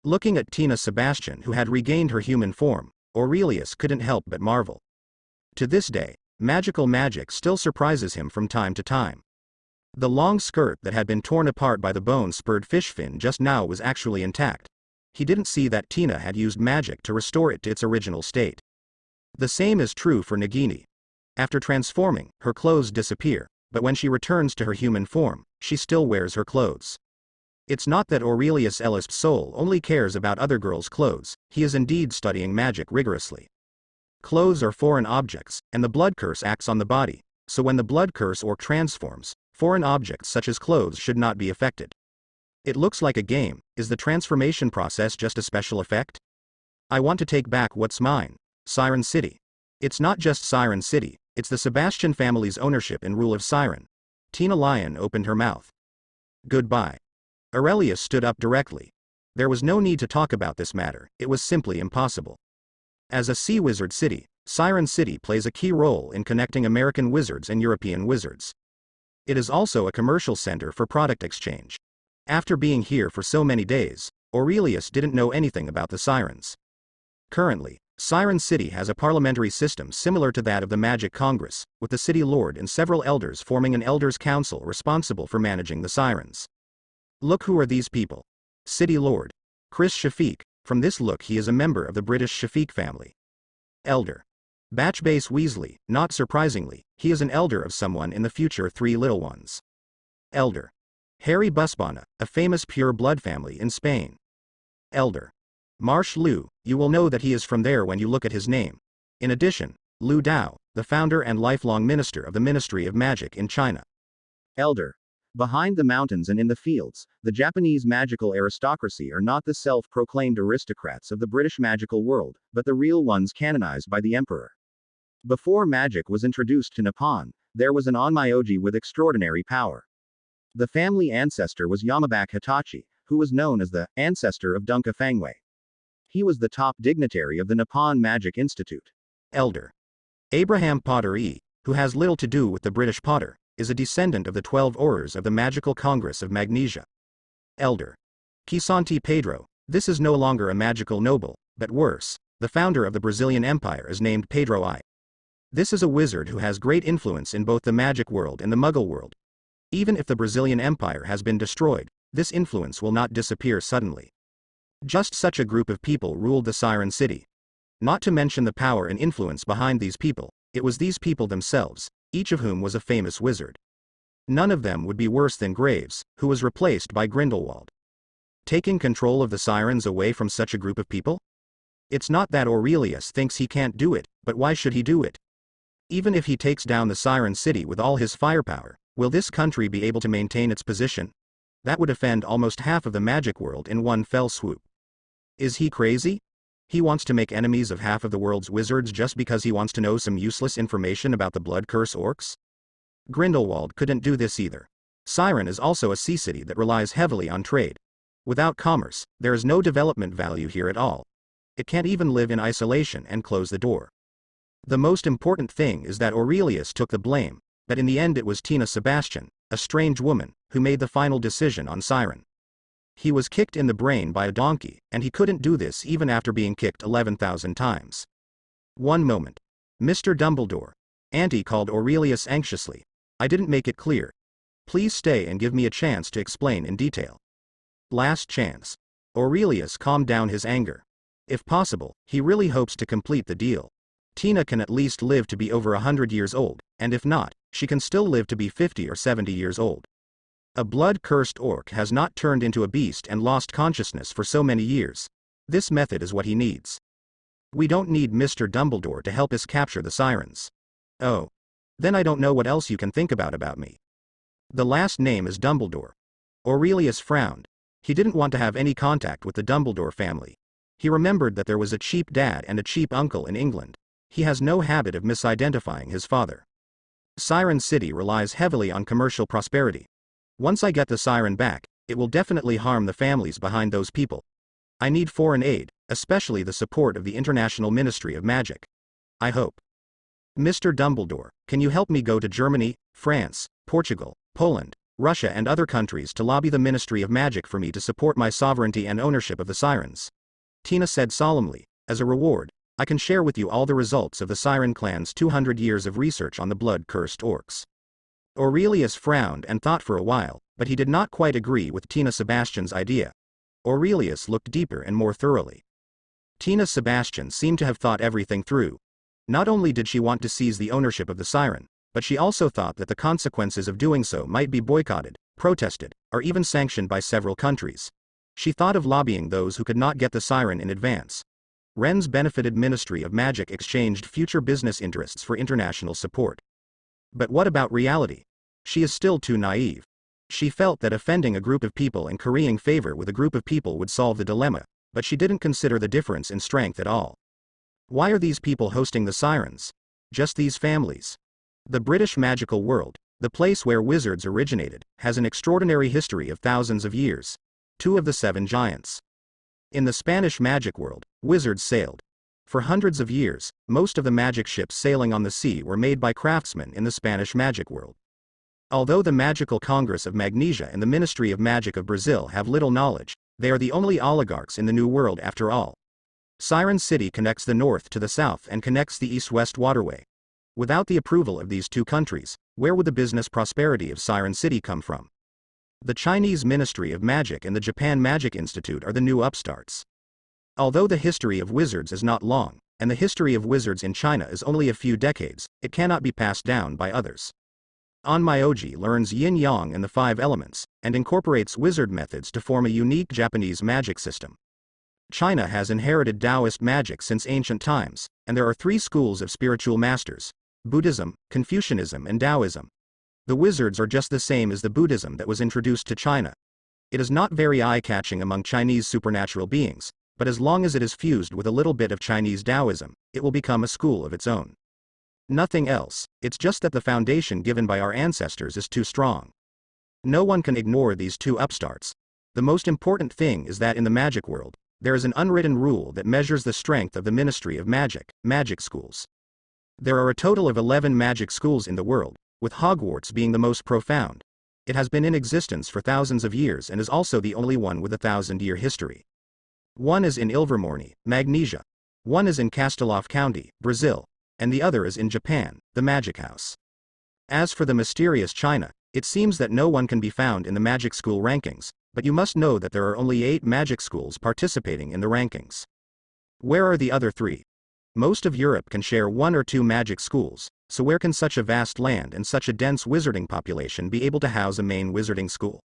Looking at Tina Sebastian, who had regained her human form, Aurelius couldn't help but marvel. To this day, magical magic still surprises him from time to time. The long skirt that had been torn apart by the bone-spurred fish fin just now was actually intact. He didn't see that Tina had used magic to restore it to its original state. The same is true for Nagini. After transforming, her clothes disappear, but when she returns to her human form, she still wears her clothes. It's not that Aurelius Ellis's soul only cares about other girls' clothes, he is indeed studying magic rigorously. Clothes are foreign objects, and the blood curse acts on the body, so when the blood curse or transforms, foreign objects such as clothes should not be affected. It looks like a game. Is the transformation process just a special effect? I want to take back what's mine. Siren City. It's not just Siren City, it's the Sebastian family's ownership and rule of Siren. Tina Lion opened her mouth. Goodbye. Aurelius stood up directly. There was no need to talk about this matter, it was simply impossible. As a sea wizard city, Siren City plays a key role in connecting American wizards and European wizards. It is also a commercial center for product exchange. After being here for so many days, Aurelius didn't know anything about the Sirens. Currently, Siren City has a parliamentary system similar to that of the Magic Congress, with the city lord and several elders forming an elders' council responsible for managing the Sirens. Look, who are these people? City Lord. Chris Shafiq. From this look he is a member of the British Shafiq family. Elder. Batchbase Weasley. Not surprisingly, he is an elder of someone in the future Three Little Ones. Elder. Harry Busbana, a famous pure blood family in Spain. Elder. Marsh Liu, you will know that he is from there when you look at his name. In addition, Liu Dao, the founder and lifelong minister of the Ministry of Magic in China. Elder. Behind the mountains and in the fields, the Japanese magical aristocracy are not the self-proclaimed aristocrats of the British magical world, but the real ones canonized by the emperor. Before magic was introduced to Nippon, there was an onmyoji with extraordinary power. The family ancestor was Yamabak Hitachi, who was known as the ancestor of Dunka Fangwei. He was the top dignitary of the Nippon Magic Institute. Elder. Abraham Potter E., who has little to do with the British Potter, is a descendant of the 12 Aurors of the Magical Congress of Magnesia. Elder. Kisanti Pedro, this is no longer a magical noble, but worse, the founder of the Brazilian Empire is named Pedro I. This is a wizard who has great influence in both the magic world and the Muggle world. Even if the Brazilian Empire has been destroyed, this influence will not disappear suddenly. Just such a group of people ruled the Siren City. Not to mention the power and influence behind these people, it was these people themselves, each of whom was a famous wizard. None of them would be worse than Graves, who was replaced by Grindelwald. Taking control of the Sirens away from such a group of people? It's not that Aurelius thinks he can't do it, but why should he do it? Even if he takes down the Siren City with all his firepower, will this country be able to maintain its position? That would offend almost half of the magic world in one fell swoop. Is he crazy? He wants to make enemies of half of the world's wizards just because he wants to know some useless information about the blood curse orcs? Grindelwald couldn't do this either. Siren is also a sea city that relies heavily on trade. Without commerce, there is no development value here at all. It can't even live in isolation and close the door. The most important thing is that Aurelius took the blame, but in the end it was Tina Sebastian, a strange woman, who made the final decision on Siren. He was kicked in the brain by a donkey, and he couldn't do this even after being kicked 11,000 times. One moment. Mr. Dumbledore. Auntie called Aurelius anxiously. I didn't make it clear. Please stay and give me a chance to explain in detail. Last chance. Aurelius calmed down his anger. If possible, he really hopes to complete the deal. Tina can at least live to be over 100 years old, and if not, she can still live to be 50 or 70 years old. A blood-cursed orc has not turned into a beast and lost consciousness for so many years. This method is what he needs. We don't need Mr. Dumbledore to help us capture the Sirens. Oh. Then I don't know what else you can think about me. The last name is Dumbledore. Aurelius frowned. He didn't want to have any contact with the Dumbledore family. He remembered that there was a cheap dad and a cheap uncle in England. He has no habit of misidentifying his father. Siren City relies heavily on commercial prosperity. Once I get the Siren back, it will definitely harm the families behind those people. I need foreign aid, especially the support of the International Ministry of Magic. I hope. Mr. Dumbledore, can you help me go to Germany, France, Portugal, Poland, Russia and other countries to lobby the Ministry of Magic for me to support my sovereignty and ownership of the sirens. Tina said solemnly, as a reward, I can share with you all the results of the Siren clan's 200 years of research on the blood-cursed orcs. Aurelius frowned and thought for a while, but he did not quite agree with Tina Sebastian's idea. Aurelius looked deeper and more thoroughly. Tina Sebastian seemed to have thought everything through. Not only did she want to seize the ownership of the siren, but she also thought that the consequences of doing so might be boycotted, protested, or even sanctioned by several countries. She thought of lobbying those who could not get the siren in advance. Ren's benefited Ministry of Magic exchanged future business interests for international support. But what about reality? She is still too naive. She felt that offending a group of people and currying favor with a group of people would solve the dilemma, but she didn't consider the difference in strength at all. Why are these people hosting the sirens? Just these families? The British magical world, the place where wizards originated, has an extraordinary history of thousands of years. 2 of the 7 giants. In the Spanish magic world, wizards sailed. For hundreds of years, most of the magic ships sailing on the sea were made by craftsmen in the Spanish magic world. Although the Magical Congress of Magnesia and the Ministry of Magic of Brazil have little knowledge, they are the only oligarchs in the New World after all. Siren City connects the north to the south and connects the east-west waterway. Without the approval of these 2 countries, where would the business prosperity of Siren City come from? The Chinese Ministry of Magic and the Japan Magic Institute are the new upstarts. Although the history of wizards is not long, and the history of wizards in China is only a few decades, it cannot be passed down by others. Onmyoji learns yin-yang and the 5 elements, and incorporates wizard methods to form a unique Japanese magic system. China has inherited Taoist magic since ancient times, and there are 3 schools of spiritual masters: Buddhism, Confucianism and Taoism. The wizards are just the same as the Buddhism that was introduced to China. It is not very eye-catching among Chinese supernatural beings, but as long as it is fused with a little bit of Chinese Taoism, it will become a school of its own. Nothing else, it's just that the foundation given by our ancestors is too strong. No one can ignore these 2 upstarts. The most important thing is that in the magic world, there is an unwritten rule that measures the strength of the Ministry of Magic, magic schools. There are a total of 11 magic schools in the world, with Hogwarts being the most profound. It has been in existence for thousands of years and is also the only one with a 1,000-year history. One is in Ilvermorny, Magnesia. One is in Castelov County, Brazil. And the other is in Japan, the Magic House. As for the mysterious China, it seems that no one can be found in the magic school rankings, but you must know that there are only 8 magic schools participating in the rankings. Where are the other 3? Most of Europe can share 1 or 2 magic schools, so where can such a vast land and such a dense wizarding population be able to house a main wizarding school?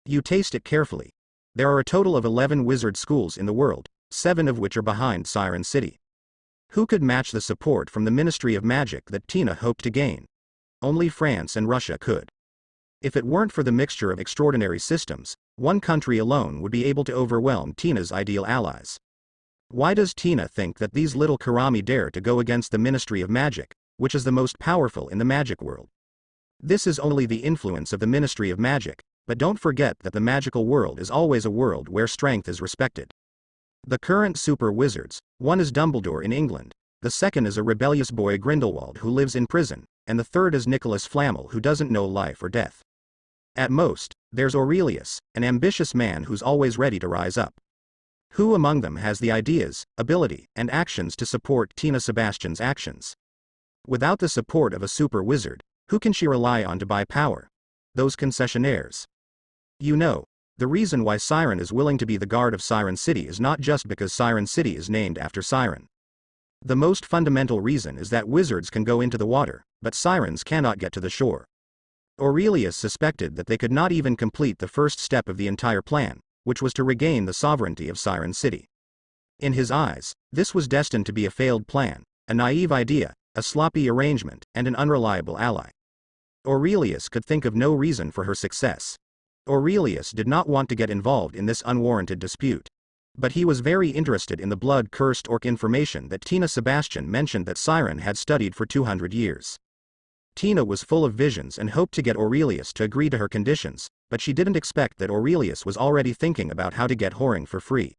You taste it carefully. There are a total of 11 wizard schools in the world, 7 of which are behind Siren City. Who could match the support from the Ministry of Magic that Tina hoped to gain? Only France and Russia could. If it weren't for the mixture of extraordinary systems, one country alone would be able to overwhelm Tina's ideal allies. Why does Tina think that these little Karami dare to go against the Ministry of Magic, which is the most powerful in the magic world? This is only the influence of the Ministry of Magic, but don't forget that the magical world is always a world where strength is respected. The current super wizards, one is Dumbledore in England, the second is a rebellious boy Grindelwald who lives in prison, and the third is Nicholas Flamel who doesn't know life or death. At most, there's Aurelius, an ambitious man who's always ready to rise up. Who among them has the ideas, ability, and actions to support Tina Sebastian's actions? Without the support of a super wizard, who can she rely on to buy power? Those concessionaires. You know, the reason why Siren is willing to be the guard of Siren City is not just because Siren City is named after Siren. The most fundamental reason is that wizards can go into the water, but sirens cannot get to the shore. Aurelius suspected that they could not even complete the first step of the entire plan, which was to regain the sovereignty of Siren City. In his eyes, this was destined to be a failed plan, a naive idea, a sloppy arrangement, and an unreliable ally. Aurelius could think of no reason for her success. Aurelius did not want to get involved in this unwarranted dispute. But he was very interested in the blood-cursed orc information that Tina Sebastian mentioned that Siren had studied for 200 years. Tina was full of visions and hoped to get Aurelius to agree to her conditions, but she didn't expect that Aurelius was already thinking about how to get whoring for free.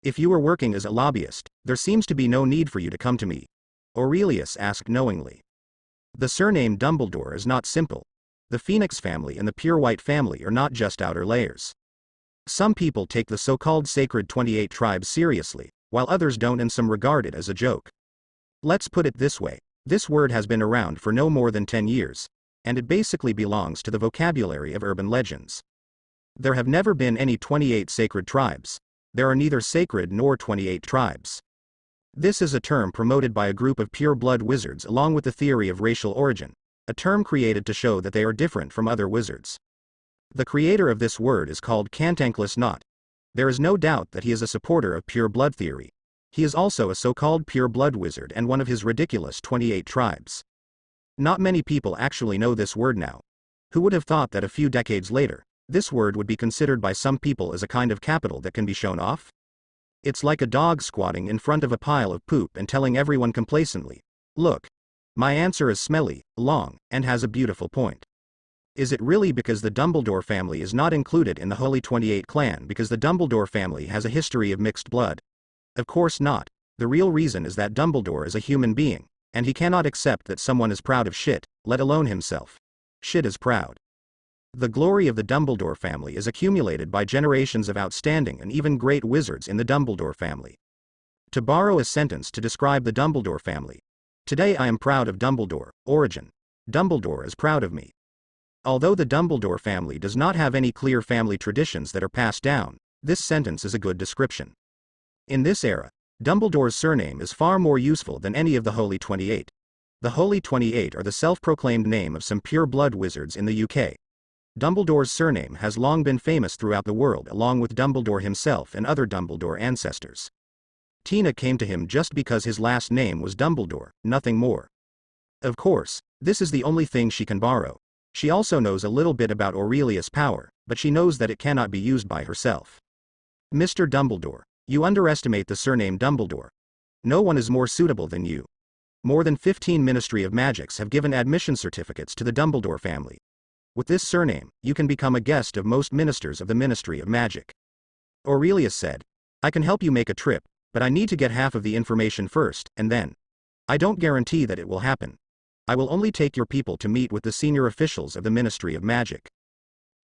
If you were working as a lobbyist, there seems to be no need for you to come to me, Aurelius asked knowingly. The surname Dumbledore is not simple. The Phoenix family and the Pure White family are not just outer layers. Some people take the so-called sacred 28 tribes seriously, while others don't, and some regard it as a joke. Let's put it this way. This word has been around for no more than 10 years, and it basically belongs to the vocabulary of urban legends. There have never been any 28 sacred tribes. There are neither sacred nor 28 tribes. This is a term promoted by a group of pure-blood wizards along with the theory of racial origin, a term created to show that they are different from other wizards. The creator of this word is called Cantankerous Knot. There is no doubt that he is a supporter of pure blood theory. He is also a so-called pure blood wizard and one of his ridiculous 28 tribes. Not many people actually know this word now. Who would have thought that a few decades later, this word would be considered by some people as a kind of capital that can be shown off? It's like a dog squatting in front of a pile of poop and telling everyone complacently, "Look, my answer is smelly, long, and has a beautiful point." Is it really because the Dumbledore family is not included in the Holy 28 clan because the Dumbledore family has a history of mixed blood? Of course not. The real reason is that Dumbledore is a human being, and he cannot accept that someone is proud of shit, let alone himself. Shit is proud. The glory of the Dumbledore family is accumulated by generations of outstanding and even great wizards in the Dumbledore family. To borrow a sentence to describe the Dumbledore family, today I am proud of Dumbledore, origin. Dumbledore is proud of me. Although the Dumbledore family does not have any clear family traditions that are passed down, this sentence is a good description. In this era, Dumbledore's surname is far more useful than any of the Holy 28. The Holy 28 are the self-proclaimed name of some pure-blood wizards in the UK. Dumbledore's surname has long been famous throughout the world along with Dumbledore himself and other Dumbledore ancestors. Tina came to him just because his last name was Dumbledore, nothing more. Of course, this is the only thing she can borrow. She also knows a little bit about Aurelius' power, but she knows that it cannot be used by herself. Mr. Dumbledore, you underestimate the surname Dumbledore. No one is more suitable than you. More than 15 Ministry of Magics have given admission certificates to the Dumbledore family. With this surname, you can become a guest of most ministers of the Ministry of Magic. Aurelius said, I can help you make a trip, but I need to get half of the information first, and then. I don't guarantee that it will happen. I will only take your people to meet with the senior officials of the Ministry of Magic.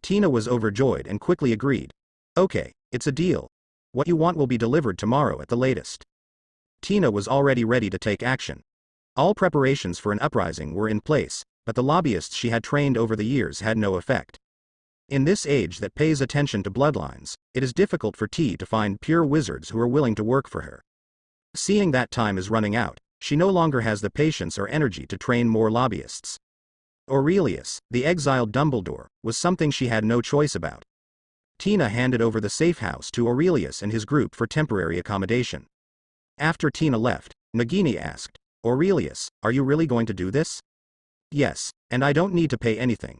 Tina was overjoyed and quickly agreed. Okay, it's a deal. What you want will be delivered tomorrow at the latest. Tina was already ready to take action. All preparations for an uprising were in place, but the lobbyists she had trained over the years had no effect. In this age that pays attention to bloodlines, it is difficult for T to find pure wizards who are willing to work for her. Seeing that time is running out, she no longer has the patience or energy to train more lobbyists. Aurelius, the exiled Dumbledore, was something she had no choice about. Tina handed over the safe house to Aurelius and his group for temporary accommodation. After Tina left, Nagini asked, Aurelius, are you really going to do this? Yes, and I don't need to pay anything.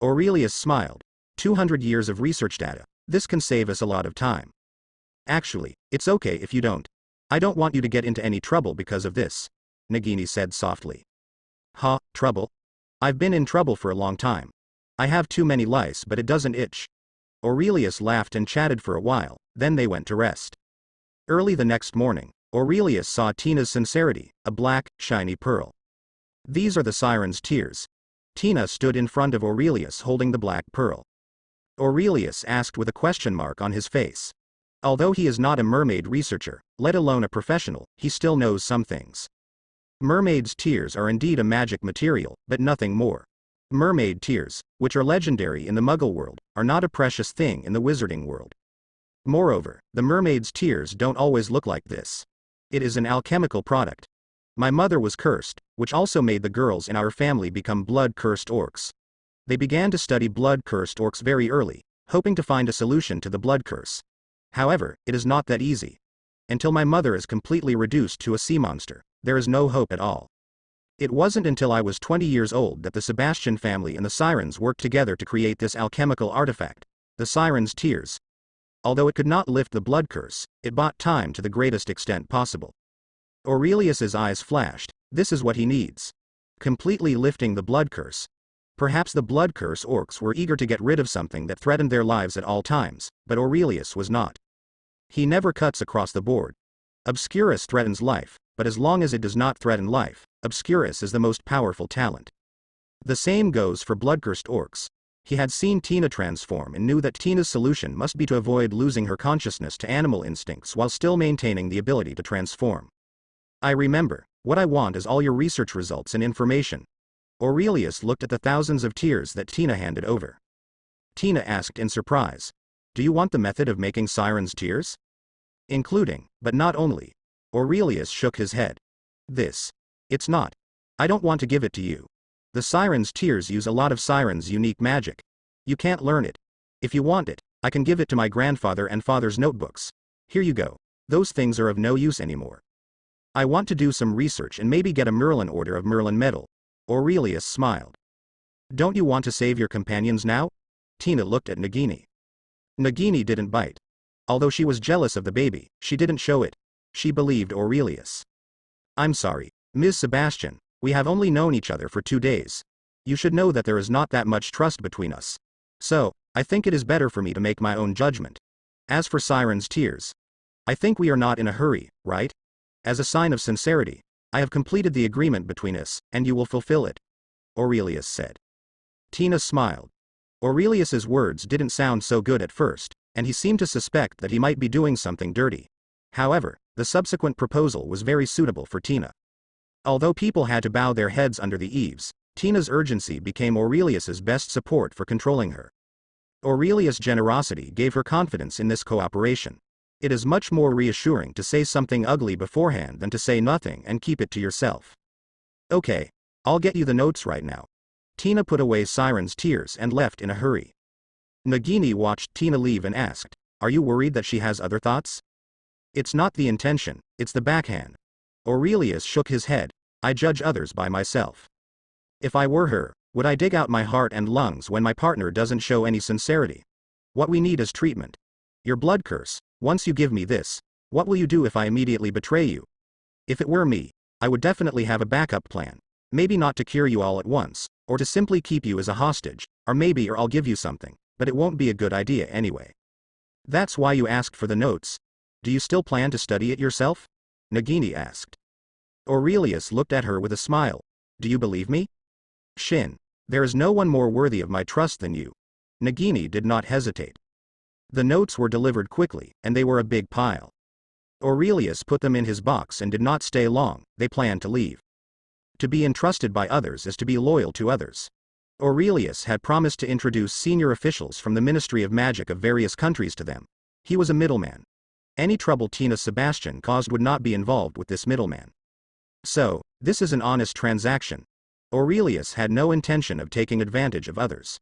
Aurelius smiled. 200 years of research data, this can save us a lot of time. Actually, it's okay if you don't. I don't want you to get into any trouble because of this, Nagini said softly. Huh, trouble? I've been in trouble for a long time. I have too many lice but it doesn't itch. Aurelius laughed and chatted for a while, then they went to rest. Early the next morning, Aurelius saw Tina's sincerity, a black, shiny pearl. These are the siren's tears. Tina stood in front of Aurelius holding the black pearl. Aurelius asked with a question mark on his face. Although he is not a mermaid researcher, let alone a professional, he still knows some things. Mermaids' tears are indeed a magic material, but nothing more. Mermaid tears, which are legendary in the Muggle world, are not a precious thing in the wizarding world. Moreover, the mermaid's tears don't always look like this. It is an alchemical product. My mother was cursed, which also made the girls in our family become blood-cursed orcs. They began to study blood-cursed orcs very early, hoping to find a solution to the blood curse. However, it is not that easy. Until my mother is completely reduced to a sea monster, there is no hope at all. It wasn't until I was 20 years old that the Sebastian family and the Sirens worked together to create this alchemical artifact, the Siren's Tears. Although it could not lift the blood curse, it bought time to the greatest extent possible. Aurelius's eyes flashed. This is what he needs. Completely lifting the blood curse. Perhaps the blood curse orcs were eager to get rid of something that threatened their lives at all times, but Aurelius was not. He never cuts across the board. Obscurus threatens life, but as long as it does not threaten life, Obscurus is the most powerful talent. The same goes for blood-cursed orcs. He had seen Tina transform and knew that Tina's solution must be to avoid losing her consciousness to animal instincts while still maintaining the ability to transform. I remember. What I want is all your research results and information. Aurelius looked at the thousands of tears that Tina handed over. Tina asked in surprise. Do you want the method of making sirens' tears? Including, but not only. Aurelius shook his head. It's not. I don't want to give it to you. The siren's tears use a lot of sirens' unique magic. You can't learn it. If you want it, I can give it to my grandfather and father's notebooks. Here you go. Those things are of no use anymore. I want to do some research and maybe get a Merlin Order of Merlin medal. Aurelius smiled. Don't you want to save your companions now? Tina looked at Nagini. Nagini didn't bite. Although she was jealous of the baby, she didn't show it. She believed Aurelius. I'm sorry, Ms. Sebastian. We have only known each other for 2 days. You should know that there is not that much trust between us. So, I think it is better for me to make my own judgment. As for Siren's tears, I think we are not in a hurry, right? As a sign of sincerity, I have completed the agreement between us, and you will fulfill it. Aurelius said. Tina smiled. Aurelius's words didn't sound so good at first, and he seemed to suspect that he might be doing something dirty. However, the subsequent proposal was very suitable for Tina. Although people had to bow their heads under the eaves, Tina's urgency became Aurelius's best support for controlling her. Aurelius' generosity gave her confidence in this cooperation. It is much more reassuring to say something ugly beforehand than to say nothing and keep it to yourself. Okay, I'll get you the notes right now. Tina put away Siren's tears and left in a hurry. Nagini watched Tina leave and asked, Are you worried that she has other thoughts? It's not the intention, it's the backhand. Aurelius shook his head. I judge others by myself. If I were her, would I dig out my heart and lungs when my partner doesn't show any sincerity? What we need is treatment. Your blood curse, once you give me this, what will you do if I immediately betray you? If it were me, I would definitely have a backup plan. Maybe not to cure you all at once, or to simply keep you as a hostage, or I'll give you something, but it won't be a good idea anyway. That's why you asked for the notes. Do you still plan to study it yourself? Nagini asked. Aurelius looked at her with a smile. Do you believe me? Shin. There is no one more worthy of my trust than you. Nagini did not hesitate. The notes were delivered quickly, and they were a big pile. Aurelius put them in his box and did not stay long. They planned to leave. To be entrusted by others is to be loyal to others. Aurelius had promised to introduce senior officials from the Ministry of Magic of various countries to them. He was a middleman. Any trouble Tina Sebastian caused would not be involved with this middleman. So, this is an honest transaction. Aurelius had no intention of taking advantage of others.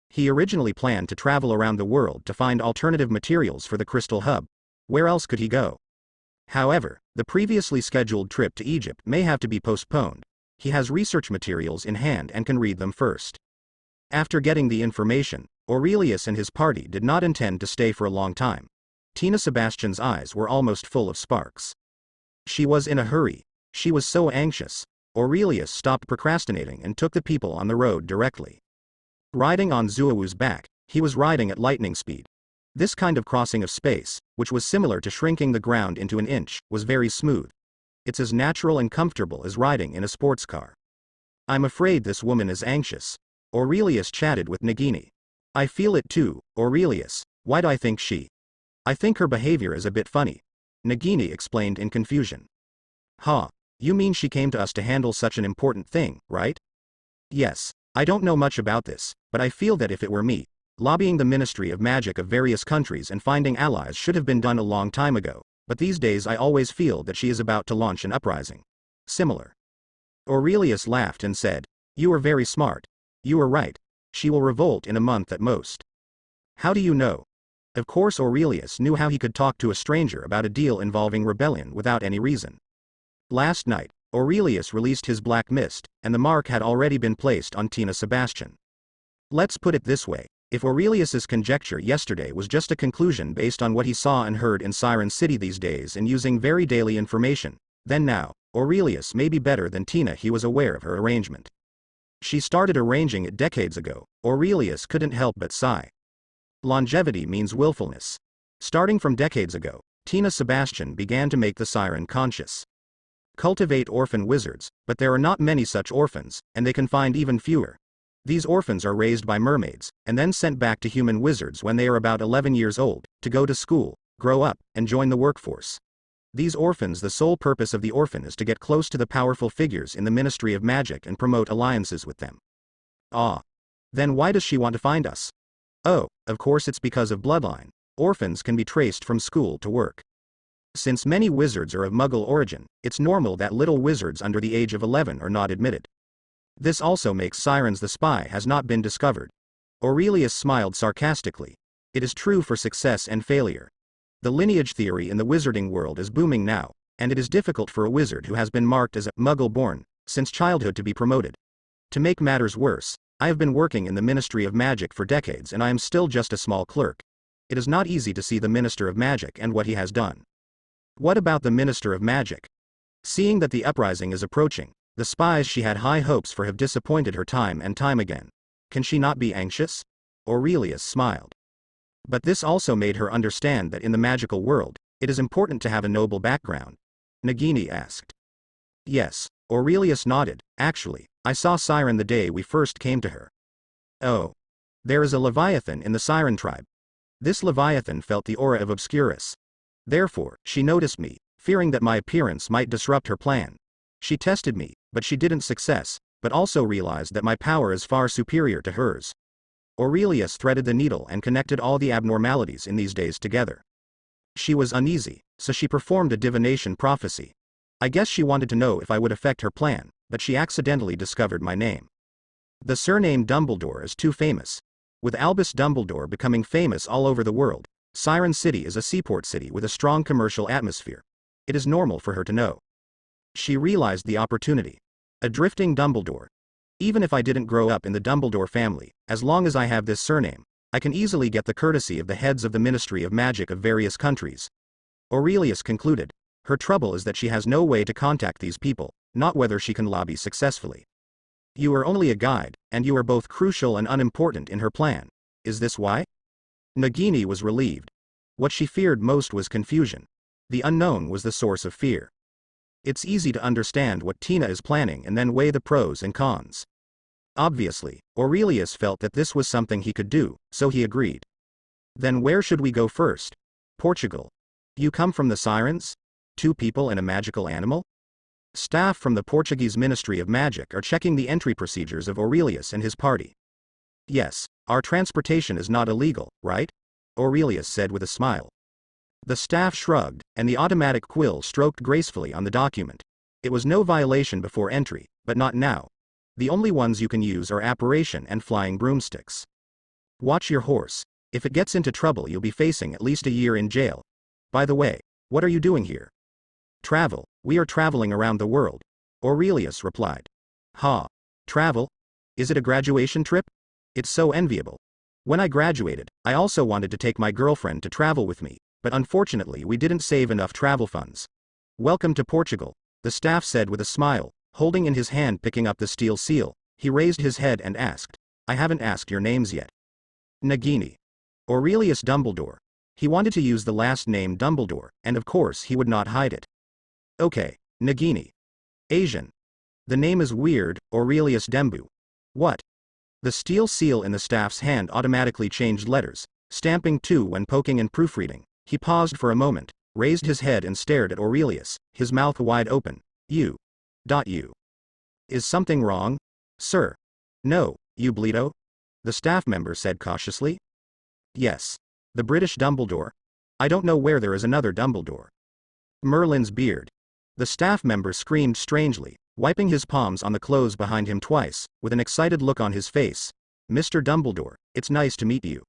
He originally planned to travel around the world to find alternative materials for the Crystal Hub. Where else could he go? However, the previously scheduled trip to Egypt may have to be postponed. He has research materials in hand and can read them first. After getting the information, Aurelius and his party did not intend to stay for a long time. Tina Sebastian's eyes were almost full of sparks. She was in a hurry. She was so anxious. Aurelius stopped procrastinating and took the people on the road directly. Riding on Zuowu's back, he was riding at lightning speed. This kind of crossing of space, which was similar to shrinking the ground into an inch, was very smooth. It's as natural and comfortable as riding in a sports car. I'm afraid this woman is anxious. Aurelius chatted with Nagini. I feel it too, Aurelius. Why do I think she? I think her behavior is a bit funny. Nagini explained in confusion. Huh, you mean she came to us to handle such an important thing, right? Yes, I don't know much about this, but I feel that if it were me, lobbying the Ministry of Magic of various countries and finding allies should have been done a long time ago, but these days I always feel that she is about to launch an uprising. Similar. Aurelius laughed and said, You are very smart. You are right. She will revolt in a month at most. How do you know? Of course Aurelius knew how he could talk to a stranger about a deal involving rebellion without any reason. Last night, Aurelius released his black mist, and the mark had already been placed on Tina Sebastian. Let's put it this way, if Aurelius's conjecture yesterday was just a conclusion based on what he saw and heard in Siren City these days and using very daily information, then now, Aurelius may be better than Tina. He was aware of her arrangement. She started arranging it decades ago. Aurelius couldn't help but sigh. Longevity means willfulness. Starting from decades ago, Tina Sebastian began to make the siren conscious. cultivate orphan wizards, but there are not many such orphans, and they can find even fewer. These orphans are raised by mermaids, and then sent back to human wizards when they are about 11 years old, to go to school, grow up, and join the workforce. These orphans, the sole purpose of the orphan is to get close to the powerful figures in the Ministry of Magic and promote alliances with them. Ah. Then why does she want to find us? Oh, of course it's because of bloodline. Orphans can be traced from school to work. Since many wizards are of Muggle origin, it's normal that little wizards under the age of 11 are not admitted. This also makes Sirens the spy has not been discovered. Aurelius smiled sarcastically. It is true for success and failure. The lineage theory in the wizarding world is booming now, and it is difficult for a wizard who has been marked as a Muggle-born since childhood to be promoted. To make matters worse, I have been working in the Ministry of Magic for decades and I am still just a small clerk. It is not easy to see the Minister of Magic and what he has done. What about the Minister of Magic? Seeing that the uprising is approaching, the spies she had high hopes for have disappointed her time and time again. Can she not be anxious? Aurelius smiled. But this also made her understand that in the magical world, it is important to have a noble background. Nagini asked. Yes, Aurelius nodded. Actually, I saw Siren the day we first came to her. Oh. There is a Leviathan in the Siren tribe. This Leviathan felt the aura of Obscurus. Therefore, she noticed me, fearing that my appearance might disrupt her plan. She tested me, but she didn't success, but also realized that my power is far superior to hers. Aurelius threaded the needle and connected all the abnormalities in these days together. She was uneasy, so she performed a divination prophecy. I guess she wanted to know if I would affect her plan, but she accidentally discovered my name. The surname Dumbledore is too famous. With Albus Dumbledore becoming famous all over the world, Siren City is a seaport city with a strong commercial atmosphere. It is normal for her to know. She realized the opportunity. A drifting Dumbledore. Even if I didn't grow up in the Dumbledore family, as long as I have this surname, I can easily get the courtesy of the heads of the Ministry of Magic of various countries. Aurelius concluded. Her trouble is that she has no way to contact these people, not whether she can lobby successfully. You are only a guide, and you are both crucial and unimportant in her plan. Is this why? Nagini was relieved. What she feared most was confusion. The unknown was the source of fear. It's easy to understand what Tina is planning and then weigh the pros and cons. Obviously, Aurelius felt that this was something he could do, so he agreed. Then where should we go first? Portugal. You come from the Sirens? 2 people and a magical animal? Staff from the Portuguese Ministry of Magic are checking the entry procedures of Aurelius and his party. Yes, our transportation is not illegal, right? Aurelius said with a smile. The staff shrugged, and the automatic quill stroked gracefully on the document. It was no violation before entry, but not now. The only ones you can use are apparition and flying broomsticks. Watch your horse. If it gets into trouble you'll be facing at least a year in jail. By the way, what are you doing here? Travel. We are traveling around the world. Aurelius replied. Ha. Travel? Is it a graduation trip? It's so enviable. When I graduated, I also wanted to take my girlfriend to travel with me, but unfortunately we didn't save enough travel funds. Welcome to Portugal, the staff said with a smile, holding in his hand picking up the steel seal. He raised his head and asked, I haven't asked your names yet. Nagini. Aurelius Dumbledore. He wanted to use the last name Dumbledore, and of course he would not hide it. Okay, Nagini. Asian. The name is weird, Aurelius Dembu. What? The steel seal in the staff's hand automatically changed letters, stamping 2 when poking and proofreading. He paused for a moment, raised his head and stared at Aurelius, his mouth wide open. You. Is something wrong? Sir. No, you Bleedo? The staff member said cautiously. Yes. The British Dumbledore? I don't know where there is another Dumbledore. Merlin's beard. The staff member screamed strangely, wiping his palms on the clothes behind him twice, with an excited look on his face. Mr. Dumbledore, it's nice to meet you.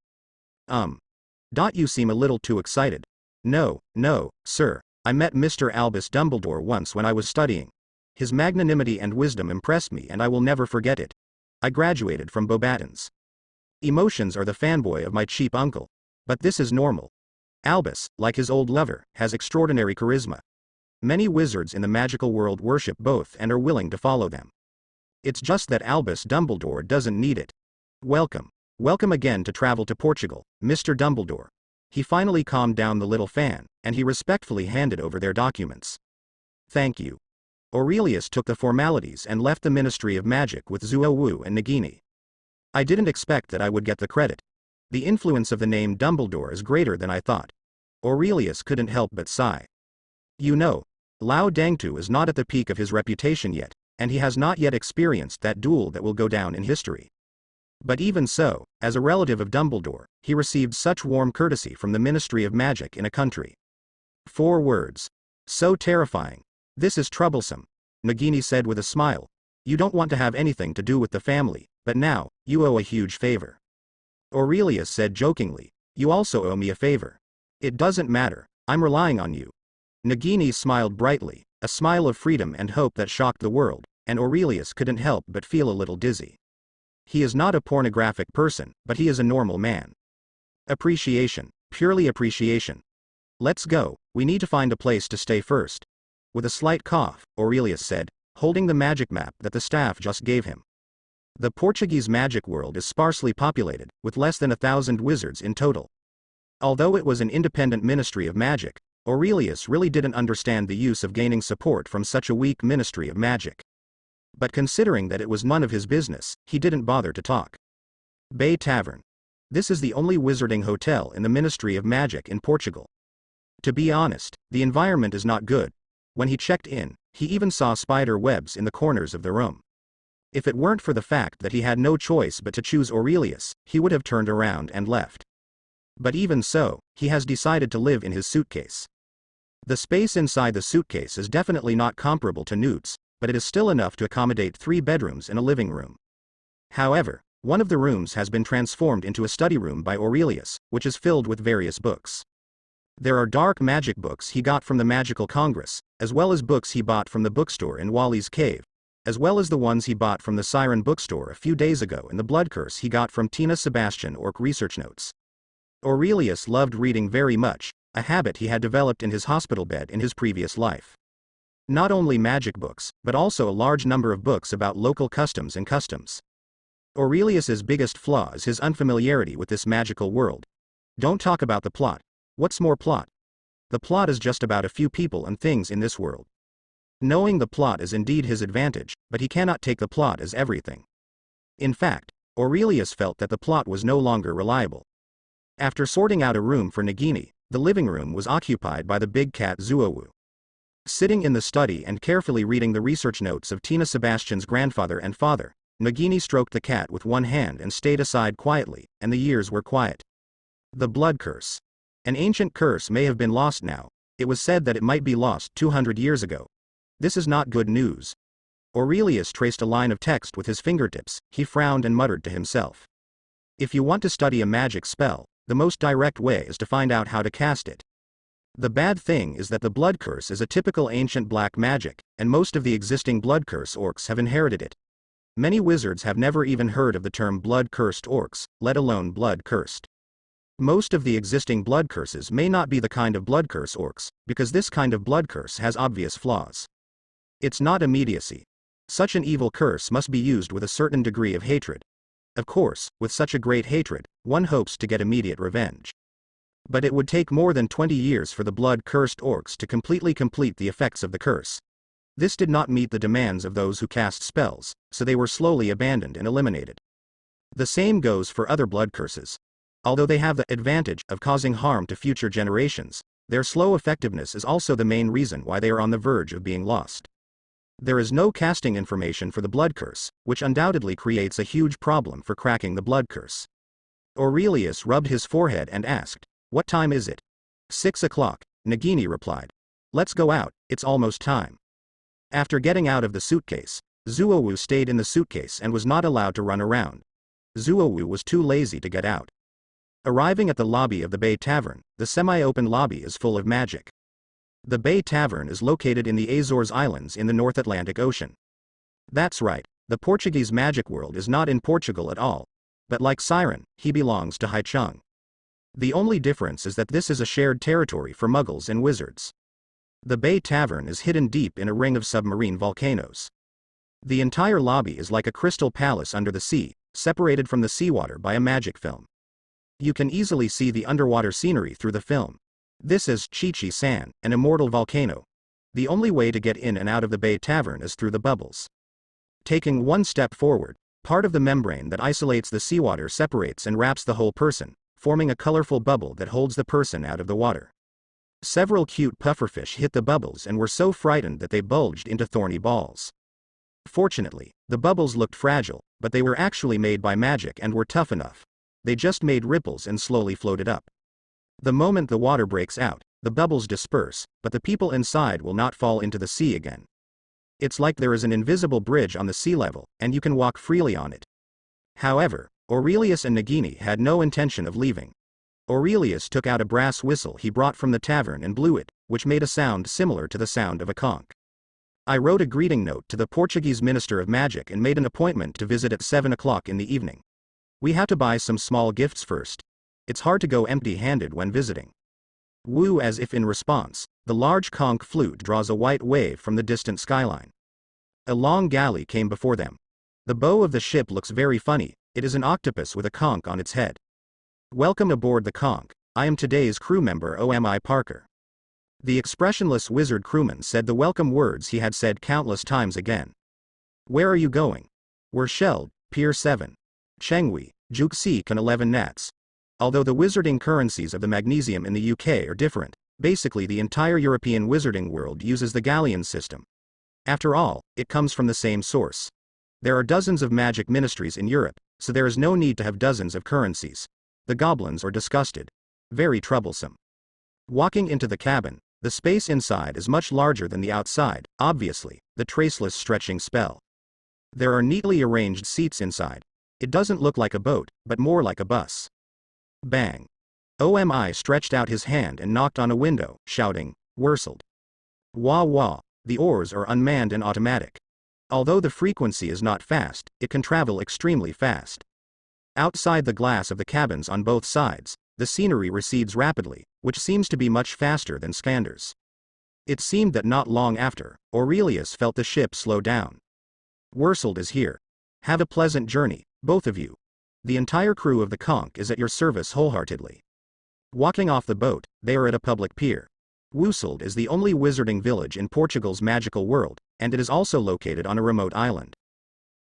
You seem a little too excited. No, sir, I met Mr. Albus Dumbledore once when I was studying. His magnanimity and wisdom impressed me and I will never forget it. I graduated from Beauxbatons. Emotions are the fanboy of my cheap uncle. But this is normal. Albus, like his old lover, has extraordinary charisma. Many wizards in the magical world worship both and are willing to follow them. It's just that Albus Dumbledore doesn't need it. Welcome. Welcome again to travel to Portugal, Mr. Dumbledore. He finally calmed down the little fan, and he respectfully handed over their documents. Thank you. Aurelius took the formalities and left the Ministry of Magic with Zuo Wu and Nagini. I didn't expect that I would get the credit. The influence of the name Dumbledore is greater than I thought. Aurelius couldn't help but sigh. You know, Lao Dangtu is not at the peak of his reputation yet, and he has not yet experienced that duel that will go down in history. But even so, as a relative of Dumbledore, he received such warm courtesy from the Ministry of Magic in a country. 4 words. So terrifying. This is troublesome, Nagini said with a smile. You don't want to have anything to do with the family, but now, you owe a huge favor. Aurelius said jokingly, you also owe me a favor. It doesn't matter, I'm relying on you. Nagini smiled brightly, a smile of freedom and hope that shocked the world, and Aurelius couldn't help but feel a little dizzy. He is not a pornographic person, but he is a normal man. Appreciation, purely appreciation. Let's go, we need to find a place to stay first. With a slight cough, Aurelius said, holding the magic map that the staff just gave him. The Portuguese magic world is sparsely populated, with less than 1,000 wizards in total. Although it was an independent ministry of magic, Aurelius really didn't understand the use of gaining support from such a weak ministry of magic. But considering that it was none of his business, he didn't bother to talk. Bay Tavern. This is the only wizarding hotel in the Ministry of Magic in Portugal. To be honest, the environment is not good. When he checked in, he even saw spider webs in the corners of the room. If it weren't for the fact that he had no choice but to choose Aurelius, he would have turned around and left. But even so, he has decided to live in his suitcase. The space inside the suitcase is definitely not comparable to Newt's, but it is still enough to accommodate 3 bedrooms and a living room. However, one of the rooms has been transformed into a study room by Aurelius, which is filled with various books. There are dark magic books he got from the Magical Congress, as well as books he bought from the bookstore in Wally's Cave, as well as the ones he bought from the Siren bookstore a few days ago and the blood curse he got from Tina Sebastian Orc research notes. Aurelius loved reading very much, a habit he had developed in his hospital bed in his previous life. Not only magic books, but also a large number of books about local customs and customs. Aurelius's biggest flaw is his unfamiliarity with this magical world. Don't talk about the plot. What's more plot? The plot is just about a few people and things in this world. Knowing the plot is indeed his advantage, but he cannot take the plot as everything. In fact, Aurelius felt that the plot was no longer reliable. After sorting out a room for Nagini, the living room was occupied by the big cat Zuowu. Sitting in the study and carefully reading the research notes of Tina Sebastian's grandfather and father, Nagini stroked the cat with one hand and stayed aside quietly, and the years were quiet. The blood curse. An ancient curse may have been lost now. It was said that it might be lost 200 years ago. This is not good news. Aurelius traced a line of text with his fingertips. He frowned and muttered to himself. If you want to study a magic spell, the most direct way is to find out how to cast it. The bad thing is that the blood curse is a typical ancient black magic, and most of the existing blood curse orcs have inherited it. Many wizards have never even heard of the term blood-cursed orcs, let alone blood-cursed. Most of the existing blood curses may not be the kind of blood curse orcs, because this kind of blood curse has obvious flaws. It's not immediacy. Such an evil curse must be used with a certain degree of hatred. Of course, with such a great hatred, one hopes to get immediate revenge. But it would take more than 20 years for the blood-cursed orcs to completely complete the effects of the curse. This did not meet the demands of those who cast spells, so they were slowly abandoned and eliminated. The same goes for other blood curses. Although they have the advantage of causing harm to future generations, their slow effectiveness is also the main reason why they are on the verge of being lost. There is no casting information for the blood curse, which undoubtedly creates a huge problem for cracking the blood curse. Aurelius rubbed his forehead and asked, "What time is it?" 6 o'clock, Nagini replied. "Let's go out, it's almost time." After getting out of the suitcase, Zuowu stayed in the suitcase and was not allowed to run around. Zuowu was too lazy to get out. Arriving at the lobby of the Bay Tavern, the semi-open lobby is full of magic. The Bay Tavern is located in the Azores Islands in the North Atlantic Ocean. That's right, the Portuguese magic world is not in Portugal at all. But like Siren, he belongs to Haicheng. The only difference is that this is a shared territory for muggles and wizards. The Bay Tavern is hidden deep in a ring of submarine volcanoes. The entire lobby is like a crystal palace under the sea, separated from the seawater by a magic film. You can easily see the underwater scenery through the film. This is Chi-Chi-san, an immortal volcano. The only way to get in and out of the Bay Tavern is through the bubbles. Taking one step forward, part of the membrane that isolates the seawater separates and wraps the whole person, forming a colorful bubble that holds the person out of the water. Several cute pufferfish hit the bubbles and were so frightened that they bulged into thorny balls. Fortunately, the bubbles looked fragile, but they were actually made by magic and were tough enough. They just made ripples and slowly floated up. The moment the water breaks out, the bubbles disperse, but the people inside will not fall into the sea again. It's like there is an invisible bridge on the sea level, and you can walk freely on it. However, Aurelius and Nagini had no intention of leaving. Aurelius took out a brass whistle he brought from the tavern and blew it, which made a sound similar to the sound of a conch. I wrote a greeting note to the Portuguese Minister of Magic and made an appointment to visit at 7 o'clock in the evening. We have to buy some small gifts first. It's hard to go empty-handed when visiting. Woo, as if in response, the large conch flute draws a white wave from the distant skyline. A long galley came before them. The bow of the ship looks very funny, it is an octopus with a conch on its head. Welcome aboard the conch, I am today's crew member Omi Parker. The expressionless wizard crewman said the welcome words he had said countless times again. Where are you going? We're Shelled, Pier 7. Chengwi, Juxik and 11 Nats. Although the wizarding currencies of the magnesium in the UK are different, basically the entire European wizarding world uses the galleon system. After all, it comes from the same source. There are dozens of magic ministries in Europe, so there is no need to have dozens of currencies. The goblins are disgusted. Very troublesome. Walking into the cabin, the space inside is much larger than the outside, obviously, the traceless stretching spell. There are neatly arranged seats inside. It doesn't look like a boat, but more like a bus. Bang. Omi stretched out his hand and knocked on a window, shouting, Wursled. Wah wah, the oars are unmanned and automatic. Although the frequency is not fast, it can travel extremely fast. Outside the glass of the cabins on both sides, the scenery recedes rapidly, which seems to be much faster than Skander's. It seemed that not long after, Aurelius felt the ship slow down. Wursled is here. Have a pleasant journey, both of you. The entire crew of the conch is at your service wholeheartedly. Walking off the boat, they are at a public pier. Wursled is the only wizarding village in Portugal's magical world, and it is also located on a remote island.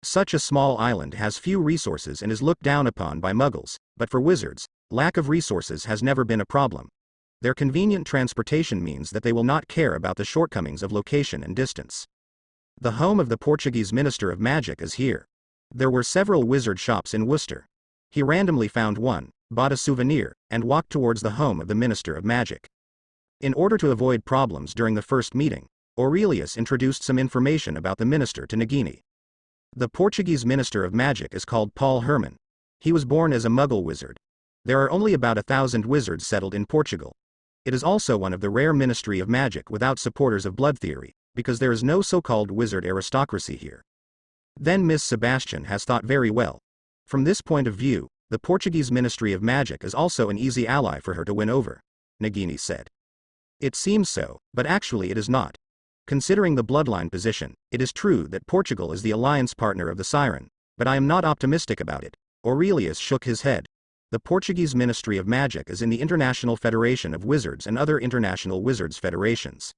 Such a small island has few resources and is looked down upon by muggles, but for wizards, lack of resources has never been a problem. Their convenient transportation means that they will not care about the shortcomings of location and distance. The home of the Portuguese Minister of Magic is here. There were several wizard shops in Worcester. He randomly found one, bought a souvenir, and walked towards the home of the Minister of Magic. In order to avoid problems during the first meeting, Aurelius introduced some information about the minister to Nagini. The Portuguese Minister of Magic is called Paul Herman. He was born as a Muggle wizard. There are only about 1,000 wizards settled in Portugal. It is also one of the rare Ministry of Magic without supporters of blood theory, because there is no so-called wizard aristocracy here. Then Miss Sebastian has thought very well. From this point of view, the Portuguese Ministry of Magic is also an easy ally for her to win over, Nagini said. It seems so, but actually it is not. Considering the bloodline position, it is true that Portugal is the alliance partner of the Siren, but I am not optimistic about it. Aurelius shook his head. The Portuguese Ministry of Magic is in the International Federation of Wizards and other international wizards federations.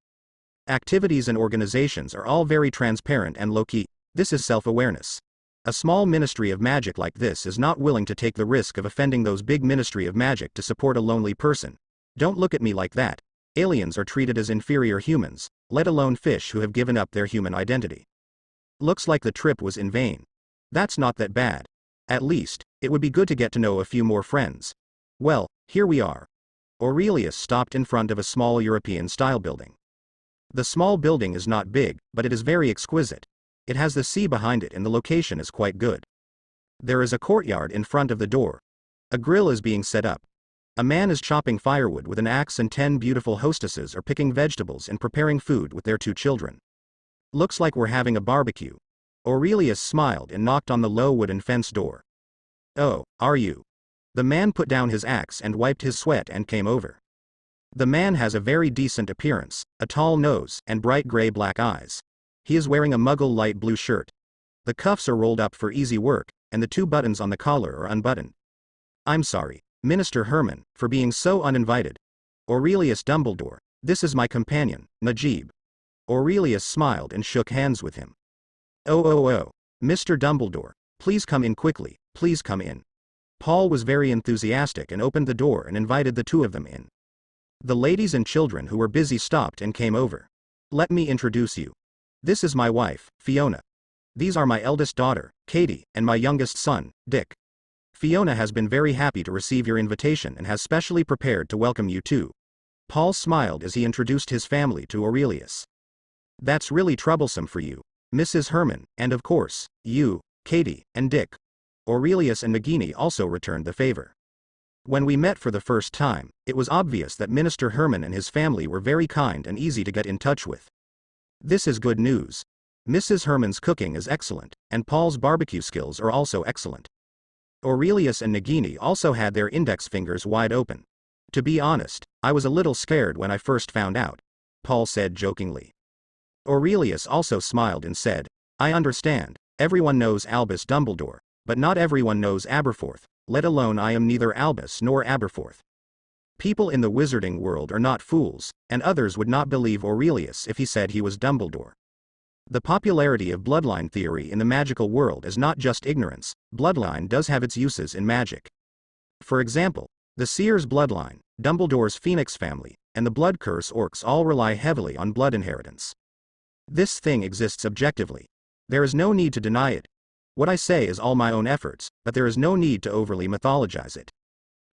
Activities and organizations are all very transparent and low-key. This is self-awareness. A small ministry of magic like this is not willing to take the risk of offending those big ministry of magic to support a lonely person. Don't look at me like that. Aliens are treated as inferior humans, let alone fish who have given up their human identity. Looks like the trip was in vain. That's not that bad. At least, it would be good to get to know a few more friends. Well, here we are. Aurelius stopped in front of a small European-style building. The small building is not big, but it is very exquisite. It has the sea behind it and the location is quite good. There is a courtyard in front of the door. A grill is being set up. A man is chopping firewood with an axe and 10 beautiful hostesses are picking vegetables and preparing food with their 2 children. Looks like we're having a barbecue. Aurelius smiled and knocked on the low wooden fence door. Oh, are you? The man put down his axe and wiped his sweat and came over. The man has a very decent appearance, a tall nose, and bright gray-black eyes. He is wearing a Muggle light blue shirt. The cuffs are rolled up for easy work, and the 2 buttons on the collar are unbuttoned. I'm sorry, Minister Herman, for being so uninvited. Aurelius Dumbledore, this is my companion, Najib. Aurelius smiled and shook hands with him. Oh, Mr. Dumbledore, please come in quickly, please come in. Paul was very enthusiastic and opened the door and invited the two of them in. The ladies and children who were busy stopped and came over. Let me introduce you. This is my wife, Fiona. These are my eldest daughter, Katie, and my youngest son, Dick. Fiona has been very happy to receive your invitation and has specially prepared to welcome you too. Paul smiled as he introduced his family to Aurelius. That's really troublesome for you, Mrs. Herman, and of course, you, Katie, and Dick. Aurelius and Nagini also returned the favor. When we met for the first time, it was obvious that Minister Herman and his family were very kind and easy to get in touch with. This is good news. Mrs. Herman's cooking is excellent, and Paul's barbecue skills are also excellent. Aurelius and Nagini also had their index fingers wide open. To be honest, I was a little scared when I first found out, Paul said jokingly. Aurelius also smiled and said, I understand, everyone knows Albus Dumbledore, but not everyone knows Aberforth, let alone I am neither Albus nor Aberforth. People in the wizarding world are not fools, and others would not believe Aurelius if he said he was Dumbledore. The popularity of bloodline theory in the magical world is not just ignorance, bloodline does have its uses in magic. For example, the Seer's bloodline, Dumbledore's Phoenix family, and the Blood Curse orcs all rely heavily on blood inheritance. This thing exists objectively. There is no need to deny it. What I say is all my own efforts, but there is no need to overly mythologize it.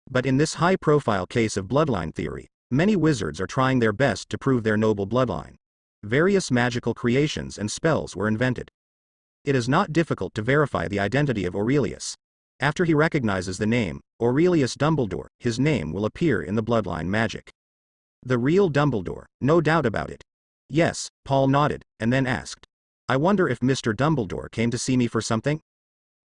But in this high-profile case of bloodline theory, many wizards are trying their best to prove their noble bloodline. Various magical creations and spells were invented. It is not difficult to verify the identity of Aurelius. After he recognizes the name, Aurelius Dumbledore, his name will appear in the bloodline magic. The real Dumbledore, no doubt about it. Yes, Paul nodded, and then asked. I wonder if Mr. Dumbledore came to see me for something?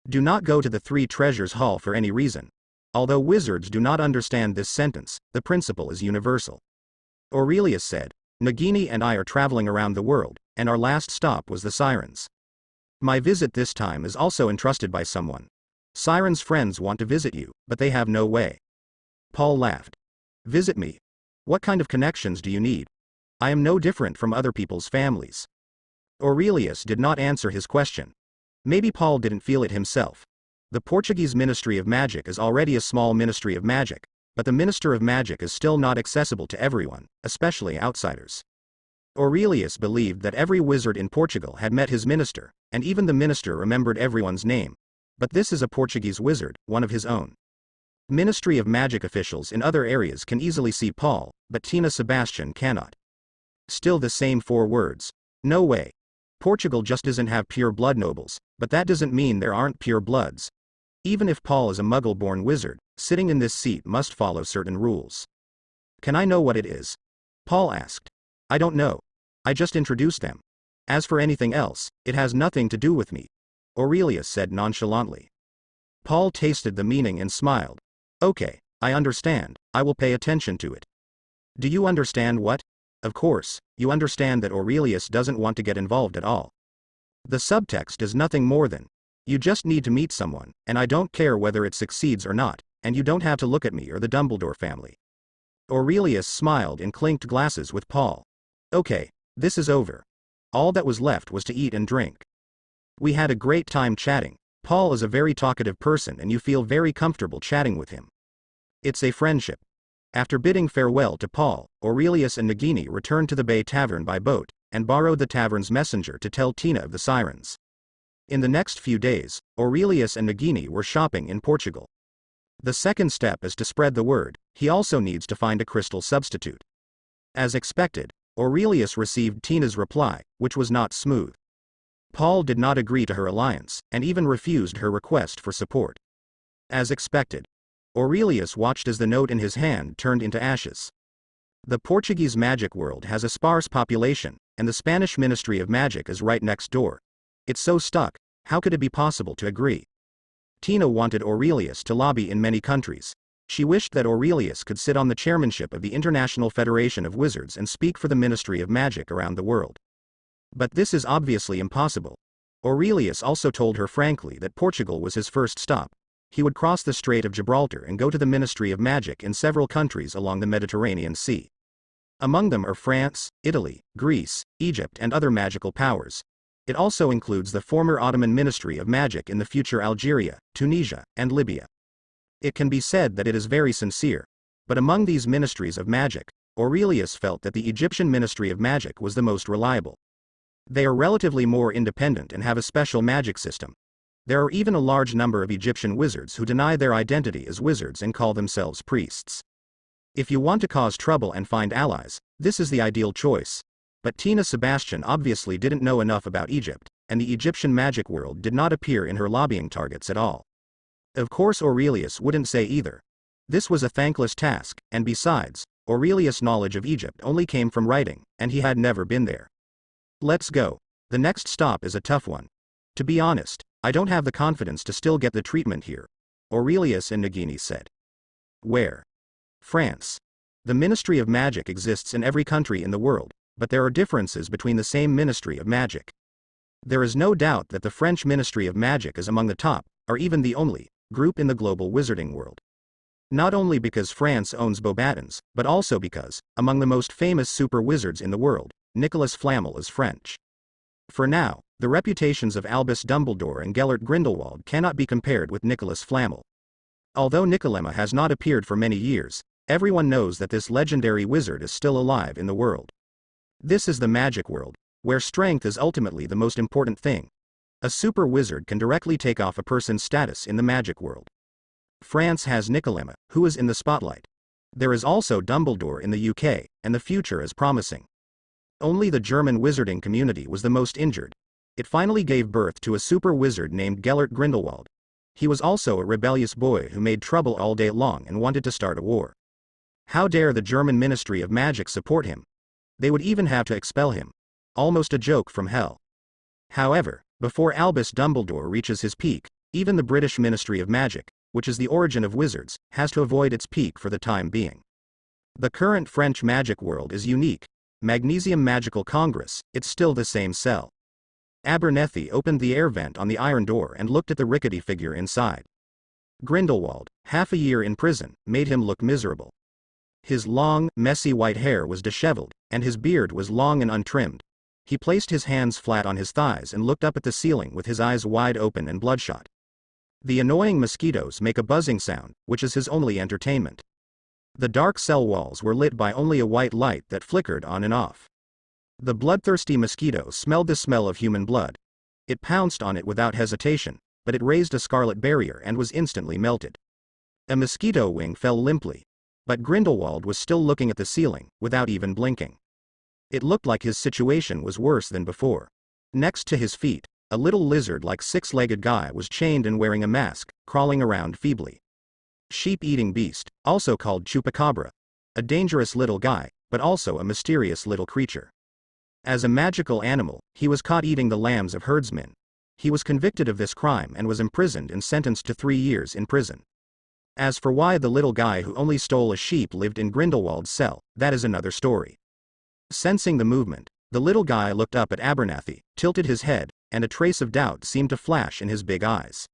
Do not go to the Three Treasures Hall for any reason. Although wizards do not understand this sentence, the principle is universal. Aurelius said, Nagini and I are traveling around the world, and our last stop was the Sirens. My visit this time is also entrusted by someone. Sirens' friends want to visit you, but they have no way. Paul laughed. Visit me? What kind of connections do you need? I am no different from other people's families. Aurelius did not answer his question. Maybe Paul didn't feel it himself. The Portuguese Ministry of Magic is already a small ministry of magic, but the Minister of Magic is still not accessible to everyone, especially outsiders. Aurelius believed that every wizard in Portugal had met his minister, and even the minister remembered everyone's name. But this is a Portuguese wizard, one of his own. Ministry of Magic officials in other areas can easily see Paul, but Tina Sebastian cannot. Still the same 4 words. No way. Portugal just doesn't have pure blood nobles, but that doesn't mean there aren't pure bloods. Even if Paul is a Muggle-born wizard, sitting in this seat must follow certain rules. Can I know what it is? Paul asked. I don't know. I just introduced them. As for anything else, it has nothing to do with me, Aurelius said nonchalantly. Paul tasted the meaning and smiled. Okay, I understand, I will pay attention to it. Do you understand what? Of course, you understand that Aurelius doesn't want to get involved at all. The subtext is nothing more than, you just need to meet someone, and I don't care whether it succeeds or not, and you don't have to look at me or the Dumbledore family. Aurelius smiled and clinked glasses with Paul. Okay, this is over. All that was left was to eat and drink. We had a great time chatting. Paul is a very talkative person and you feel very comfortable chatting with him. It's a friendship. After bidding farewell to Paul, Aurelius and Nagini returned to the Bay Tavern by boat, and borrowed the tavern's messenger to tell Tina of the Sirens. In the next few days, Aurelius and Nagini were shopping in Portugal. The second step is to spread the word. He also needs to find a crystal substitute. As expected, Aurelius received Tina's reply, which was not smooth. Paul did not agree to her alliance, and even refused her request for support. As expected, Aurelius watched as the note in his hand turned into ashes. The Portuguese magic world has a sparse population, and the Spanish Ministry of Magic is right next door. It's so stuck, how could it be possible to agree? Tina wanted Aurelius to lobby in many countries. She wished that Aurelius could sit on the chairmanship of the International Federation of Wizards and speak for the Ministry of Magic around the world. But this is obviously impossible. Aurelius also told her frankly that Portugal was his first stop. He would cross the Strait of Gibraltar and go to the Ministry of Magic in several countries along the Mediterranean Sea. Among them are France, Italy, Greece, Egypt and other magical powers. It also includes the former Ottoman Ministry of Magic in the future Algeria, Tunisia, and Libya. It can be said that it is very sincere. But among these ministries of magic, Aurelius felt that the Egyptian Ministry of Magic was the most reliable. They are relatively more independent and have a special magic system. There are even a large number of Egyptian wizards who deny their identity as wizards and call themselves priests. If you want to cause trouble and find allies, this is the ideal choice. But Tina Sebastian obviously didn't know enough about Egypt, and the Egyptian magic world did not appear in her lobbying targets at all. Of course Aurelius wouldn't say either. This was a thankless task, and besides, Aurelius' knowledge of Egypt only came from writing, and he had never been there. Let's go. The next stop is a tough one. To be honest, I don't have the confidence to still get the treatment here, Aurelius and Nagini said. Where? France. The Ministry of Magic exists in every country in the world, but there are differences between the same Ministry of Magic. There is no doubt that the French Ministry of Magic is among the top, or even the only, group in the global wizarding world. Not only because France owns Beauxbatons, but also because, among the most famous super wizards in the world, Nicolas Flamel is French. For now, the reputations of Albus Dumbledore and Gellert Grindelwald cannot be compared with Nicolas Flamel. Although Nicolema has not appeared for many years, everyone knows that this legendary wizard is still alive in the world. This is the magic world, where strength is ultimately the most important thing. A super wizard can directly take off a person's status in the magic world. France has Nicolema, who is in the spotlight. There is also Dumbledore in the UK, and the future is promising. Only the German wizarding community was the most injured. It finally gave birth to a super wizard named Gellert Grindelwald. He was also a rebellious boy who made trouble all day long and wanted to start a war. How dare the German Ministry of Magic support him? They would even have to expel him. Almost a joke from hell. However, before Albus Dumbledore reaches his peak, even the British Ministry of Magic, which is the origin of wizards, has to avoid its peak for the time being. The current French magic world is unique. Magnesium Magical Congress, it's still the same cell. Abernethy opened the air vent on the iron door and looked at the rickety figure inside. Grindelwald, half a year in prison, made him look miserable. His long, messy white hair was disheveled, and his beard was long and untrimmed. He placed his hands flat on his thighs and looked up at the ceiling with his eyes wide open and bloodshot. The annoying mosquitoes make a buzzing sound, which is his only entertainment. The dark cell walls were lit by only a white light that flickered on and off. The bloodthirsty mosquito smelled the smell of human blood. It pounced on it without hesitation, but it raised a scarlet barrier and was instantly melted. A mosquito wing fell limply. But Grindelwald was still looking at the ceiling, without even blinking. It looked like his situation was worse than before. Next to his feet, a little lizard-like six-legged guy was chained and wearing a mask, crawling around feebly. Sheep-eating beast, also called chupacabra. A dangerous little guy, but also a mysterious little creature. As a magical animal, he was caught eating the lambs of herdsmen. He was convicted of this crime and was imprisoned and sentenced to 3 years in prison. As for why the little guy who only stole a sheep lived in Grindelwald's cell, that is another story. Sensing the movement, the little guy looked up at Abernethy, tilted his head, and a trace of doubt seemed to flash in his big eyes.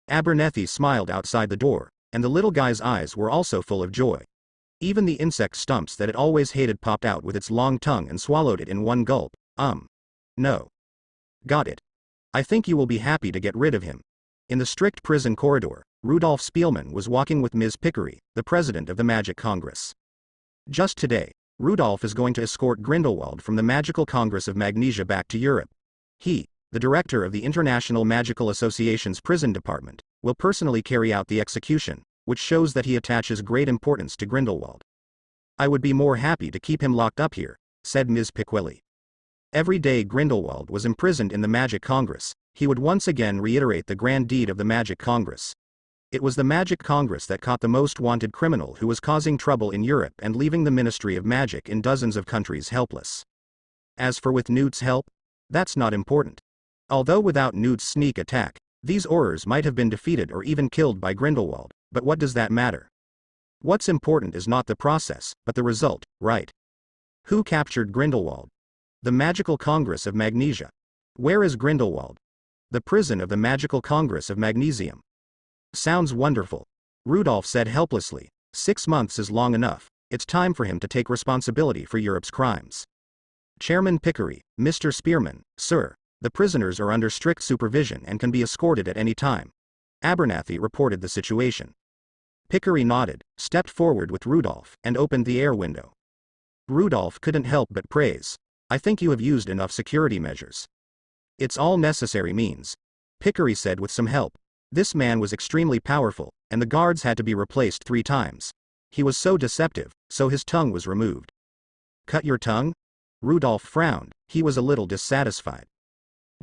Abernethy smiled outside the door, and the little guy's eyes were also full of joy. Even the insect stumps that it always hated popped out with its long tongue and swallowed it in one gulp. No. Got it. I think you will be happy to get rid of him. In the strict prison corridor, Rudolph Spielmann was walking with Ms. Pickery, the president of the Magic Congress. Just today, Rudolph is going to escort Grindelwald from the Magical Congress of Magnesia back to Europe. He, the director of the International Magical Association's prison department, will personally carry out the execution, which shows that he attaches great importance to Grindelwald. I would be more happy to keep him locked up here, said Ms. Pickwilly. Every day Grindelwald was imprisoned in the Magic Congress, he would once again reiterate the grand deed of the Magic Congress. It was the Magic Congress that caught the most wanted criminal who was causing trouble in Europe and leaving the Ministry of Magic in dozens of countries helpless. As for with Newt's help, that's not important. Although without Newt's sneak attack, these Aurors might have been defeated or even killed by Grindelwald, but what does that matter? What's important is not the process, but the result, right? Who captured Grindelwald? The Magical Congress of Magnesia. Where is Grindelwald? The prison of the Magical Congress of Magnesium. Sounds wonderful. Rudolph said helplessly. 6 months is long enough. It's time for him to take responsibility for Europe's crimes. Chairman Pickery, Mr. Spearman, sir, the prisoners are under strict supervision and can be escorted at any time. Abernathy reported the situation. Pickery nodded, stepped forward with Rudolph, and opened the air window. Rudolph couldn't help but praise. I think you have used enough security measures. It's all necessary means, Pickery said with some help. This man was extremely powerful, and the guards had to be replaced 3 times. He was so deceptive, so his tongue was removed. Cut your tongue? Rudolph frowned, he was a little dissatisfied.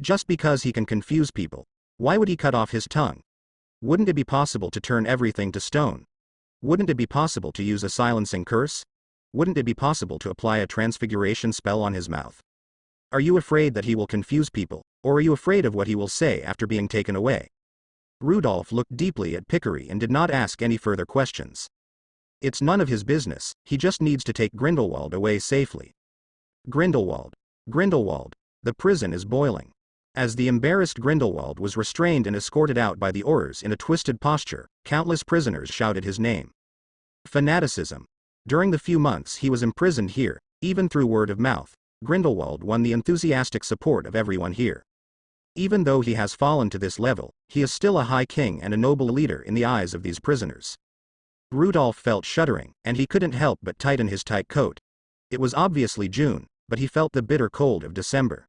Just because he can confuse people, why would he cut off his tongue? Wouldn't it be possible to turn everything to stone? Wouldn't it be possible to use a silencing curse? Wouldn't it be possible to apply a transfiguration spell on his mouth? Are you afraid that he will confuse people, or are you afraid of what he will say after being taken away? Rudolph looked deeply at Pickery and did not ask any further questions. It's none of his business, he just needs to take Grindelwald away safely. Grindelwald. Grindelwald. The prison is boiling. As the embarrassed Grindelwald was restrained and escorted out by the Aurors in a twisted posture, countless prisoners shouted his name. Fanaticism. During the few months he was imprisoned here, even through word of mouth, Grindelwald won the enthusiastic support of everyone here. Even though he has fallen to this level, he is still a high king and a noble leader in the eyes of these prisoners. Rudolph felt shuddering, and he couldn't help but tighten his tight coat. It was obviously June, but he felt the bitter cold of December.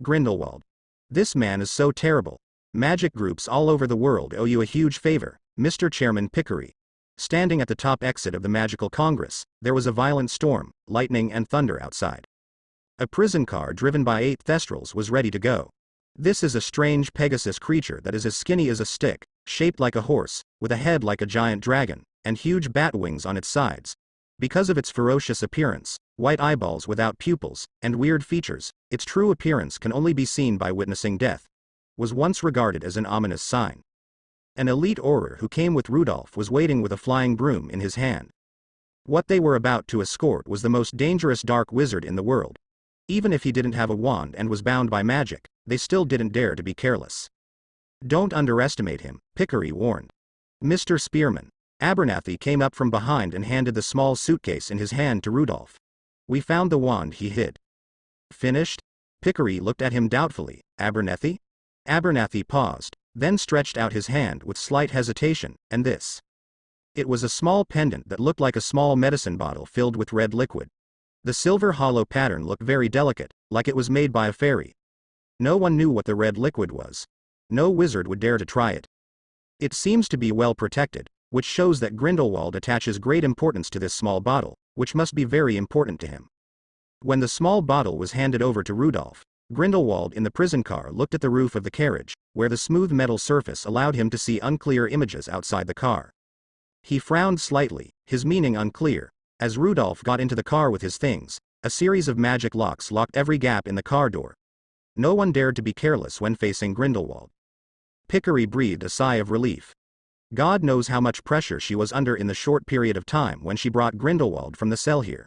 Grindelwald. This man is so terrible. Magic groups all over the world owe you a huge favor, Mr. Chairman Pickery. Standing at the top exit of the Magical Congress, there was a violent storm, lightning and thunder outside. A prison car driven by 8 Thestrals was ready to go. This is a strange Pegasus creature that is as skinny as a stick, shaped like a horse, with a head like a giant dragon, and huge bat wings on its sides. Because of its ferocious appearance, white eyeballs without pupils, and weird features, its true appearance can only be seen by witnessing death. Was once regarded as an ominous sign. An elite Auror who came with Rudolph was waiting with a flying broom in his hand. What they were about to escort was the most dangerous dark wizard in the world. Even if he didn't have a wand and was bound by magic, they still didn't dare to be careless. Don't underestimate him, Pickery warned. Mr. Spearman. Abernathy came up from behind and handed the small suitcase in his hand to Rudolph. We found the wand he hid. Finished? Pickery looked at him doubtfully. Abernathy? Abernathy paused, then stretched out his hand with slight hesitation, and this. It was a small pendant that looked like a small medicine bottle filled with red liquid. The silver hollow pattern looked very delicate, like it was made by a fairy. No one knew what the red liquid was. No wizard would dare to try it. It seems to be well protected, which shows that Grindelwald attaches great importance to this small bottle, which must be very important to him. When the small bottle was handed over to Rudolph, Grindelwald in the prison car looked at the roof of the carriage, where the smooth metal surface allowed him to see unclear images outside the car. He frowned slightly, his meaning unclear. As Rudolph got into the car with his things, a series of magic locks locked every gap in the car door. No one dared to be careless when facing Grindelwald. Pickery breathed a sigh of relief. God knows how much pressure she was under in the short period of time when she brought Grindelwald from the cell here.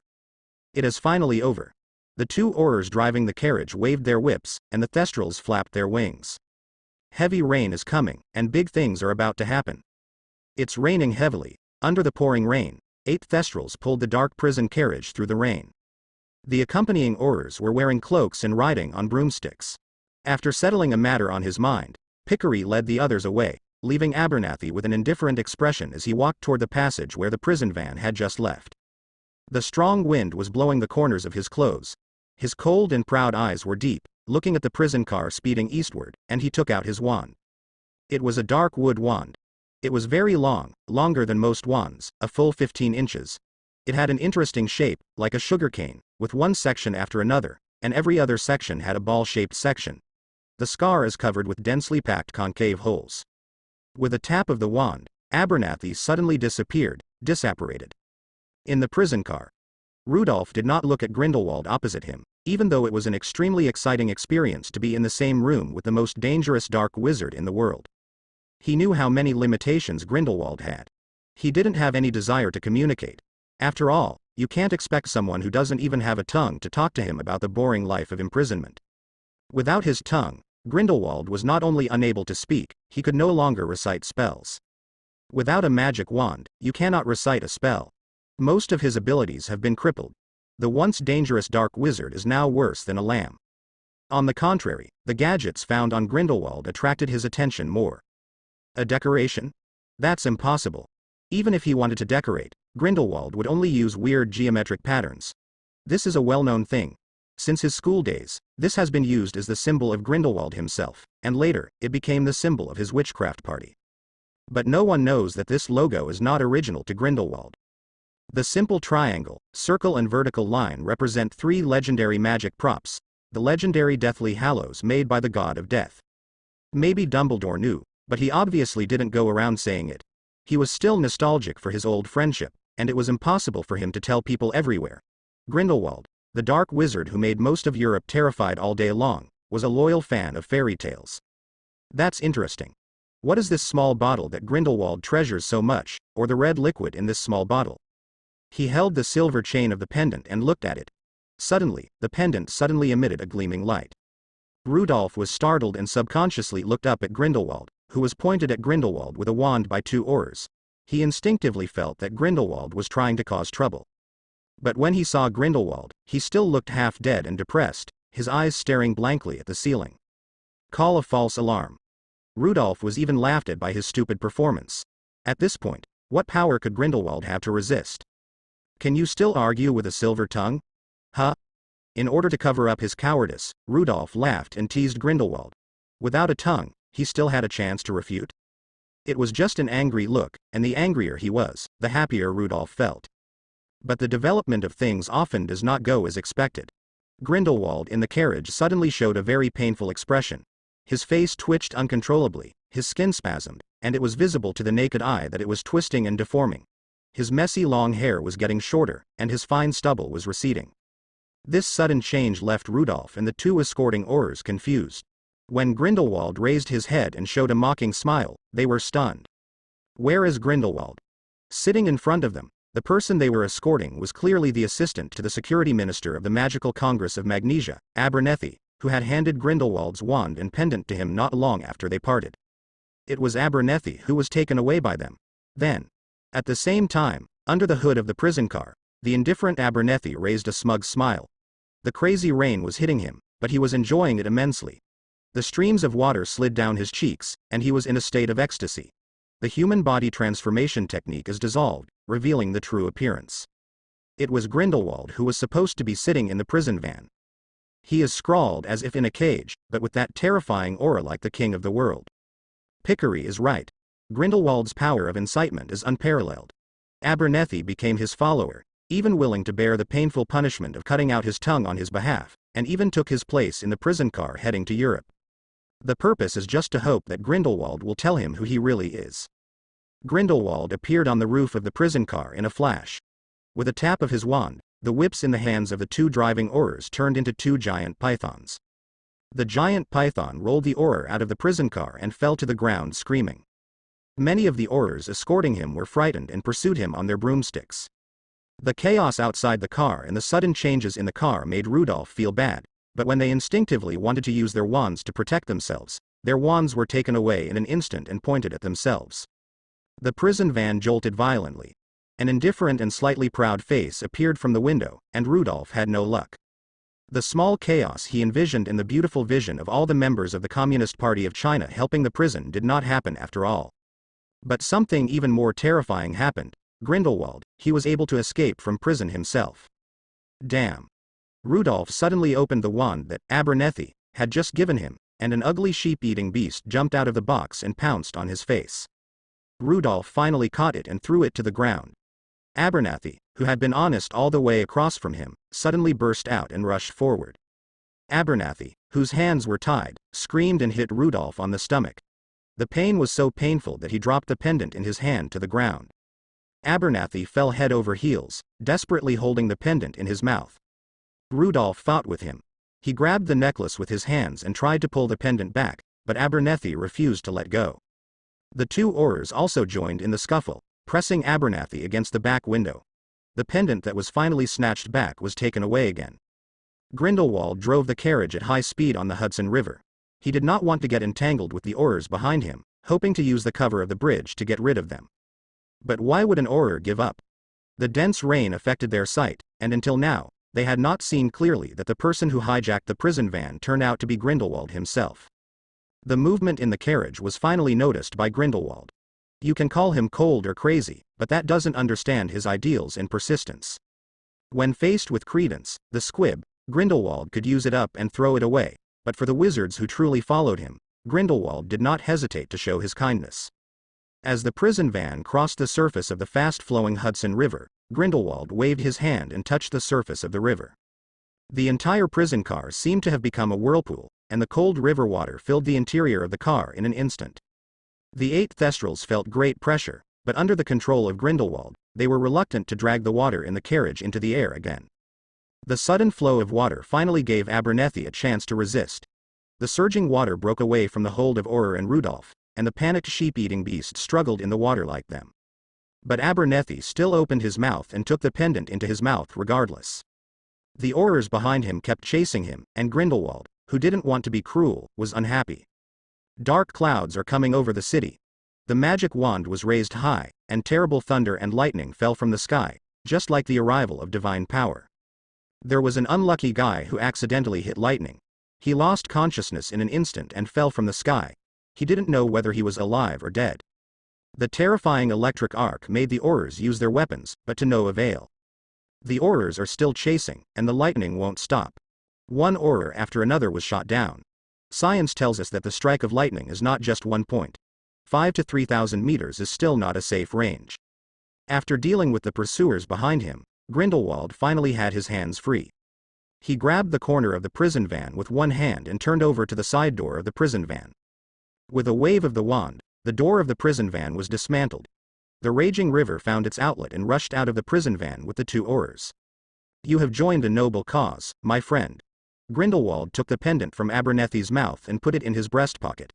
It is finally over. The 2 Aurors driving the carriage waved their whips, and the Thestrals flapped their wings. Heavy rain is coming, and big things are about to happen. It's raining heavily. Under the pouring rain, 8 Thestrals pulled the dark prison carriage through the rain. The accompanying Aurors were wearing cloaks and riding on broomsticks. After settling a matter on his mind, Pickery led the others away, leaving Abernathy with an indifferent expression as he walked toward the passage where the prison van had just left. The strong wind was blowing the corners of his clothes. His cold and proud eyes were deep, looking at the prison car speeding eastward, and he took out his wand. It was a dark wood wand. It was very long, longer than most wands, a full 15 inches. It had an interesting shape, like a sugarcane, with one section after another, and every other section had a ball-shaped section. The scar is covered with densely packed concave holes. With a tap of the wand, Abernathy suddenly disapparated. In the prison car. Rudolph did not look at Grindelwald opposite him, even though it was an extremely exciting experience to be in the same room with the most dangerous dark wizard in the world. He knew how many limitations Grindelwald had. He didn't have any desire to communicate. After all, you can't expect someone who doesn't even have a tongue to talk to him about the boring life of imprisonment. Without his tongue, Grindelwald was not only unable to speak, he could no longer recite spells. Without a magic wand, you cannot recite a spell. Most of his abilities have been crippled. The once dangerous dark wizard is now worse than a lamb. On the contrary, the gadgets found on Grindelwald attracted his attention more. A decoration? That's impossible. Even if he wanted to decorate, Grindelwald would only use weird geometric patterns. This is a well-known thing. Since his school days, this has been used as the symbol of Grindelwald himself, and later, it became the symbol of his witchcraft party. But no one knows that this logo is not original to Grindelwald. The simple triangle, circle and vertical line represent 3 legendary magic props, the legendary Deathly Hallows made by the god of death. Maybe Dumbledore knew, but he obviously didn't go around saying it. He was still nostalgic for his old friendship, and it was impossible for him to tell people everywhere. Grindelwald, the dark wizard who made most of Europe terrified all day long, was a loyal fan of fairy tales. That's interesting. What is this small bottle that Grindelwald treasures so much, or the red liquid in this small bottle? He held the silver chain of the pendant and looked at it. Suddenly, the pendant suddenly emitted a gleaming light. Rudolph was startled and subconsciously looked up at Grindelwald, who was pointed at Grindelwald with a wand by 2 oars. He instinctively felt that Grindelwald was trying to cause trouble. But when he saw Grindelwald, he still looked half dead and depressed, his eyes staring blankly at the ceiling. Call a false alarm. Rudolph was even laughed at by his stupid performance. At this point, what power could Grindelwald have to resist? Can you still argue with a silver tongue? Huh? In order to cover up his cowardice, Rudolph laughed and teased Grindelwald. Without a tongue, he still had a chance to refute. It was just an angry look, and the angrier he was, the happier Rudolph felt. But the development of things often does not go as expected. Grindelwald in the carriage suddenly showed a very painful expression. His face twitched uncontrollably, his skin spasmed, and it was visible to the naked eye that it was twisting and deforming. His messy long hair was getting shorter, and his fine stubble was receding. This sudden change left Rudolph and the 2 escorting Aurors confused. When Grindelwald raised his head and showed a mocking smile, they were stunned. Where is Grindelwald? Sitting in front of them, the person they were escorting was clearly the assistant to the security minister of the Magical Congress of Magnesia, Abernethy, who had handed Grindelwald's wand and pendant to him not long after they parted. It was Abernethy who was taken away by them. Then, at the same time, under the hood of the prison car, the indifferent Abernethy raised a smug smile. The crazy rain was hitting him, but he was enjoying it immensely. The streams of water slid down his cheeks, and he was in a state of ecstasy. The human body transformation technique is dissolved, revealing the true appearance. It was Grindelwald who was supposed to be sitting in the prison van. He is scrawled as if in a cage, but with that terrifying aura like the king of the world. Pickery is right. Grindelwald's power of incitement is unparalleled. Abernethy became his follower, even willing to bear the painful punishment of cutting out his tongue on his behalf, and even took his place in the prison car heading to Europe. The purpose is just to hope that Grindelwald will tell him who he really is. Grindelwald appeared on the roof of the prison car in a flash. With a tap of his wand, the whips in the hands of the 2 driving Aurors turned into 2 giant pythons. The giant python rolled the Auror out of the prison car and fell to the ground screaming. Many of the Aurors escorting him were frightened and pursued him on their broomsticks. The chaos outside the car and the sudden changes in the car made Rudolph feel bad, but when they instinctively wanted to use their wands to protect themselves, their wands were taken away in an instant and pointed at themselves. The prison van jolted violently. An indifferent and slightly proud face appeared from the window, and Rudolph had no luck. The small chaos he envisioned in the beautiful vision of all the members of the Communist Party of China helping the prison did not happen after all. But something even more terrifying happened. Grindelwald, he was able to escape from prison himself. Damn. Rudolph suddenly opened the wand that Abernethy had just given him, and an ugly sheep-eating beast jumped out of the box and pounced on his face. Rudolph finally caught it and threw it to the ground. Abernethy, who had been honest all the way across from him, suddenly burst out and rushed forward. Abernethy, whose hands were tied, screamed and hit Rudolph on the stomach. The pain was so painful that he dropped the pendant in his hand to the ground. Abernethy fell head over heels, desperately holding the pendant in his mouth. Rudolph fought with him. He grabbed the necklace with his hands and tried to pull the pendant back, but Abernethy refused to let go. The 2 Aurors also joined in the scuffle, pressing Abernethy against the back window. The pendant that was finally snatched back was taken away again. Grindelwald drove the carriage at high speed on the Hudson River. He did not want to get entangled with the Aurors behind him, hoping to use the cover of the bridge to get rid of them. But why would an Auror give up? The dense rain affected their sight, and until now, they had not seen clearly that the person who hijacked the prison van turned out to be Grindelwald himself. The movement in the carriage was finally noticed by Grindelwald. You can call him cold or crazy, but that doesn't understand his ideals and persistence. When faced with credence, the squib, Grindelwald could use it up and throw it away, but for the wizards who truly followed him, Grindelwald did not hesitate to show his kindness. As the prison van crossed the surface of the fast-flowing Hudson River, Grindelwald waved his hand and touched the surface of the river. The entire prison car seemed to have become a whirlpool, and the cold river water filled the interior of the car in an instant. The 8 Thestrals felt great pressure, but under the control of Grindelwald, they were reluctant to drag the water in the carriage into the air again. The sudden flow of water finally gave Abernethy a chance to resist. The surging water broke away from the hold of Auror and Rudolph, and the panicked sheep-eating beast struggled in the water like them. But Abernethy still opened his mouth and took the pendant into his mouth regardless. The Aurors behind him kept chasing him, and Grindelwald, who didn't want to be cruel, was unhappy. Dark clouds are coming over the city. The magic wand was raised high, and terrible thunder and lightning fell from the sky, just like the arrival of divine power. There was an unlucky guy who accidentally hit lightning. He lost consciousness in an instant and fell from the sky. He didn't know whether he was alive or dead. The terrifying electric arc made the Aurors use their weapons, but to no avail. The Aurors are still chasing, and the lightning won't stop. One Auror after another was shot down. Science tells us that the strike of lightning is not just 1.5 to 3,000 meters is still not a safe range. After dealing with the pursuers behind him, Grindelwald finally had his hands free. He grabbed the corner of the prison van with one hand and turned over to the side door of the prison van. With a wave of the wand, the door of the prison van was dismantled. The raging river found its outlet and rushed out of the prison van with the 2 Aurors. You have joined a noble cause, my friend. Grindelwald took the pendant from Abernethy's mouth and put it in his breast pocket.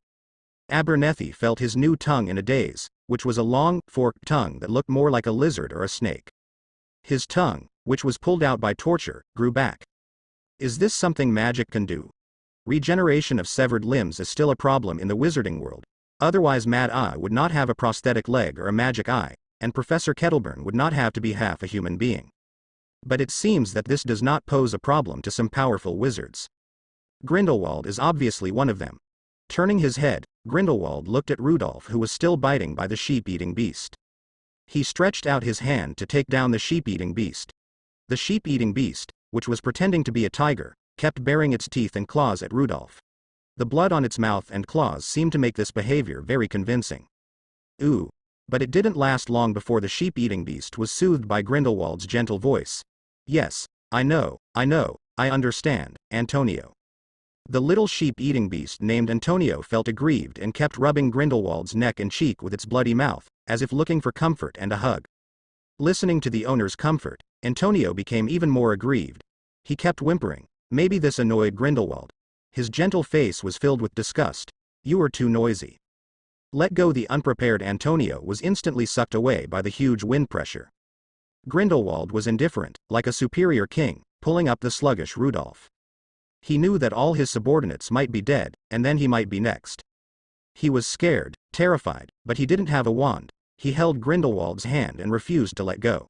Abernethy felt his new tongue in a daze, which was a long, forked tongue that looked more like a lizard or a snake. His tongue, which was pulled out by torture, grew back. Is this something magic can do? Regeneration of severed limbs is still a problem in the wizarding world. Otherwise Mad Eye would not have a prosthetic leg or a magic eye, and Professor Kettleburn would not have to be half a human being. But it seems that this does not pose a problem to some powerful wizards. Grindelwald is obviously one of them. Turning his head, Grindelwald looked at Rudolph, who was still biting by the sheep-eating beast. He stretched out his hand to take down the sheep-eating beast. The sheep-eating beast, which was pretending to be a tiger, kept baring its teeth and claws at Rudolph. The blood on its mouth and claws seemed to make this behavior very convincing. Ooh. But it didn't last long before the sheep-eating beast was soothed by Grindelwald's gentle voice. Yes, I know, I understand, Antonio. The little sheep-eating beast named Antonio felt aggrieved and kept rubbing Grindelwald's neck and cheek with its bloody mouth, as if looking for comfort and a hug. Listening to the owner's comfort, Antonio became even more aggrieved. He kept whimpering. Maybe this annoyed Grindelwald. His gentle face was filled with disgust. You are too noisy. Let go. The unprepared Antonio was instantly sucked away by the huge wind pressure. Grindelwald was indifferent, like a superior king, pulling up the sluggish Rudolph. He knew that all his subordinates might be dead, and then he might be next. He was scared, terrified, but he didn't have a wand. He held Grindelwald's hand and refused to let go.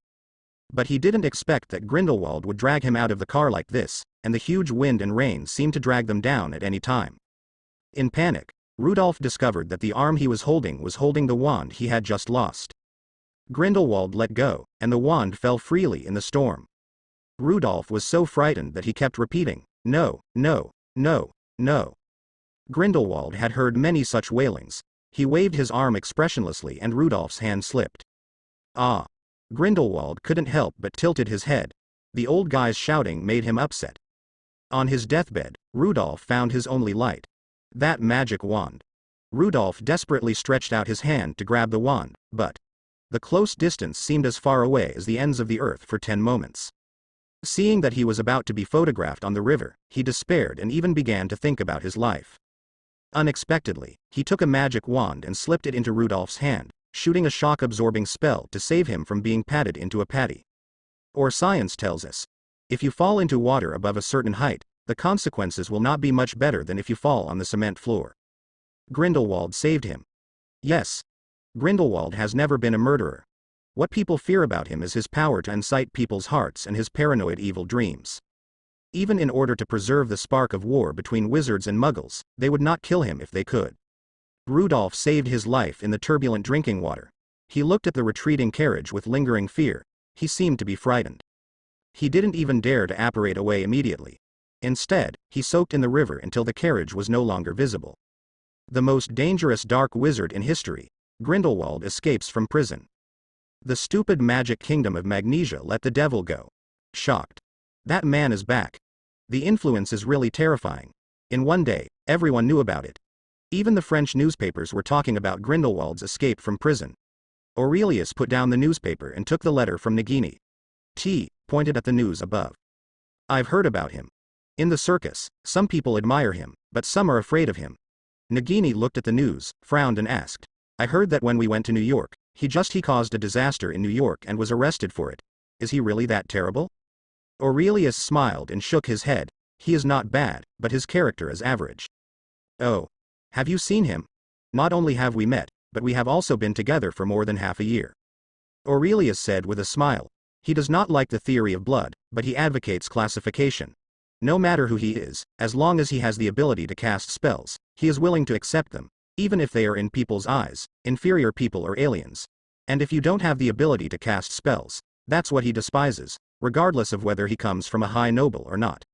But he didn't expect that Grindelwald would drag him out of the car like this, and the huge wind and rain seemed to drag them down at any time. In panic, Rudolph discovered that the arm he was holding the wand he had just lost. Grindelwald let go, and the wand fell freely in the storm. Rudolph was so frightened that he kept repeating, no, no, no, no. Grindelwald had heard many such wailings. He waved his arm expressionlessly and Rudolph's hand slipped. Ah! Grindelwald couldn't help but tilted his head. The old guy's shouting made him upset. On his deathbed, Rudolph found his only light. That magic wand. Rudolph desperately stretched out his hand to grab the wand, but the close distance seemed as far away as the ends of the earth for 10 moments. Seeing that he was about to be photographed on the river, he despaired and even began to think about his life. Unexpectedly, he took a magic wand and slipped it into Rudolph's hand, shooting a shock-absorbing spell to save him from being patted into a patty. Or science tells us, if you fall into water above a certain height, the consequences will not be much better than if you fall on the cement floor. Grindelwald saved him. Yes. Grindelwald has never been a murderer. What people fear about him is his power to incite people's hearts and his paranoid evil dreams. Even in order to preserve the spark of war between wizards and muggles, they would not kill him if they could. Rudolph saved his life in the turbulent drinking water. He looked at the retreating carriage with lingering fear. He seemed to be frightened. He didn't even dare to apparate away immediately. Instead, he soaked in the river until the carriage was no longer visible. The most dangerous dark wizard in history, Grindelwald, escapes from prison. The stupid magic kingdom of Magnesia let the devil go. Shocked. That man is back. The influence is really terrifying. In one day, everyone knew about it. Even the French newspapers were talking about Grindelwald's escape from prison. Aurelius put down the newspaper and took the letter from Nagini. T pointed at the news above. I've heard about him. In the circus, some people admire him, but some are afraid of him. Nagini looked at the news, frowned and asked. I heard that when we went to New York, he caused a disaster in New York and was arrested for it. Is he really that terrible? Aurelius smiled and shook his head. He is not bad, but his character is average. Oh. Have you seen him? Not only have we met, but we have also been together for more than half a year. Aurelius said with a smile. He does not like the theory of blood, but he advocates classification. No matter who he is, as long as he has the ability to cast spells, he is willing to accept them, even if they are in people's eyes, inferior people or aliens. And if you don't have the ability to cast spells, that's what he despises, regardless of whether he comes from a high noble or not.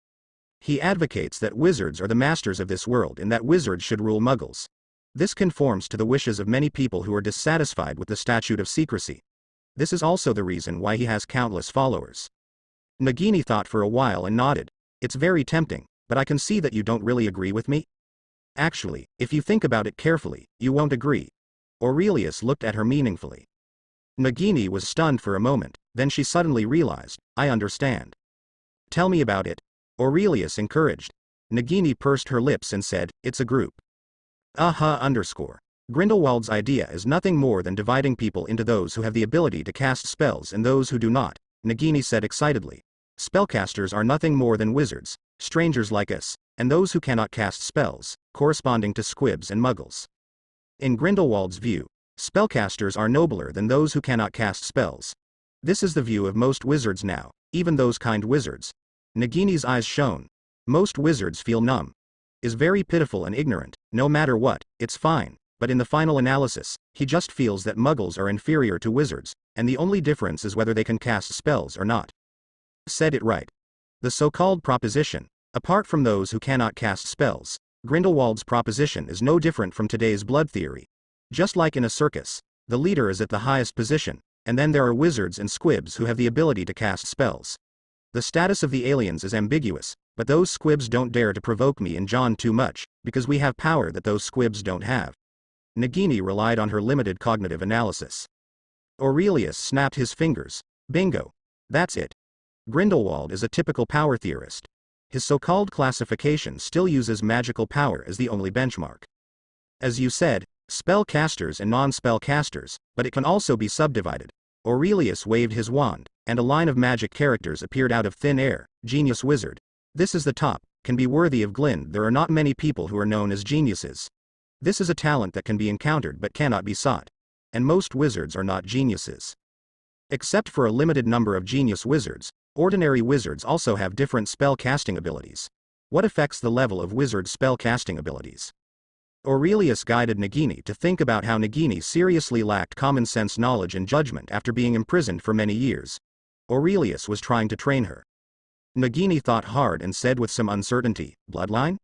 He advocates that wizards are the masters of this world and that wizards should rule muggles. This conforms to the wishes of many people who are dissatisfied with the statute of secrecy. This is also the reason why he has countless followers. Nagini thought for a while and nodded. It's very tempting, but I can see that you don't really agree with me. Actually, if you think about it carefully, you won't agree. Aurelius looked at her meaningfully. Nagini was stunned for a moment, then she suddenly realized, I understand. Tell me about it. Aurelius encouraged. Nagini pursed her lips and said, it's a group. Grindelwald's idea is nothing more than dividing people into those who have the ability to cast spells and those who do not, Nagini said excitedly. Spellcasters are nothing more than wizards, strangers like us, and those who cannot cast spells, corresponding to squibs and muggles. In Grindelwald's view, spellcasters are nobler than those who cannot cast spells. This is the view of most wizards now, even those kind wizards. Nagini's eyes shone. Most wizards feel numb. Is very pitiful and ignorant, no matter what, it's fine, but in the final analysis, he just feels that muggles are inferior to wizards, and the only difference is whether they can cast spells or not. Said it right. The so-called proposition, apart from those who cannot cast spells, Grindelwald's proposition is no different from today's blood theory. Just like in a circus, the leader is at the highest position, and then there are wizards and squibs who have the ability to cast spells. The status of the aliens is ambiguous, but those squibs don't dare to provoke me and John too much, because we have power that those squibs don't have. Nagini relied on her limited cognitive analysis. Aurelius snapped his fingers. Bingo. That's it. Grindelwald is a typical power theorist. His so-called classification still uses magical power as the only benchmark. As you said, spellcasters and non-spellcasters, but it can also be subdivided. Aurelius waved his wand, and a line of magic characters appeared out of thin air. Genius wizard. This is the top, can be worthy of Glyn. There are not many people who are known as geniuses. This is a talent that can be encountered but cannot be sought. And most wizards are not geniuses. Except for a limited number of genius wizards, ordinary wizards also have different spell casting abilities. What affects the level of wizard spell casting abilities? Aurelius guided Nagini to think about how Nagini seriously lacked common sense knowledge and judgment after being imprisoned for many years. Aurelius was trying to train her. Nagini thought hard and said with some uncertainty, bloodline?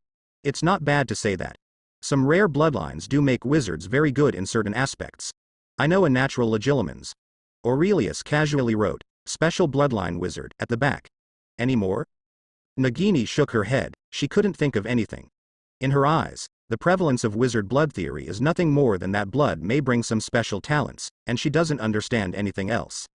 It's not bad to say that. Some rare bloodlines do make wizards very good in certain aspects. I know a natural legilimens. Aurelius casually wrote, special bloodline wizard, at the back. Any more? Nagini shook her head, she couldn't think of anything. In her eyes, the prevalence of wizard blood theory is nothing more than that blood may bring some special talents, and she doesn't understand anything else.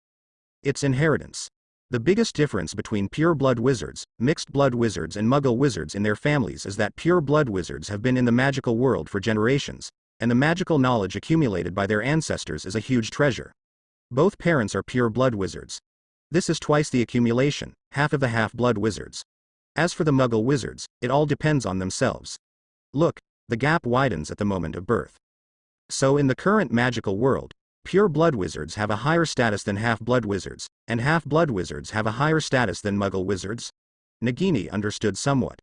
It's inheritance. The biggest difference between pure blood wizards, mixed blood wizards and muggle wizards in their families is that pure blood wizards have been in the magical world for generations, and the magical knowledge accumulated by their ancestors is a huge treasure. Both parents are pure blood wizards. This is twice the accumulation, half of the half-blood wizards. As for the muggle wizards, it all depends on themselves. Look, the gap widens at the moment of birth. So in the current magical world, Pure-blood wizards have a higher status than half-blood wizards, and half-blood wizards have a higher status than muggle wizards? Nagini understood somewhat.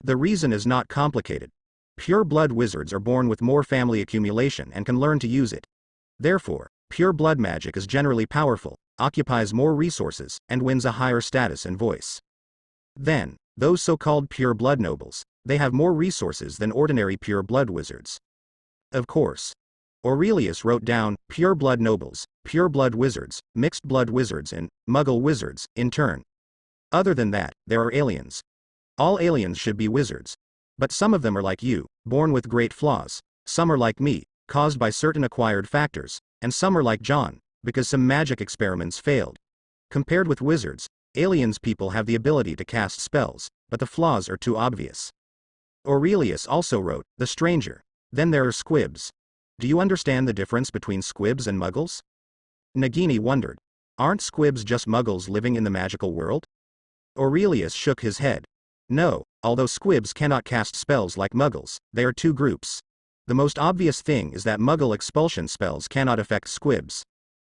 The reason is not complicated. Pure-blood wizards are born with more family accumulation and can learn to use it. Therefore, pure-blood magic is generally powerful, occupies more resources, and wins a higher status and voice. Then, those so-called pure-blood nobles, they have more resources than ordinary pure-blood wizards. Of course. Aurelius wrote down, pure-blood nobles, pure-blood wizards, mixed-blood wizards and muggle wizards, in turn. Other than that, there are aliens. All aliens should be wizards. But some of them are like you, born with great flaws, some are like me, caused by certain acquired factors, and some are like John, because some magic experiments failed. Compared with wizards, aliens people have the ability to cast spells, but the flaws are too obvious. Aurelius also wrote, the stranger. Then there are squibs. Do you understand the difference between squibs and muggles? Nagini wondered. Aren't squibs just muggles living in the magical world? Aurelius shook his head. No, although squibs cannot cast spells like muggles, they are two groups. The most obvious thing is that muggle expulsion spells cannot affect squibs.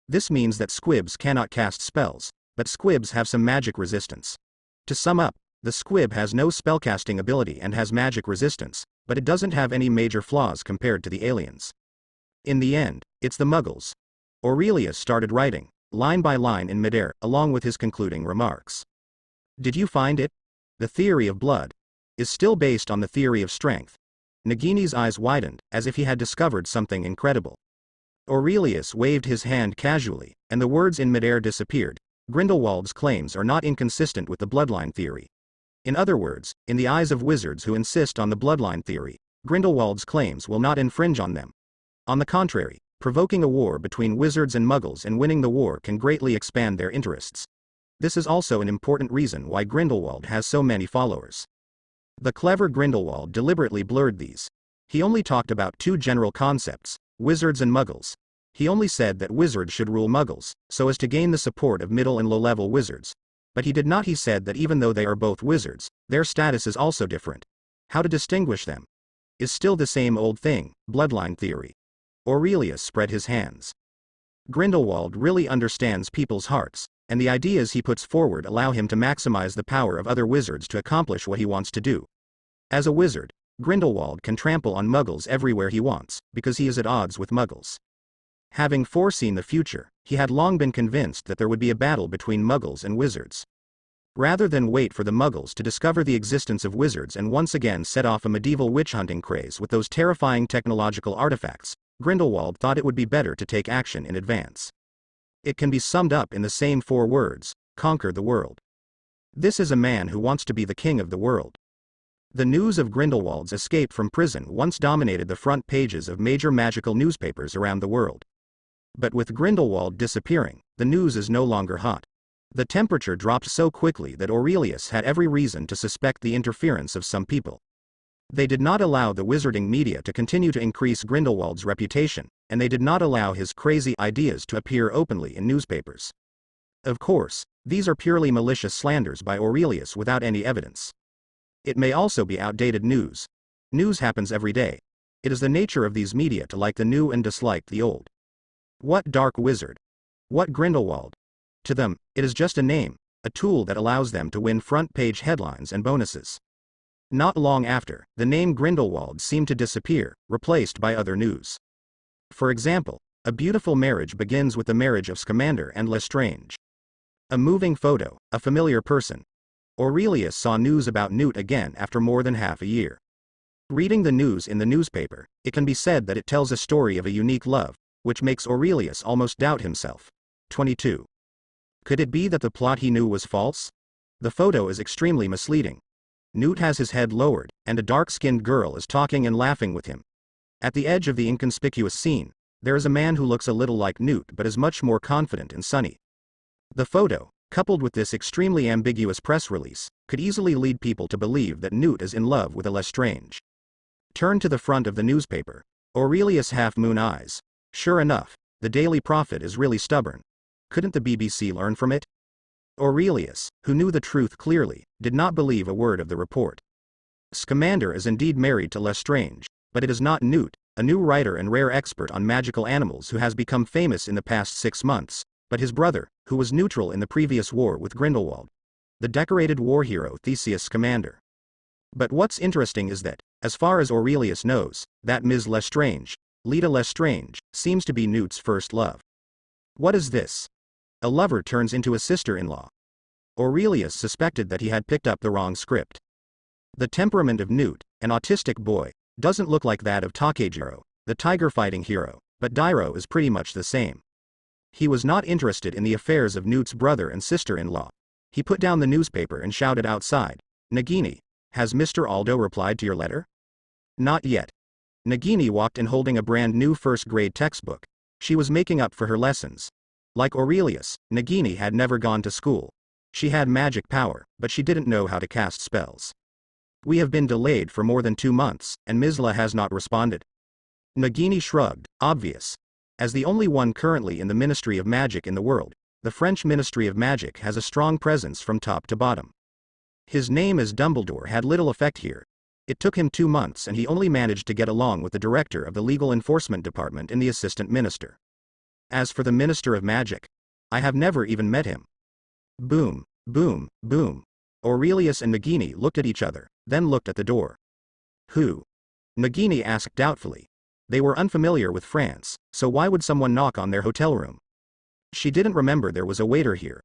This means that squibs cannot cast spells, but squibs have some magic resistance. To sum up, the squib has no spellcasting ability and has magic resistance, but it doesn't have any major flaws compared to the aliens. In the end, it's the muggles. Aurelius started writing, line by line in midair, along with his concluding remarks. Did you find it? The theory of blood is still based on the theory of strength. Nagini's eyes widened, as if he had discovered something incredible. Aurelius waved his hand casually, and the words in midair disappeared. Grindelwald's claims are not inconsistent with the bloodline theory. In other words, in the eyes of wizards who insist on the bloodline theory, Grindelwald's claims will not infringe on them. On the contrary, provoking a war between wizards and muggles and winning the war can greatly expand their interests. This is also an important reason why Grindelwald has so many followers. The clever Grindelwald deliberately blurred these. He only talked about two general concepts, wizards and muggles. He only said that wizards should rule muggles, so as to gain the support of middle and low-level wizards. But he said that even though they are both wizards, their status is also different. How to distinguish them is still the same old thing, bloodline theory. Aurelius spread his hands. Grindelwald really understands people's hearts, and the ideas he puts forward allow him to maximize the power of other wizards to accomplish what he wants to do. As a wizard, Grindelwald can trample on muggles everywhere he wants, because he is at odds with muggles. Having foreseen the future, he had long been convinced that there would be a battle between muggles and wizards. Rather than wait for the muggles to discover the existence of wizards and once again set off a medieval witch-hunting craze with those terrifying technological artifacts, Grindelwald thought it would be better to take action in advance. It can be summed up in the same 4 words, conquer the world. This is a man who wants to be the king of the world. The news of Grindelwald's escape from prison once dominated the front pages of major magical newspapers around the world. But with Grindelwald disappearing, the news is no longer hot. The temperature dropped so quickly that Aurelius had every reason to suspect the interference of some people. They did not allow the wizarding media to continue to increase Grindelwald's reputation, and they did not allow his crazy ideas to appear openly in newspapers. Of course, these are purely malicious slanders by Aurelius without any evidence. It may also be outdated news. News happens every day. It is the nature of these media to like the new and dislike the old. What dark wizard? What Grindelwald? To them, it is just a name, a tool that allows them to win front-page headlines and bonuses. Not long after, the name Grindelwald seemed to disappear, replaced by other news. For example, a beautiful marriage begins with the marriage of Scamander and Lestrange. A moving photo, a familiar person. Aurelius saw news about Newt again after more than half a year. Reading the news in the newspaper, it can be said that it tells a story of a unique love, which makes Aurelius almost doubt himself. 22. Could it be that the plot he knew was false? The photo is extremely misleading. Newt has his head lowered, and a dark-skinned girl is talking and laughing with him. At the edge of the inconspicuous scene, there is a man who looks a little like Newt but is much more confident and sunny. The photo, coupled with this extremely ambiguous press release, could easily lead people to believe that Newt is in love with a Lestrange. Turn to the front of the newspaper. Aurelius half-moon eyes. Sure enough, the Daily Prophet is really stubborn. Couldn't the BBC learn from it? Aurelius, who knew the truth clearly, did not believe a word of the report. Scamander is indeed married to Lestrange, but it is not Newt, a new writer and rare expert on magical animals who has become famous in the past 6 months, but his brother, who was neutral in the previous war with Grindelwald. The decorated war hero Theseus Commander. But what's interesting is that, as far as Aurelius knows, that Ms. Lestrange, Lita Lestrange, seems to be Newt's first love. What is this? A lover turns into a sister-in-law. Aurelius suspected that he had picked up the wrong script. The temperament of Newt, an autistic boy, doesn't look like that of Takejiro, the tiger-fighting hero, but Dairo is pretty much the same. He was not interested in the affairs of Newt's brother and sister-in-law. He put down the newspaper and shouted outside, "Nagini, has Mr. Aldo replied to your letter?" "Not yet." Nagini walked in holding a brand new first-grade textbook. She was making up for her lessons. Like Aurelius, Nagini had never gone to school. She had magic power, but she didn't know how to cast spells. "We have been delayed for more than 2 months, and Misla has not responded." Nagini shrugged, obvious. As the only one currently in the Ministry of Magic in the world, the French Ministry of Magic has a strong presence from top to bottom. His name as Dumbledore had little effect here. It took him 2 months and he only managed to get along with the director of the Legal Enforcement Department and the Assistant Minister. As for the Minister of Magic, I have never even met him. Boom, boom, boom. Aurelius and Nagini looked at each other, then looked at the door. Who? Nagini asked doubtfully. They were unfamiliar with France, so why would someone knock on their hotel room? She didn't remember there was a waiter here.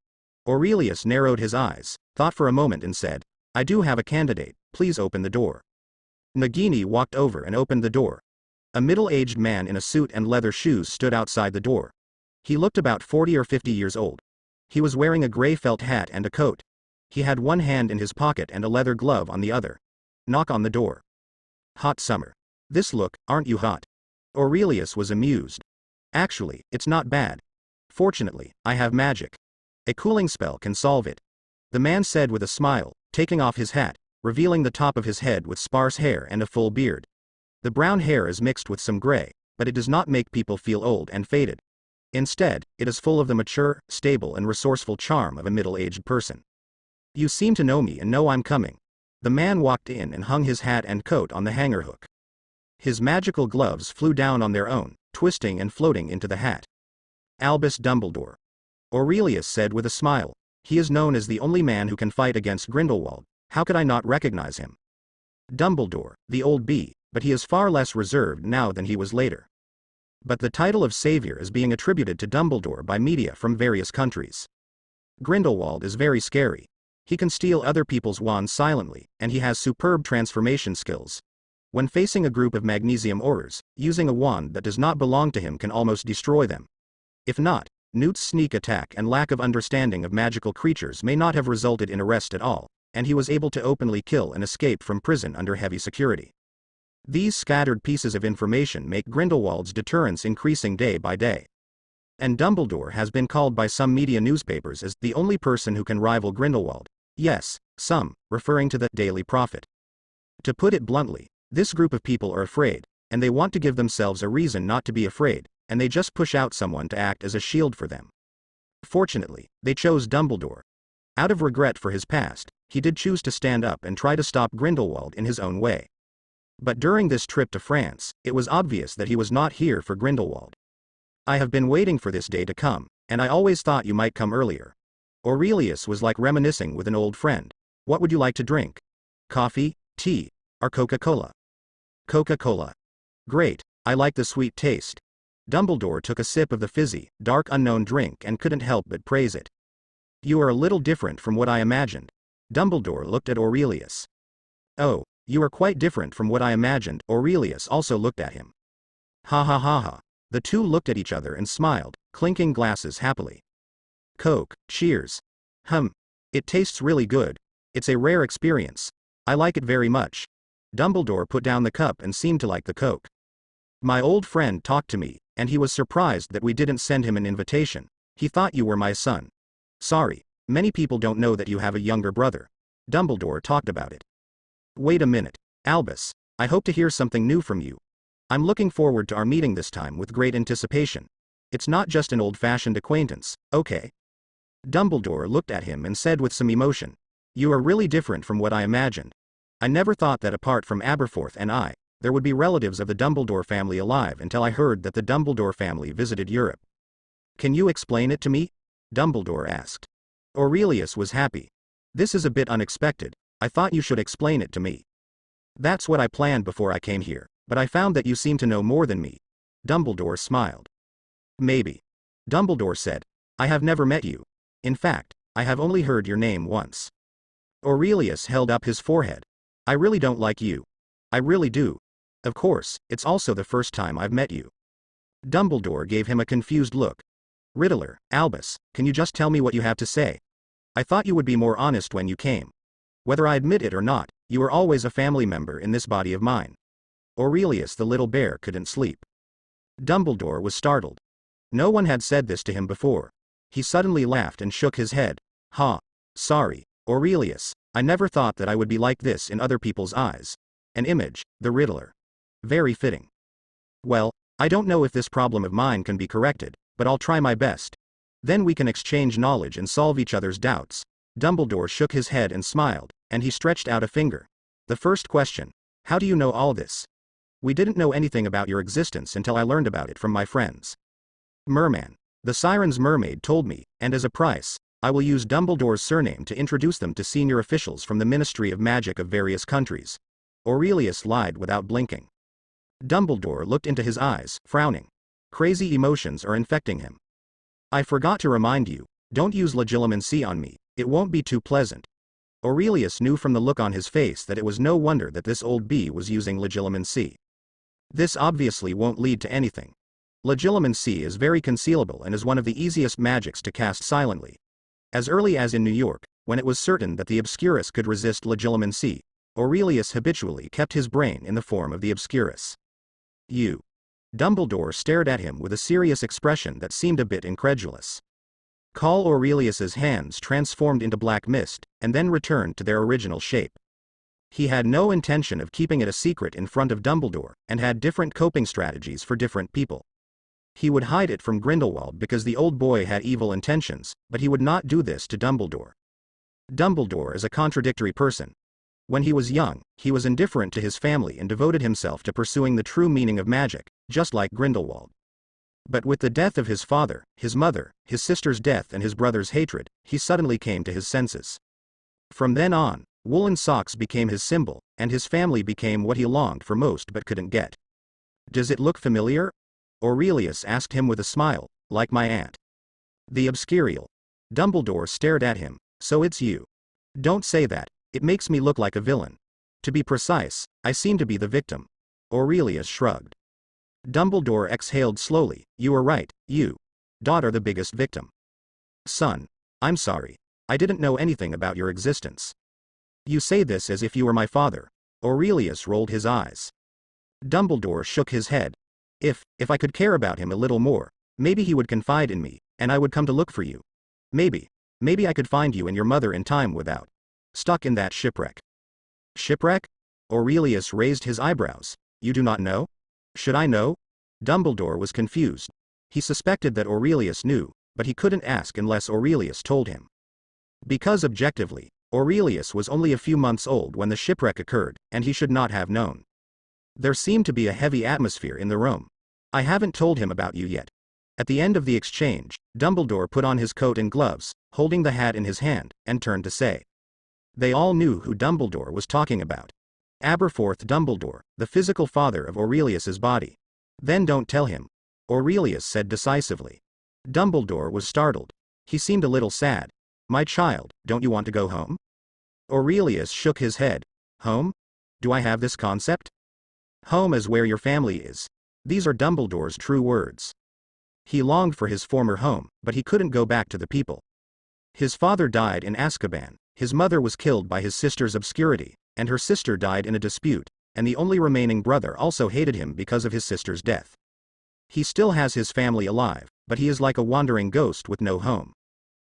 Aurelius narrowed his eyes, thought for a moment and said, "I do have a candidate, please open the door." Nagini walked over and opened the door. A middle-aged man in a suit and leather shoes stood outside the door. He looked about 40 or 50 years old. He was wearing a gray felt hat and a coat. He had one hand in his pocket and a leather glove on the other. Knock on the door. Hot summer. This look, aren't you hot? Aurelius was amused. Actually, it's not bad. Fortunately, I have magic. A cooling spell can solve it. The man said with a smile, taking off his hat, revealing the top of his head with sparse hair and a full beard. The brown hair is mixed with some gray, but it does not make people feel old and faded. Instead, it is full of the mature, stable and resourceful charm of a middle-aged person. "You seem to know me and know I'm coming." The man walked in and hung his hat and coat on the hanger hook. His magical gloves flew down on their own, twisting and floating into the hat. "Albus Dumbledore," Aurelius said with a smile. "He is known as the only man who can fight against Grindelwald. How could I not recognize him?" Dumbledore, the old bee, but he is far less reserved now than he was later. But the title of savior is being attributed to Dumbledore by media from various countries. Grindelwald is very scary. He can steal other people's wands silently, and he has superb transformation skills. When facing a group of magnesium aurors, using a wand that does not belong to him can almost destroy them. If not, Newt's sneak attack and lack of understanding of magical creatures may not have resulted in arrest at all, and he was able to openly kill and escape from prison under heavy security. These scattered pieces of information make Grindelwald's deterrence increasing day by day. And Dumbledore has been called by some media newspapers as the only person who can rival Grindelwald. Yes, some, referring to the Daily Prophet. To put it bluntly, this group of people are afraid, and they want to give themselves a reason not to be afraid, and they just push out someone to act as a shield for them. Fortunately, they chose Dumbledore. Out of regret for his past, he did choose to stand up and try to stop Grindelwald in his own way. But during this trip to France, it was obvious that he was not here for Grindelwald. "I have been waiting for this day to come, and I always thought you might come earlier." Aurelius was like reminiscing with an old friend. "What would you like to drink? Coffee, tea, or Coca-Cola?" "Coca-Cola." "Great, I like the sweet taste." Dumbledore took a sip of the fizzy, dark unknown drink and couldn't help but praise it. "You are a little different from what I imagined." Dumbledore looked at Aurelius. "Oh, you are quite different from what I imagined." Aurelius also looked at him. Ha ha ha ha. The two looked at each other and smiled, clinking glasses happily. "Coke, cheers." It tastes really good. It's a rare experience. I like it very much." Dumbledore put down the cup and seemed to like the Coke. "My old friend talked to me, and he was surprised that we didn't send him an invitation. He thought you were my son." "Sorry, many people don't know that you have a younger brother." Dumbledore talked about it. "Wait a minute, Albus, I hope to hear something new from you. I'm looking forward to our meeting this time with great anticipation. It's not just an old-fashioned acquaintance, okay?" Dumbledore looked at him and said with some emotion, "You are really different from what I imagined. I never thought that apart from Aberforth and I, there would be relatives of the Dumbledore family alive until I heard that the Dumbledore family visited Europe. Can you explain it to me? Dumbledore asked. Aurelius was happy. This is a bit unexpected. I thought you should explain it to me. That's what I planned before I came here, but I found that you seem to know more than me. Dumbledore smiled. Maybe. Dumbledore said. I have never met you. In fact, I have only heard your name once. Aurelius held up his forehead. I really don't like you. I really do. Of course, it's also the first time I've met you. Dumbledore gave him a confused look. Riddler, Albus, can you just tell me what you have to say? I thought you would be more honest when you came. Whether I admit it or not, you are always a family member in this body of mine. Aurelius the little bear couldn't sleep. Dumbledore was startled. No one had said this to him before. He suddenly laughed and shook his head. Ha. Sorry, Aurelius, I never thought that I would be like this in other people's eyes. An image, the Riddler. Very fitting. Well, I don't know if this problem of mine can be corrected, but I'll try my best. Then we can exchange knowledge and solve each other's doubts. Dumbledore shook his head and smiled, and he stretched out a finger. The first question. How do you know all this? We didn't know anything about your existence until I learned about it from my friends. Merman. The Siren's mermaid told me, and as a price, I will use Dumbledore's surname to introduce them to senior officials from the Ministry of Magic of various countries. Aurelius lied without blinking. Dumbledore looked into his eyes, frowning. Crazy emotions are infecting him. I forgot to remind you, don't use legilimency on me, it won't be too pleasant. Aurelius knew from the look on his face that it was no wonder that this old bee was using legilimency. This obviously won't lead to anything. Legilimency is very concealable and is one of the easiest magics to cast silently. As early as in New York, when it was certain that the Obscurus could resist legilimency, Aurelius habitually kept his brain in the form of the Obscurus. You. Dumbledore stared at him with a serious expression that seemed a bit incredulous. Call Aurelius's hands transformed into black mist, and then returned to their original shape. He had no intention of keeping it a secret in front of Dumbledore, and had different coping strategies for different people. He would hide it from Grindelwald because the old boy had evil intentions, but he would not do this to Dumbledore. Dumbledore is a contradictory person. When he was young, he was indifferent to his family and devoted himself to pursuing the true meaning of magic, just like Grindelwald. But with the death of his father, his mother, his sister's death and his brother's hatred, he suddenly came to his senses. From then on, woolen socks became his symbol, and his family became what he longed for most but couldn't get. Does it look familiar? Aurelius asked him with a smile, like my aunt. The Obscurial. Dumbledore stared at him. So it's you. Don't say that, it makes me look like a villain. To be precise, I seem to be the victim. Aurelius shrugged. Dumbledore exhaled slowly. You are right, you. Daughter the biggest victim. Son. I'm sorry. I didn't know anything about your existence. You say this as if you were my father. Aurelius rolled his eyes. Dumbledore shook his head. If I could care about him a little more, maybe he would confide in me, and I would come to look for you. Maybe I could find you and your mother in time without stuck in that shipwreck. Shipwreck? Aurelius raised his eyebrows. You do not know? Should I know? Dumbledore was confused. He suspected that Aurelius knew, but he couldn't ask unless Aurelius told him. Because objectively, Aurelius was only a few months old when the shipwreck occurred, and he should not have known. There seemed to be a heavy atmosphere in the room. I haven't told him about you yet. At the end of the exchange, Dumbledore put on his coat and gloves, holding the hat in his hand, and turned to say. They all knew who Dumbledore was talking about. Aberforth Dumbledore, the physical father of Aurelius's body. Then don't tell him, Aurelius said decisively. Dumbledore was startled. He seemed a little sad. My child, don't you want to go home? Aurelius shook his head. Home? Do I have this concept? Home is where your family is. These are Dumbledore's true words. He longed for his former home, but he couldn't go back to the people. His father died in Azkaban, his mother was killed by his sister's obscurity, and her sister died in a dispute, and the only remaining brother also hated him because of his sister's death. He still has his family alive, but he is like a wandering ghost with no home.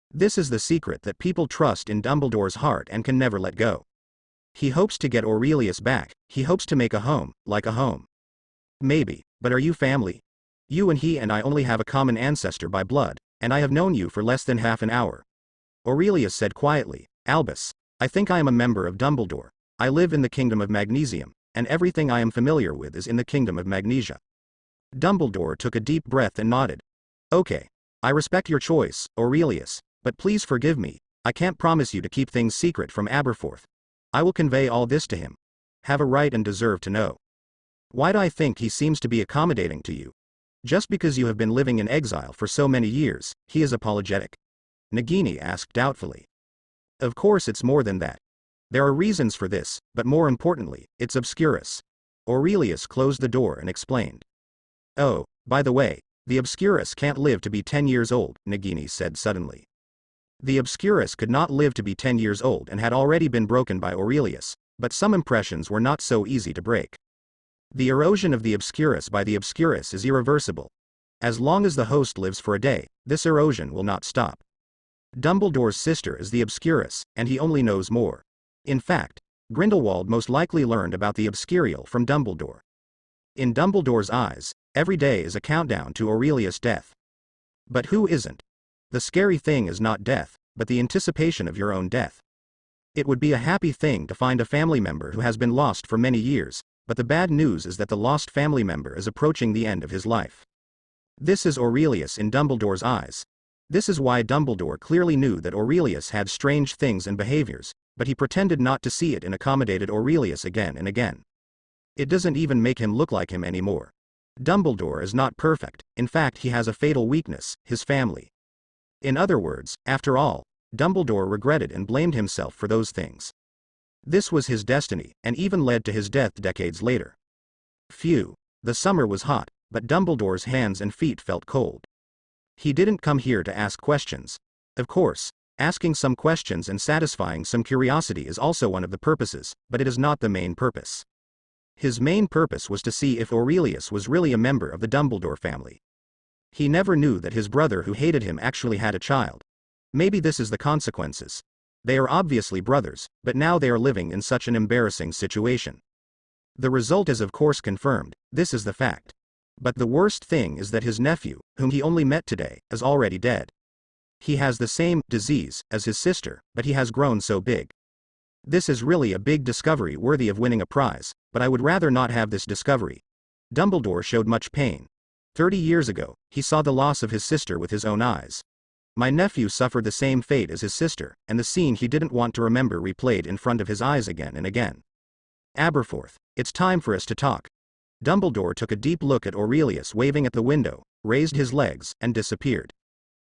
This is the secret that people trust in Dumbledore's heart and can never let go. He hopes to get Aurelius back, he hopes to make a home, like a home. Maybe, but are you family? You and he and I only have a common ancestor by blood, and I have known you for less than half an hour. Aurelius said quietly, Albus, I think I am a member of Dumbledore. I live in the Kingdom of Magnesium, and everything I am familiar with is in the kingdom of Magnesia. Dumbledore took a deep breath and nodded. Okay. I respect your choice, Aurelius, but please forgive me, I can't promise you to keep things secret from Aberforth. I will convey all this to him. Have a right and deserve to know. Why do I think he seems to be accommodating to you? Just because you have been living in exile for so many years, he is apologetic? Nagini asked doubtfully. Of course it's more than that. There are reasons for this, but more importantly, it's Obscurus. Aurelius closed the door and explained. Oh, by the way, the Obscurus can't live to be 10 years old, Nagini said suddenly. The Obscurus could not live to be 10 years old and had already been broken by Aurelius, but some impressions were not so easy to break. The erosion of the Obscurus by the Obscurus is irreversible. As long as the host lives for a day, this erosion will not stop. Dumbledore's sister is the Obscurus, and he only knows more. In fact, Grindelwald most likely learned about the Obscurial from Dumbledore. In Dumbledore's eyes, every day is a countdown to Aurelius' death. But who isn't? The scary thing is not death, but the anticipation of your own death. It would be a happy thing to find a family member who has been lost for many years, but the bad news is that the lost family member is approaching the end of his life. This is Aurelius in Dumbledore's eyes. This is why Dumbledore clearly knew that Aurelius had strange things and behaviors, but he pretended not to see it and accommodated Aurelius again and again. It doesn't even make him look like him anymore. Dumbledore is not perfect, in fact he has a fatal weakness, his family. In other words, after all, Dumbledore regretted and blamed himself for those things. This was his destiny, and even led to his death decades later. Phew. The summer was hot, but Dumbledore's hands and feet felt cold. He didn't come here to ask questions. Of course, asking some questions and satisfying some curiosity is also one of the purposes, but it is not the main purpose. His main purpose was to see if Aurelius was really a member of the Dumbledore family. He never knew that his brother who hated him actually had a child. Maybe this is the consequences. They are obviously brothers, but now they are living in such an embarrassing situation. The result is of course confirmed, this is the fact. But the worst thing is that his nephew, whom he only met today, is already dead. He has the same disease as his sister, but he has grown so big. This is really a big discovery worthy of winning a prize, but I would rather not have this discovery. Dumbledore showed much pain. 30 years ago, he saw the loss of his sister with his own eyes. My nephew suffered the same fate as his sister, and the scene he didn't want to remember replayed in front of his eyes again and again. Aberforth, it's time for us to talk. Dumbledore took a deep look at Aurelius waving at the window, raised his legs, and disappeared.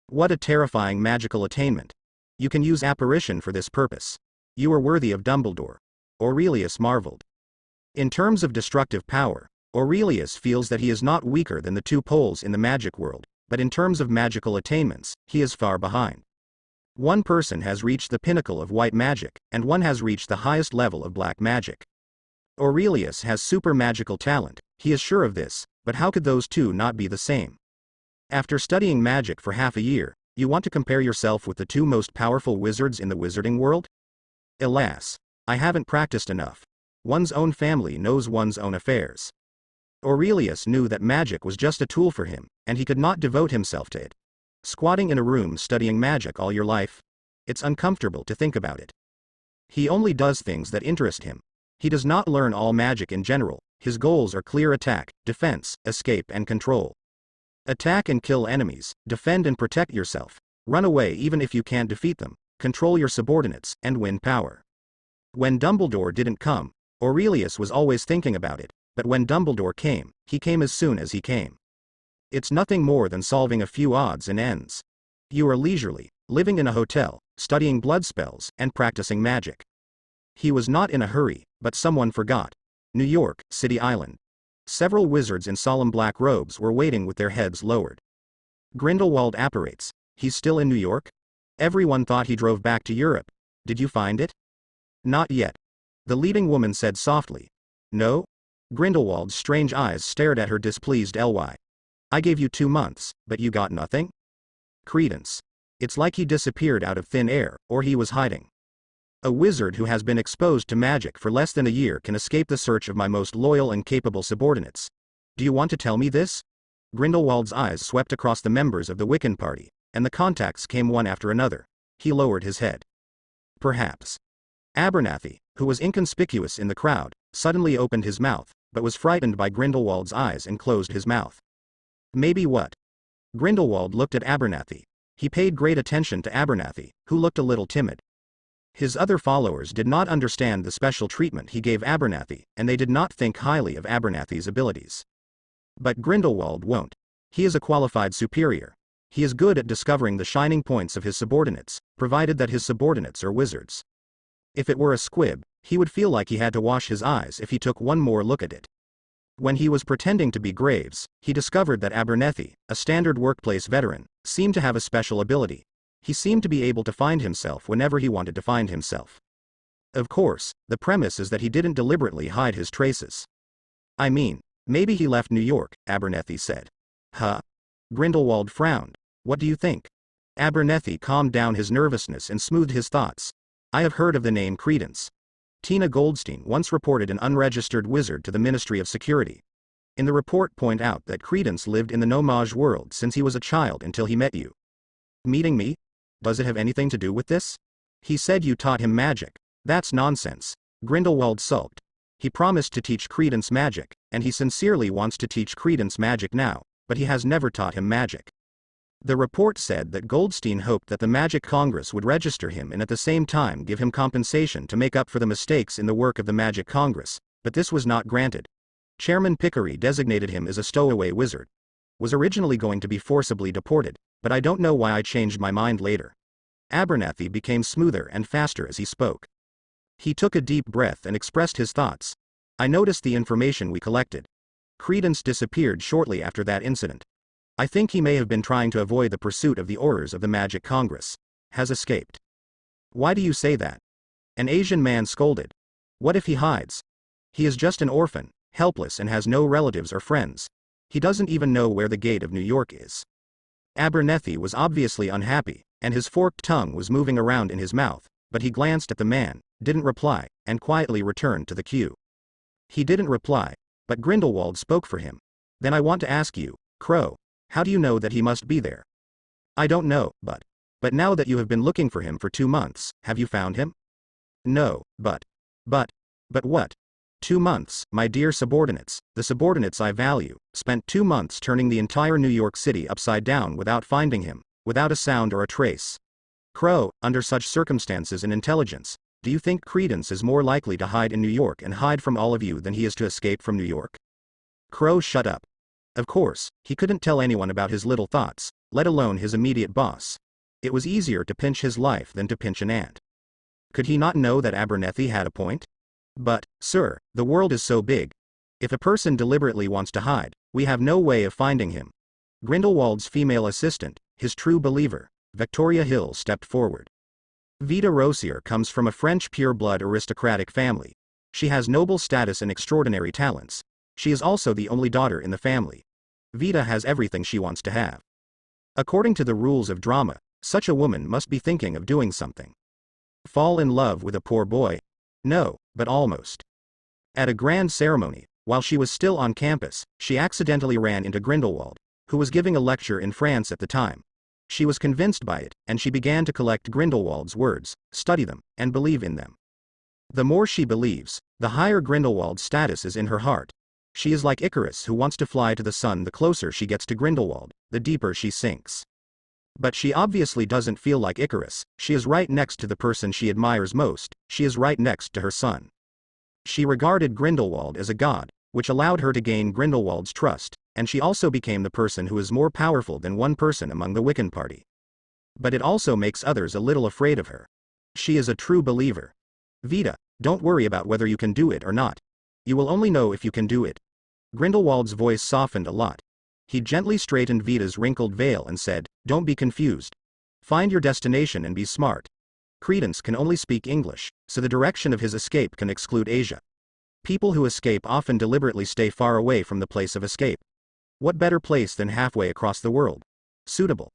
What a terrifying magical attainment. You can use apparition for this purpose. You are worthy of Dumbledore. Aurelius marveled. In terms of destructive power, Aurelius feels that he is not weaker than the two poles in the magic world, but in terms of magical attainments, he is far behind. One person has reached the pinnacle of white magic, and one has reached the highest level of black magic. Aurelius has super magical talent, he is sure of this, but how could those two not be the same? After studying magic for half a year, you want to compare yourself with the two most powerful wizards in the wizarding world? Alas, I haven't practiced enough. One's own family knows one's own affairs. Aurelius knew that magic was just a tool for him, and he could not devote himself to it. Squatting in a room studying magic all your life? It's uncomfortable to think about it. He only does things that interest him. He does not learn all magic in general, his goals are clear: attack, defense, escape and control. Attack and kill enemies, defend and protect yourself, run away even if you can't defeat them, control your subordinates, and win power. When Dumbledore didn't come, Aurelius was always thinking about it, but when Dumbledore came, he came as soon as he came. It's nothing more than solving a few odds and ends. You are leisurely, living in a hotel, studying blood spells, and practicing magic. He was not in a hurry, but someone forgot. New York, City Island. Several wizards in solemn black robes were waiting with their heads lowered. Grindelwald apparates. He's still in New York? Everyone thought he drove back to Europe. Did you find it? Not yet. The leading woman said softly. No? Grindelwald's strange eyes stared at her displeased. Ly. I gave you 2 months, but you got nothing? Credence. It's like he disappeared out of thin air, or he was hiding. A wizard who has been exposed to magic for less than a year can escape the search of my most loyal and capable subordinates. Do you want to tell me this? Grindelwald's eyes swept across the members of the Wiccan party, and the contacts came one after another. He lowered his head. Perhaps. Abernathy, who was inconspicuous in the crowd, suddenly opened his mouth, but was frightened by Grindelwald's eyes and closed his mouth. Maybe what? Grindelwald looked at Abernathy. He paid great attention to Abernathy, who looked a little timid. His other followers did not understand the special treatment he gave Abernathy, and they did not think highly of Abernathy's abilities. But Grindelwald won't. He is a qualified superior. He is good at discovering the shining points of his subordinates, provided that his subordinates are wizards. If it were a squib, he would feel like he had to wash his eyes if he took one more look at it. When he was pretending to be Graves, he discovered that Abernathy, a standard workplace veteran, seemed to have a special ability. He seemed to be able to find himself whenever he wanted to find himself. Of course, the premise is that he didn't deliberately hide his traces. I mean, maybe he left New York, Abernathy said. Huh? Grindelwald frowned. What do you think? Abernathy calmed down his nervousness and smoothed his thoughts. I have heard of the name Credence. Tina Goldstein once reported an unregistered wizard to the Ministry of Security. In the report point out that Credence lived in the Nomage world since he was a child until he met you. Meeting me? Does it have anything to do with this? He said you taught him magic. That's nonsense. Grindelwald sulked. He promised to teach Credence magic, and he sincerely wants to teach Credence magic now, but he has never taught him magic. The report said that Goldstein hoped that the Magic Congress would register him and at the same time give him compensation to make up for the mistakes in the work of the Magic Congress, but this was not granted. Chairman Pickery designated him as a stowaway wizard. Was originally going to be forcibly deported, but I don't know why I changed my mind later. Abernathy became smoother and faster as he spoke. He took a deep breath and expressed his thoughts. I noticed the information we collected. Credence disappeared shortly after that incident. I think he may have been trying to avoid the pursuit of the orders of the Magic Congress. Has escaped. Why do you say that? An Asian man scolded. What if he hides? He is just an orphan, helpless and has no relatives or friends. He doesn't even know where the gate of New York is. Abernathy was obviously unhappy, and his forked tongue was moving around in his mouth, but he glanced at the man, didn't reply, and quietly returned to the queue. He didn't reply, but Grindelwald spoke for him. Then I want to ask you, Crow, how do you know that he must be there? I don't know, but now that you have been looking for him for 2 months, have you found him? No, but what? 2 months, my dear subordinates, the subordinates I value, spent 2 months turning the entire New York City upside down without finding him, without a sound or a trace. Crow, under such circumstances and intelligence, do you think Credence is more likely to hide in New York and hide from all of you than he is to escape from New York? Crow shut up. Of course, he couldn't tell anyone about his little thoughts, let alone his immediate boss. It was easier to pinch his life than to pinch an ant. Could he not know that Abernathy had a point? But, sir, the world is so big. If a person deliberately wants to hide, we have no way of finding him. Grindelwald's female assistant, his true believer, Victoria Hill, stepped forward. Vita Rosier comes from a French pure-blood aristocratic family. She has noble status and extraordinary talents. She is also the only daughter in the family. Vita has everything she wants to have. According to the rules of drama, such a woman must be thinking of doing something. Fall in love with a poor boy? No, but almost. At a grand ceremony, while she was still on campus, she accidentally ran into Grindelwald, who was giving a lecture in France at the time. She was convinced by it, and she began to collect Grindelwald's words, study them, and believe in them. The more she believes, the higher Grindelwald's status is in her heart. She is like Icarus who wants to fly to the sun. The closer she gets to Grindelwald, the deeper she sinks. But she obviously doesn't feel like Icarus. She is right next to the person she admires most. She is right next to her son. She regarded Grindelwald as a god, which allowed her to gain Grindelwald's trust, and she also became the person who is more powerful than one person among the Wiccan party. But it also makes others a little afraid of her. She is a true believer. Vita, don't worry about whether you can do it or not. You will only know if you can do it. Grindelwald's voice softened a lot. He gently straightened Vita's wrinkled veil and said, don't be confused. Find your destination and be smart. Credence can only speak English, so the direction of his escape can exclude Asia. People who escape often deliberately stay far away from the place of escape. What better place than halfway across the world? Suitable.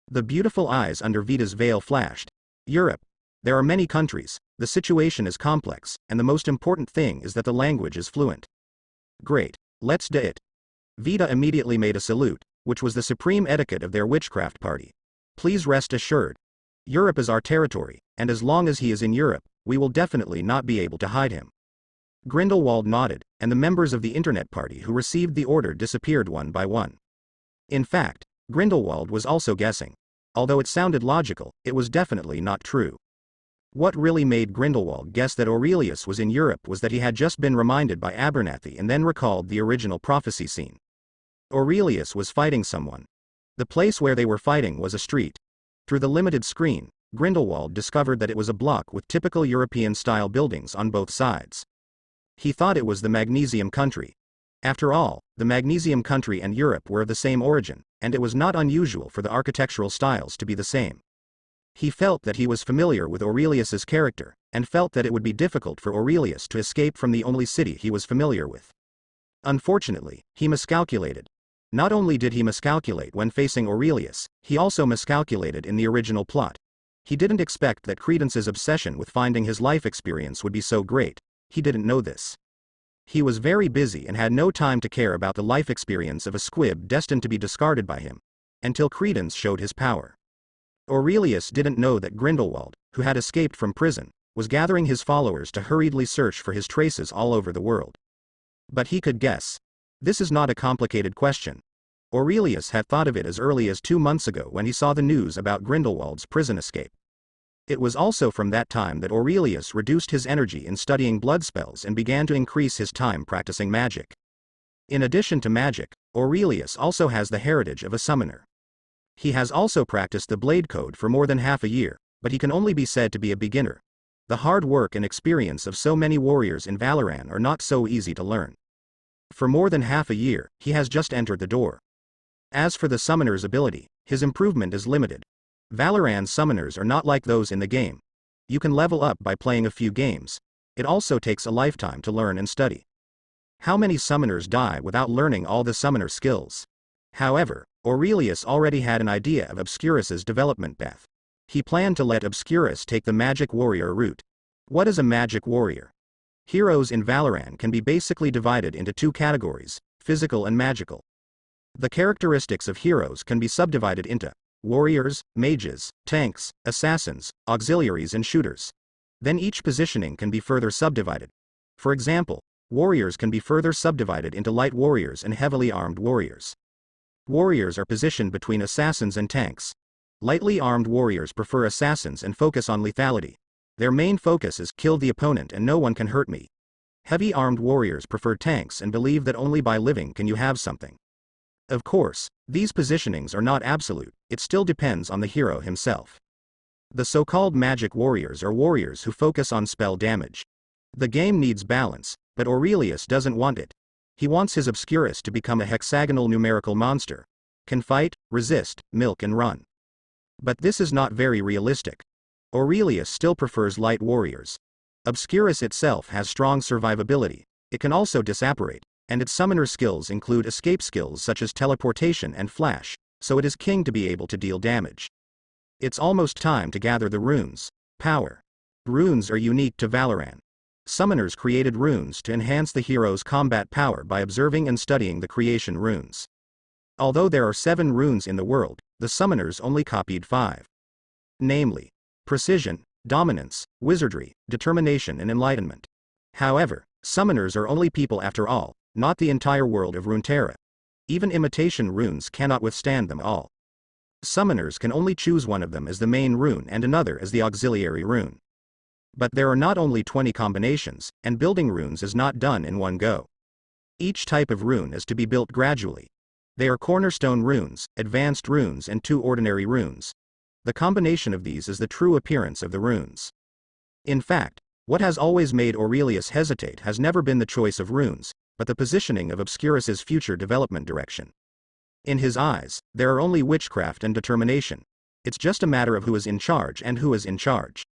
The beautiful eyes under Vita's veil flashed. Europe. There are many countries, the situation is complex, and the most important thing is that the language is fluent. Great. Let's do it. Vita immediately made a salute, which was the supreme etiquette of their witchcraft party. Please rest assured. Europe is our territory, and as long as he is in Europe, we will definitely not be able to hide him. Grindelwald nodded, and the members of the internet party who received the order disappeared one by one. In fact, Grindelwald was also guessing. Although it sounded logical, it was definitely not true. What really made Grindelwald guess that Aurelius was in Europe was that he had just been reminded by Abernathy and then recalled the original prophecy scene. Aurelius was fighting someone. The place where they were fighting was a street. Through the limited screen, Grindelwald discovered that it was a block with typical European-style buildings on both sides. He thought it was the Magnesium country. After all, the Magnesium country and Europe were of the same origin, and it was not unusual for the architectural styles to be the same. He felt that he was familiar with Aurelius's character, and felt that it would be difficult for Aurelius to escape from the only city he was familiar with. Unfortunately, he miscalculated. Not only did he miscalculate when facing Aurelius, he also miscalculated in the original plot. He didn't expect that Credence's obsession with finding his life experience would be so great. He didn't know this. He was very busy and had no time to care about the life experience of a squib destined to be discarded by him, until Credence showed his power. Aurelius didn't know that Grindelwald, who had escaped from prison, was gathering his followers to hurriedly search for his traces all over the world. But he could guess. This is not a complicated question. Aurelius had thought of it as early as 2 months ago when he saw the news about Grindelwald's prison escape. It was also from that time that Aurelius reduced his energy in studying blood spells and began to increase his time practicing magic. In addition to magic, Aurelius also has the heritage of a summoner. He has also practiced the blade code for more than half a year, but he can only be said to be a beginner. The hard work and experience of so many warriors in Valoran are not so easy to learn. For more than half a year, he has just entered the door. As for the summoner's ability, his improvement is limited. Valoran summoners are not like those in the game. You can level up by playing a few games. It also takes a lifetime to learn and study. How many summoners die without learning all the summoner skills? However, Aurelius already had an idea of Obscurus's development path. He planned to let Obscurus take the magic warrior route. What is a magic warrior? Heroes in Valoran can be basically divided into 2 categories, physical and magical. The characteristics of heroes can be subdivided into warriors, mages, tanks, assassins, auxiliaries and shooters. Then each positioning can be further subdivided. For example, warriors can be further subdivided into light warriors and heavily armed warriors. Warriors are positioned between assassins and tanks. Lightly armed warriors prefer assassins and focus on lethality. Their main focus is kill the opponent and no one can hurt me. Heavy armed warriors prefer tanks and believe that only by living can you have something. Of course, these positionings are not absolute, it still depends on the hero himself. The so-called magic warriors are warriors who focus on spell damage. The game needs balance, but Aurelius doesn't want it. He wants his Obscurus to become a hexagonal numerical monster. Can fight, resist, milk and run. But this is not very realistic. Aurelius still prefers light warriors. Obscurus itself has strong survivability. It can also disapparate, and its summoner skills include escape skills such as teleportation and flash, so it is king to be able to deal damage. It's almost time to gather the runes. Power. Runes are unique to Valoran. Summoners created runes to enhance the hero's combat power by observing and studying the creation runes. Although there are 7 runes in the world, the summoners only copied 5. Namely, precision, dominance, wizardry, determination and enlightenment. However, summoners are only people after all, not the entire world of Runeterra. Even imitation runes cannot withstand them all. Summoners can only choose one of them as the main rune and another as the auxiliary rune. But there are not only 20 combinations, and building runes is not done in one go. Each type of rune is to be built gradually. They are cornerstone runes, advanced runes and 2 ordinary runes. The combination of these is the true appearance of the runes. In fact, what has always made Aurelius hesitate has never been the choice of runes, but the positioning of Obscurus's future development direction. In his eyes, there are only witchcraft and determination. It's just a matter of who is in charge and who is in charge.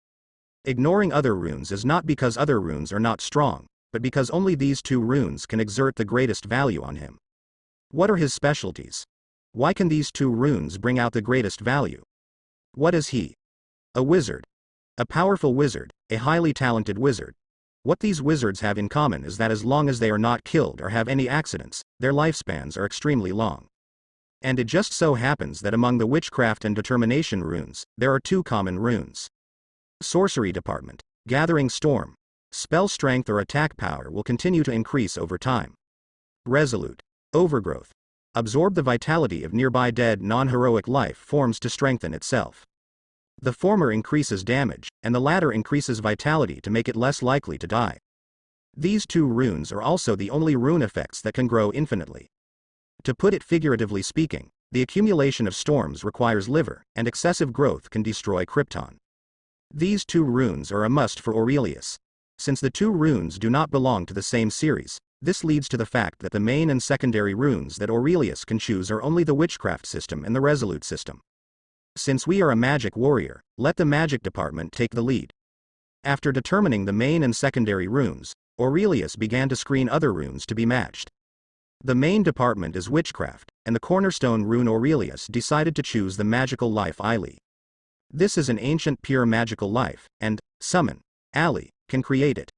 Ignoring other runes is not because other runes are not strong, but because only these 2 runes can exert the greatest value on him. What are his specialties? Why can these 2 runes bring out the greatest value? What is he? A wizard. A powerful wizard, a highly talented wizard. What these wizards have in common is that as long as they are not killed or have any accidents, their lifespans are extremely long. And it just so happens that among the witchcraft and determination runes, there are 2 common runes. Sorcery Department, Gathering Storm. Spell strength or attack power will continue to increase over time. Resolute. Overgrowth. Absorb the vitality of nearby dead non-heroic life forms to strengthen itself. The former increases damage, and the latter increases vitality to make it less likely to die. These two runes are also the only rune effects that can grow infinitely. To put it figuratively speaking, the accumulation of storms requires liver, and excessive growth can destroy Krypton. These two runes are a must for Aurelius. Since the two runes do not belong to the same series, this leads to the fact that the main and secondary runes that Aurelius can choose are only the Witchcraft system and the Resolute system. Since we are a magic warrior, let the magic department take the lead. After determining the main and secondary runes, Aurelius began to screen other runes to be matched. The main department is Witchcraft, and the cornerstone rune Aurelius decided to choose the magical life Ili. This is an ancient pure magical life, and, summon, Ali, can create it.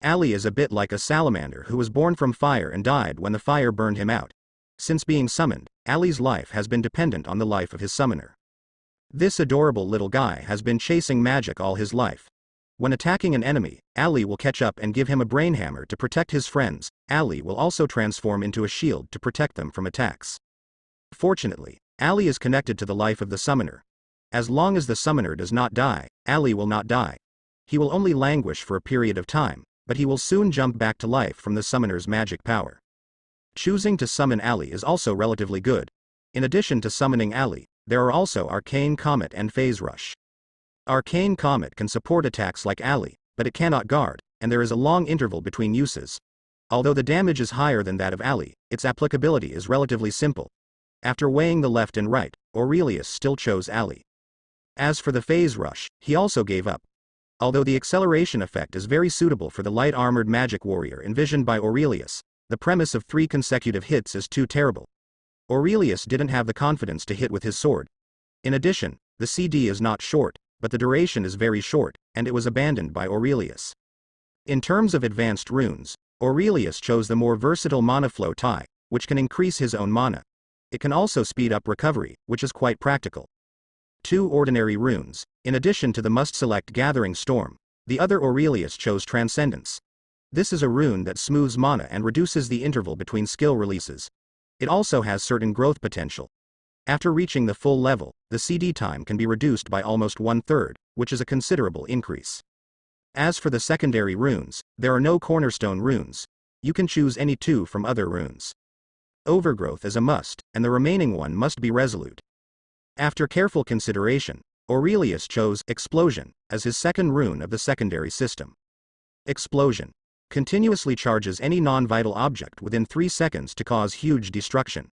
Ali is a bit like a salamander who was born from fire and died when the fire burned him out. Since being summoned, Ali's life has been dependent on the life of his summoner. This adorable little guy has been chasing magic all his life. When attacking an enemy, Ali will catch up and give him a brain hammer to protect his friends. Ali will also transform into a shield to protect them from attacks. Fortunately, Ali is connected to the life of the summoner. As long as the summoner does not die, Ali will not die. He will only languish for a period of time, but he will soon jump back to life from the summoner's magic power. Choosing to summon Ali is also relatively good. In addition to summoning Ali, there are also Arcane Comet and Phase Rush. Arcane Comet can support attacks like Ali, but it cannot guard, and there is a long interval between uses. Although the damage is higher than that of Ali, its applicability is relatively simple. After weighing the left and right, Aurelius still chose Ali. As for the Phase Rush, he also gave up. Although the acceleration effect is very suitable for the light-armored magic warrior envisioned by Aurelius, the premise of 3 consecutive hits is too terrible. Aurelius didn't have the confidence to hit with his sword. In addition, the CD is not short, but the duration is very short, and it was abandoned by Aurelius. In terms of advanced runes, Aurelius chose the more versatile Mana Flow tie, which can increase his own mana. It can also speed up recovery, which is quite practical. 2 ordinary runes. In addition to the must-select Gathering Storm, the other Aurelius chose Transcendence. This is a rune that smooths mana and reduces the interval between skill releases. It also has certain growth potential. After reaching the full level, the CD time can be reduced by almost 1/3, which is a considerable increase. As for the secondary runes, there are no cornerstone runes. You can choose any 2 from other runes. Overgrowth is a must, and the remaining one must be Resolute. After careful consideration, Aurelius chose Explosion as his second rune of the secondary system. Explosion continuously charges any non-vital object within 3 seconds to cause huge destruction.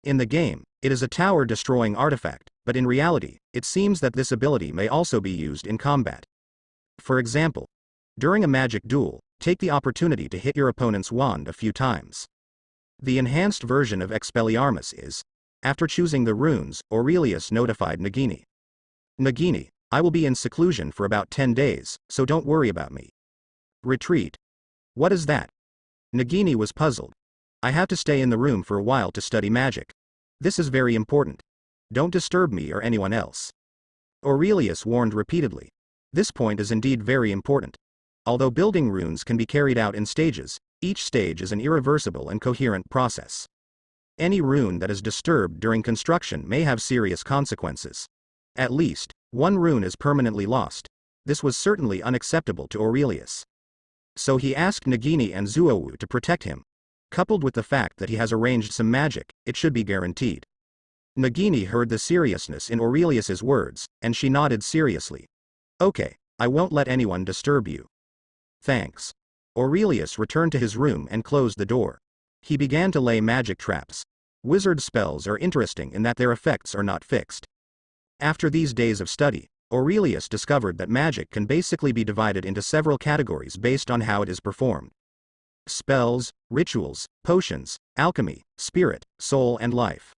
In the game, it is a tower-destroying artifact, but in reality, it seems that this ability may also be used in combat. For example, during a magic duel, take the opportunity to hit your opponent's wand a few times. The enhanced version of Expelliarmus is, after choosing the runes, Aurelius notified Nagini. Nagini, I will be in seclusion for about 10 days, so don't worry about me. Retreat. What is that? Nagini was puzzled. I have to stay in the room for a while to study magic. This is very important. Don't disturb me or anyone else. Aurelius warned repeatedly. This point is indeed very important. Although building runes can be carried out in stages, each stage is an irreversible and coherent process. Any rune that is disturbed during construction may have serious consequences. At least, one rune is permanently lost. This was certainly unacceptable to Aurelius. So he asked Nagini and Zuowu to protect him. Coupled with the fact that he has arranged some magic, it should be guaranteed. Nagini heard the seriousness in Aurelius's words, and she nodded seriously. Okay, I won't let anyone disturb you. Thanks. Aurelius returned to his room and closed the door. He began to lay magic traps. Wizard spells are interesting in that their effects are not fixed. After these days of study, Aurelius discovered that magic can basically be divided into several categories based on how it is performed. Spells, rituals, potions, alchemy, spirit, soul and life.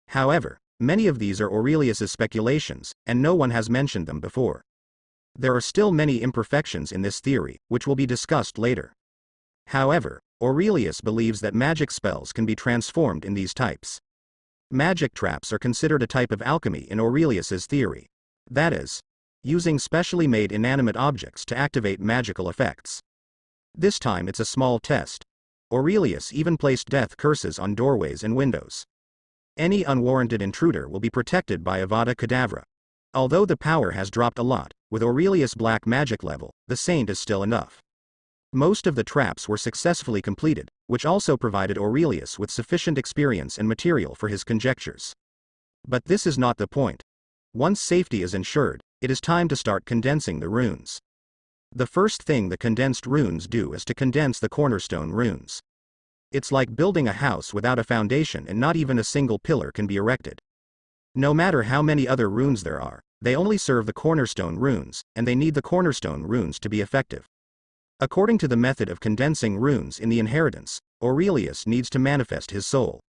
However, many of these are Aurelius's speculations, and no one has mentioned them before. There are still many imperfections in this theory, which will be discussed later. However, Aurelius believes that magic spells can be transformed in these types. Magic traps are considered a type of alchemy in Aurelius's theory. That is, using specially made inanimate objects to activate magical effects. This time it's a small test. Aurelius even placed death curses on doorways and windows. Any unwarranted intruder will be protected by Avada Kedavra. Although the power has dropped a lot, with Aurelius' black magic level, the saint is still enough. Most of the traps were successfully completed, which also provided Aurelius with sufficient experience and material for his conjectures. But this is not the point. Once safety is ensured, it is time to start condensing the runes. The first thing the condensed runes do is to condense the cornerstone runes. It's like building a house without a foundation and not even a single pillar can be erected. No matter how many other runes there are, they only serve the cornerstone runes, and they need the cornerstone runes to be effective. According to the method of condensing runes in the inheritance, Aurelius needs to manifest his soul.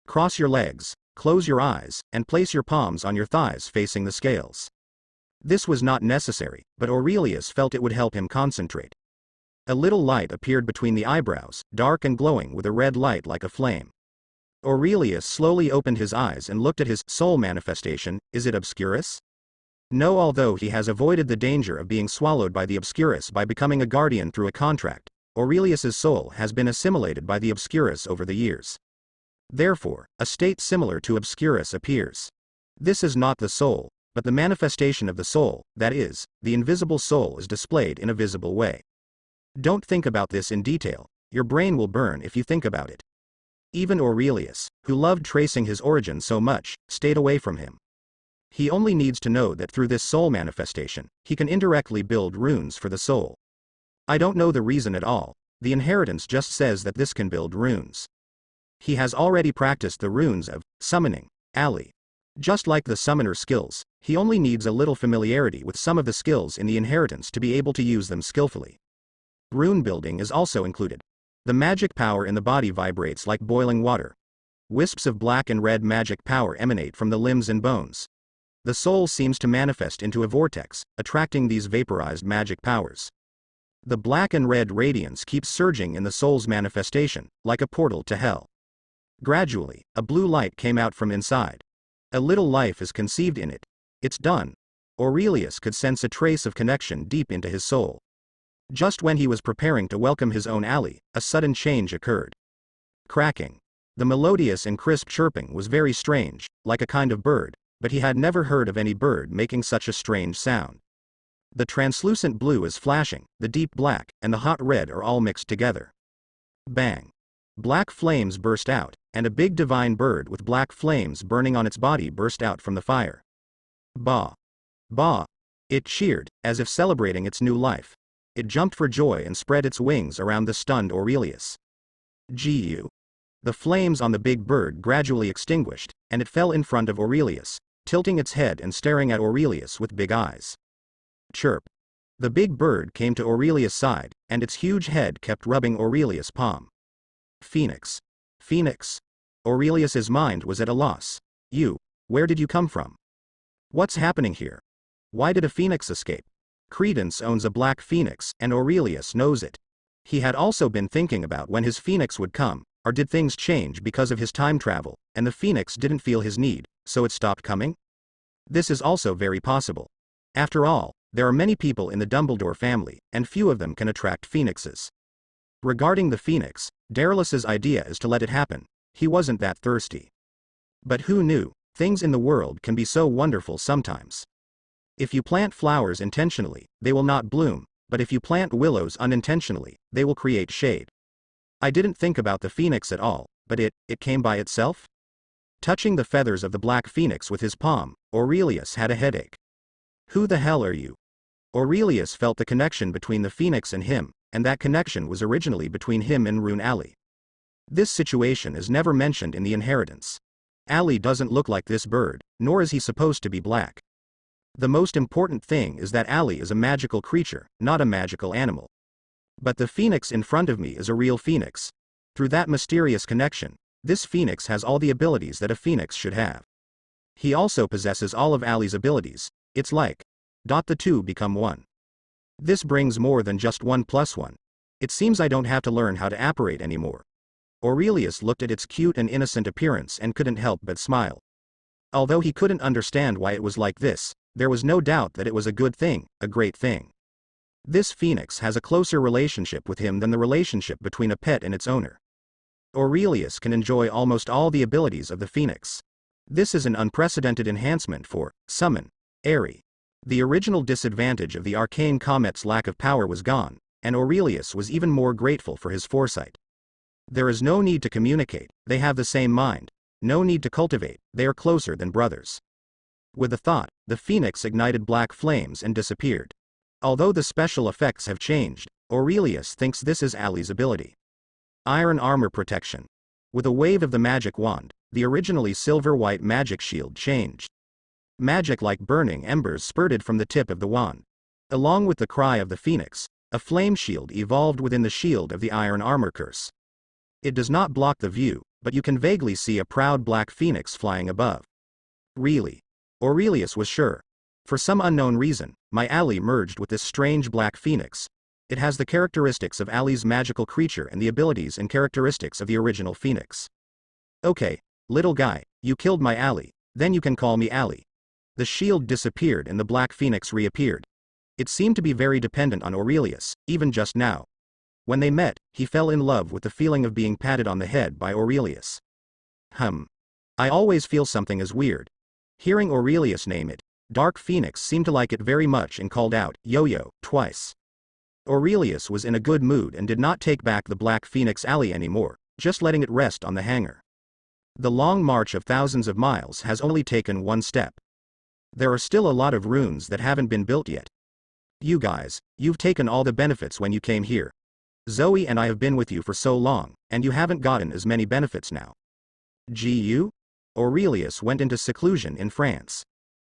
Cross your legs, close your eyes, and place your palms on your thighs facing the scales. This was not necessary, but Aurelius felt it would help him concentrate. A little light appeared between the eyebrows, dark and glowing with a red light like a flame. Aurelius slowly opened his eyes and looked at his soul manifestation. Is it Obscurus? No, although he has avoided the danger of being swallowed by the Obscurus by becoming a guardian through a contract, Aurelius's soul has been assimilated by the Obscurus over the years. Therefore, a state similar to Obscurus appears. This is not the soul, but the manifestation of the soul, that is, the invisible soul is displayed in a visible way. Don't think about this in detail, your brain will burn if you think about it. Even Aurelius, who loved tracing his origin so much, stayed away from him. He only needs to know that through this soul manifestation, he can indirectly build runes for the soul. I don't know the reason at all, the inheritance just says that this can build runes. He has already practiced the runes of summoning, Ali. Just like the summoner skills, he only needs a little familiarity with some of the skills in the inheritance to be able to use them skillfully. Rune building is also included. The magic power in the body vibrates like boiling water. Wisps of black and red magic power emanate from the limbs and bones. The soul seems to manifest into a vortex, attracting these vaporized magic powers. The black and red radiance keeps surging in the soul's manifestation, like a portal to hell. Gradually, a blue light came out from inside. A little life is conceived in it. It's done. Aurelius could sense a trace of connection deep into his soul. Just when he was preparing to welcome his own ally, a sudden change occurred. Cracking. The melodious and crisp chirping was very strange, like a kind of bird, but he had never heard of any bird making such a strange sound. The translucent blue is flashing, the deep black, and the hot red are all mixed together. Bang. Black flames burst out, and a big divine bird with black flames burning on its body burst out from the fire. Bah! Bah! It cheered, as if celebrating its new life. It jumped for joy and spread its wings around the stunned Aurelius. Gu. The flames on the big bird gradually extinguished, and it fell in front of Aurelius, tilting its head and staring at Aurelius with big eyes. Chirp. The big bird came to Aurelius' side, and its huge head kept rubbing Aurelius' palm. Phoenix. Phoenix. Aurelius's mind was at a loss. You, where did you come from? What's happening here? Why did a phoenix escape? Credence owns a black phoenix, and Aurelius knows it. He had also been thinking about when his phoenix would come, or did things change because of his time travel, and the phoenix didn't feel his need, so it stopped coming? This is also very possible. After all, there are many people in the Dumbledore family, and few of them can attract phoenixes. Regarding the phoenix, Darylus's idea is to let it happen. He wasn't that thirsty. But who knew, things in the world can be so wonderful sometimes. If you plant flowers intentionally, they will not bloom, but if you plant willows unintentionally, they will create shade. I didn't think about the phoenix at all, but it came by itself? Touching the feathers of the black phoenix with his palm, Aurelius had a headache. Who the hell are you? Aurelius felt the connection between the phoenix and him, and that connection was originally between him and Rune Ali. This situation is never mentioned in the inheritance. Ali doesn't look like this bird, nor is he supposed to be black. The most important thing is that Ali is a magical creature, not a magical animal. But the phoenix in front of me is a real phoenix. Through that mysterious connection, this phoenix has all the abilities that a phoenix should have. He also possesses all of Ali's abilities. It's like, the two become one. This brings more than just 1 + 1. It seems I don't have to learn how to apparate anymore. Aurelius looked at its cute and innocent appearance and couldn't help but smile. Although he couldn't understand why it was like this, There was no doubt that it was a good thing, a great thing. This phoenix has a closer relationship with him than the relationship between a pet and its owner. Aurelius can enjoy almost all the abilities of the phoenix. This is an unprecedented enhancement for summon, airy. The original disadvantage of the arcane comet's lack of power was gone, and Aurelius was even more grateful for his foresight. There is no need to communicate, they have the same mind. No need to cultivate, they are closer than brothers. With a thought, the phoenix ignited black flames and disappeared. Although the special effects have changed, Aurelius thinks this is Ali's ability. Iron armor protection. With a wave of the magic wand, the originally silver-white magic shield changed. Magic like burning embers spurted from the tip of the wand. Along with the cry of the phoenix, a flame shield evolved within the shield of the iron armor curse. It does not block the view, but you can vaguely see a proud black phoenix flying above. Really? Aurelius was sure. For some unknown reason, my Ali merged with this strange black phoenix. It has the characteristics of Ali's magical creature and the abilities and characteristics of the original phoenix. Okay, little guy, you killed my Ali, then you can call me Ali. The shield disappeared and the black phoenix reappeared. It seemed to be very dependent on Aurelius, even just now. When they met, he fell in love with the feeling of being patted on the head by Aurelius. I always feel something is weird. Hearing Aurelius name it, Dark Phoenix seemed to like it very much and called out, "Yo-yo," twice. Aurelius was in a good mood and did not take back the Black Phoenix alley anymore, just letting it rest on the hanger. The long march of thousands of miles has only taken one step. There are still a lot of ruins that haven't been built yet. You guys, you've taken all the benefits when you came here. Zoe and I have been with you for so long, and you haven't gotten as many benefits now. Gu? Aurelius went into seclusion in France.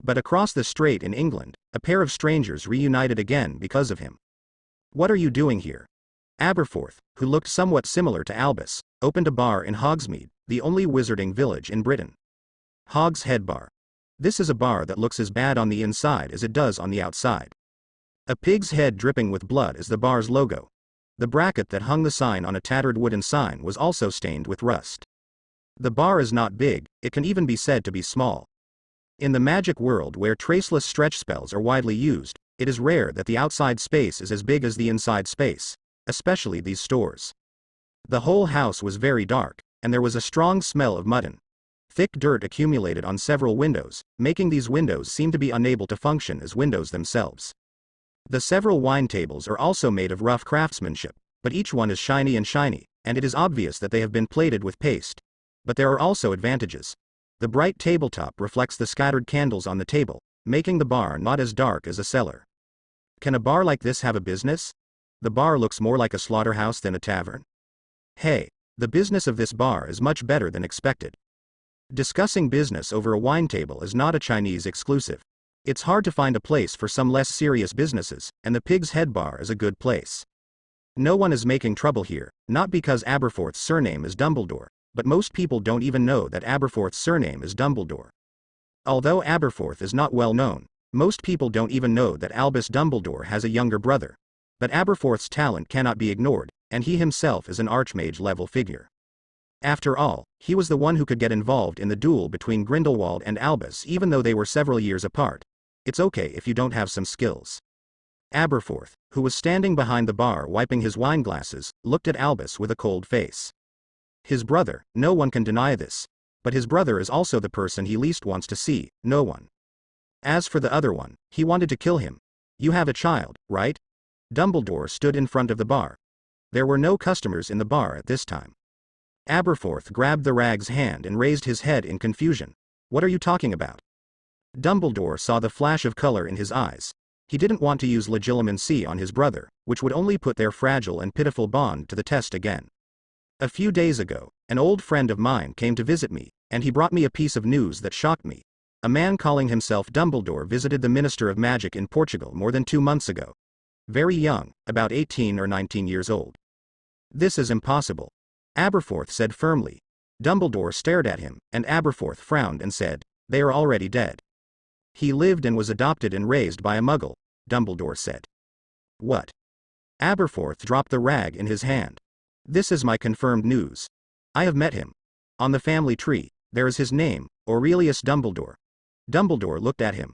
But across the strait in England, a pair of strangers reunited again because of him. What are you doing here? Aberforth, who looked somewhat similar to Albus, opened a bar in Hogsmeade, the only wizarding village in Britain. Hog's Head Bar. This is a bar that looks as bad on the inside as it does on the outside. A pig's head dripping with blood is the bar's logo. The bracket that hung the sign on a tattered wooden sign was also stained with rust. The bar is not big, it can even be said to be small. In the magic world where traceless stretch spells are widely used, it is rare that the outside space is as big as the inside space, especially these stores. The whole house was very dark, and there was a strong smell of mutton. Thick dirt accumulated on several windows, making these windows seem to be unable to function as windows themselves. The several wine tables are also made of rough craftsmanship, but each one is shiny, and it is obvious that they have been plated with paste. But there are also advantages. The bright tabletop reflects the scattered candles on the table, making the bar not as dark as a cellar. Can a bar like this have a business? The bar looks more like a slaughterhouse than a tavern. Hey, the business of this bar is much better than expected. Discussing business over a wine table is not a Chinese exclusive. It's hard to find a place for some less serious businesses, and the Pig's Head Bar is a good place. No one is making trouble here, not because Aberforth's surname is Dumbledore, but most people don't even know that Aberforth's surname is Dumbledore. Although Aberforth is not well known, most people don't even know that Albus Dumbledore has a younger brother. But Aberforth's talent cannot be ignored, and he himself is an Archmage-level figure. After all, he was the one who could get involved in the duel between Grindelwald and Albus even though they were several years apart. It's okay if you don't have some skills. Aberforth, who was standing behind the bar wiping his wine glasses, looked at Albus with a cold face. His brother, no one can deny this. But his brother is also the person he least wants to see, no one. As for the other one, he wanted to kill him. You have a child, right? Dumbledore stood in front of the bar. There were no customers in the bar at this time. Aberforth grabbed the rag's hand and raised his head in confusion. What are you talking about? Dumbledore saw the flash of color in his eyes. He didn't want to use legilimency on his brother, which would only put their fragile and pitiful bond to the test again. A few days ago, an old friend of mine came to visit me, and he brought me a piece of news that shocked me. A man calling himself Dumbledore visited the Minister of Magic in Portugal more than 2 months ago. Very young, about 18 or 19 years old. This is impossible. Aberforth said firmly. Dumbledore stared at him, and Aberforth frowned and said, "They are already dead." "He lived and was adopted and raised by a muggle," Dumbledore said. "What?" Aberforth dropped the rag in his hand. "This is my confirmed news. I have met him. On the family tree, there is his name, Aurelius Dumbledore." Dumbledore looked at him.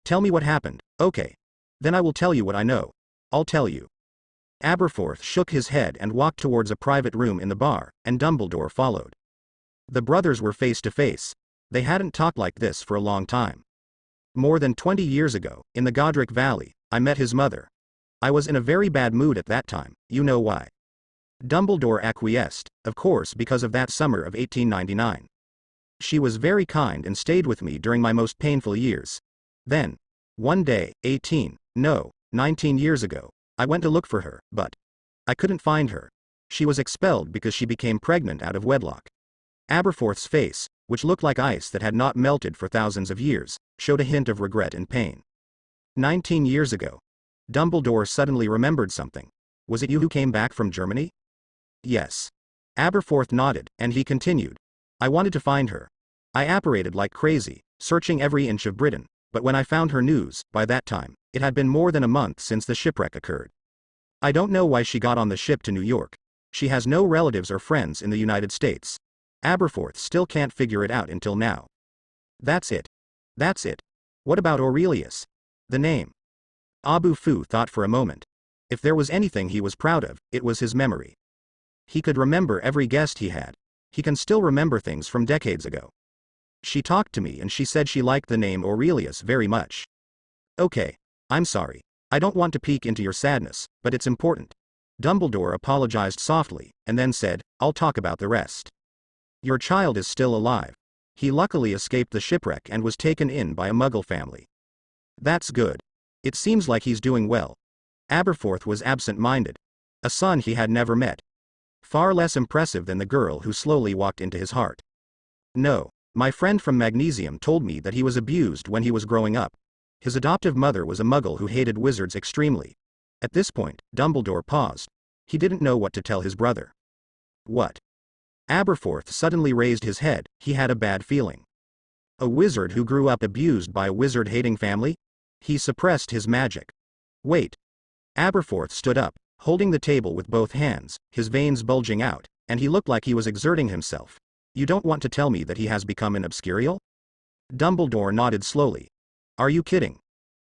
Tell me what happened. Okay. Then I will tell you what I know. I'll tell you. Aberforth shook his head and walked towards a private room in the bar, and Dumbledore followed. The brothers were face to face. They hadn't talked like this for a long time. More than 20 years ago, in the Godric Valley, I met his mother. I was in a very bad mood at that time, you know why. Dumbledore acquiesced, of course, because of that summer of 1899. She was very kind and stayed with me during my most painful years. Then, one day, 19 years ago, I went to look for her, but I couldn't find her. She was expelled because she became pregnant out of wedlock. Aberforth's face, which looked like ice that had not melted for thousands of years, showed a hint of regret and pain. 19 years ago. Dumbledore suddenly remembered something. Was it you who came back from Germany? Yes. Aberforth nodded, and he continued. I wanted to find her. I apparated like crazy, searching every inch of Britain, but when I found her news, by that time, it had been more than a month since the shipwreck occurred. I don't know why she got on the ship to New York. She has no relatives or friends in the United States. Aberforth still can't figure it out until now. That's it. That's it. What about Aurelius? The name. Abu Fu thought for a moment. If there was anything he was proud of, it was his memory. He could remember every guest he had. He can still remember things from decades ago. She talked to me and she said she liked the name Aurelius very much. Okay. I'm sorry. I don't want to peek into your sadness, but it's important. Dumbledore apologized softly, and then said, I'll talk about the rest. Your child is still alive. He luckily escaped the shipwreck and was taken in by a Muggle family. That's good. It seems like he's doing well. Aberforth was absent-minded. A son he had never met. Far less impressive than the girl who slowly walked into his heart. No, my friend from Magnesium told me that he was abused when he was growing up. His adoptive mother was a Muggle who hated wizards extremely. At this point, Dumbledore paused. He didn't know what to tell his brother. What? Aberforth suddenly raised his head. He had a bad feeling. A wizard who grew up abused by a wizard-hating family? He suppressed his magic. Wait. Aberforth stood up, holding the table with both hands, his veins bulging out, and he looked like he was exerting himself. You don't want to tell me that he has become an Obscurial? Dumbledore nodded slowly. Are you kidding?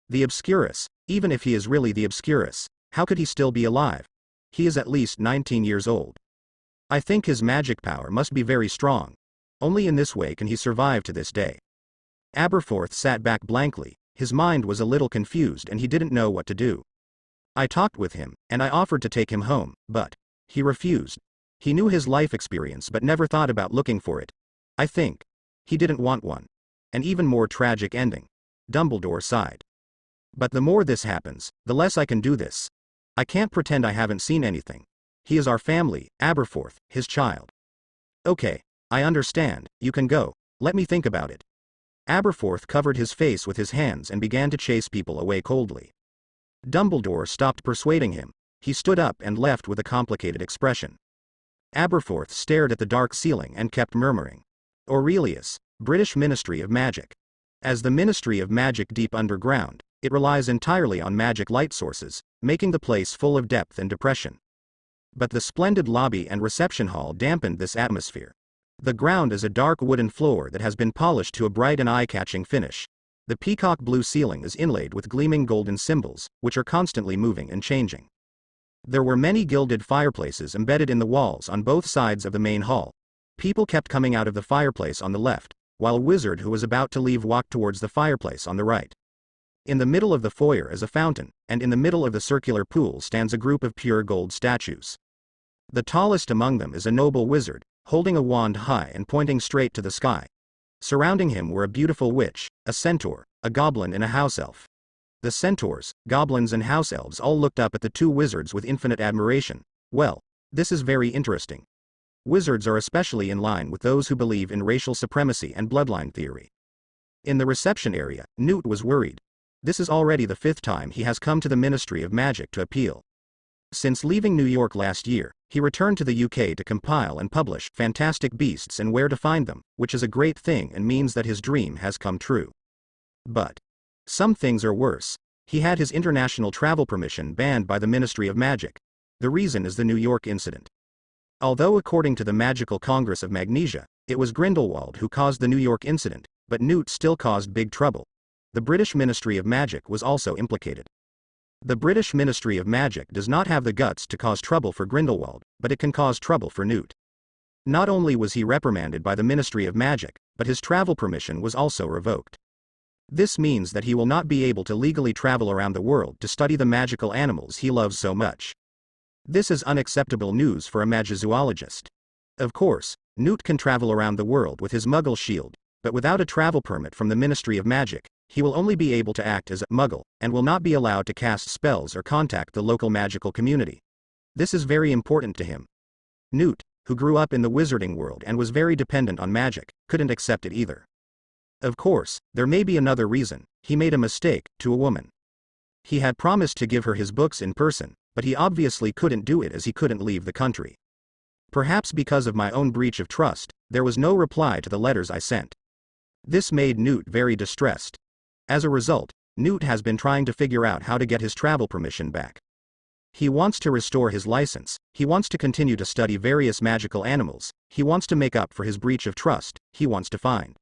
The Obscurus, even if he is really the Obscurus, how could he still be alive? He is at least 19 years old. I think his magic power must be very strong. Only in this way can he survive to this day. Aberforth sat back blankly, his mind was a little confused and he didn't know what to do. I talked with him, and I offered to take him home, but he refused. He knew his life experience but never thought about looking for it. I think he didn't want one. An even more tragic ending. Dumbledore sighed. But the more this happens, the less I can do this. I can't pretend I haven't seen anything. He is our family, Aberforth, his child. Okay, I understand, you can go. Let me think about it. Aberforth covered his face with his hands and began to chase people away coldly. Dumbledore stopped persuading him. He stood up and left with a complicated expression. Aberforth stared at the dark ceiling and kept murmuring. Aurelius, British Ministry of Magic. As the Ministry of Magic deep underground, it relies entirely on magic light sources, making the place full of depth and depression. But the splendid lobby and reception hall dampened this atmosphere. The ground is a dark wooden floor that has been polished to a bright and eye-catching finish. The peacock blue ceiling is inlaid with gleaming golden symbols, which are constantly moving and changing. There were many gilded fireplaces embedded in the walls on both sides of the main hall. People kept coming out of the fireplace on the left, while a wizard who was about to leave walked towards the fireplace on the right. In the middle of the foyer is a fountain, and in the middle of the circular pool stands a group of pure gold statues. The tallest among them is a noble wizard, holding a wand high and pointing straight to the sky. Surrounding him were a beautiful witch, a centaur, a goblin and a house elf. The centaurs, goblins and house elves all looked up at the two wizards with infinite admiration. Well, this is very interesting. Wizards are especially in line with those who believe in racial supremacy and bloodline theory. In the reception area, Newt was worried. This is already the 5th time he has come to the Ministry of Magic to appeal. Since leaving New York last year, he returned to the UK to compile and publish Fantastic Beasts and Where to Find Them, which is a great thing and means that his dream has come true. But some things are worse. He had his international travel permission banned by the Ministry of Magic. The reason is the New York incident. Although according to the Magical Congress of Magnesia, it was Grindelwald who caused the New York incident, but Newt still caused big trouble. the British Ministry of Magic was also implicated. The British Ministry of Magic does not have the guts to cause trouble for Grindelwald, but it can cause trouble for Newt. Not only was he reprimanded by the Ministry of Magic, but his travel permission was also revoked. This means that he will not be able to legally travel around the world to study the magical animals he loves so much. This is unacceptable news for a magizoologist. Of course, Newt can travel around the world with his Muggle shield, but without a travel permit from the Ministry of Magic, he will only be able to act as a Muggle, and will not be allowed to cast spells or contact the local magical community. This is very important to him. Newt, who grew up in the wizarding world and was very dependent on magic, couldn't accept it either. Of course, there may be another reason: he made a mistake to a woman. He had promised to give her his books in person, but he obviously couldn't do it as he couldn't leave the country. Perhaps because of my own breach of trust, there was no reply to the letters I sent. This made Newt very distressed. As a result, Newt has been trying to figure out how to get his travel permission back. He wants to restore his license, he wants to continue to study various magical animals, he wants to make up for his breach of trust, he wants to find.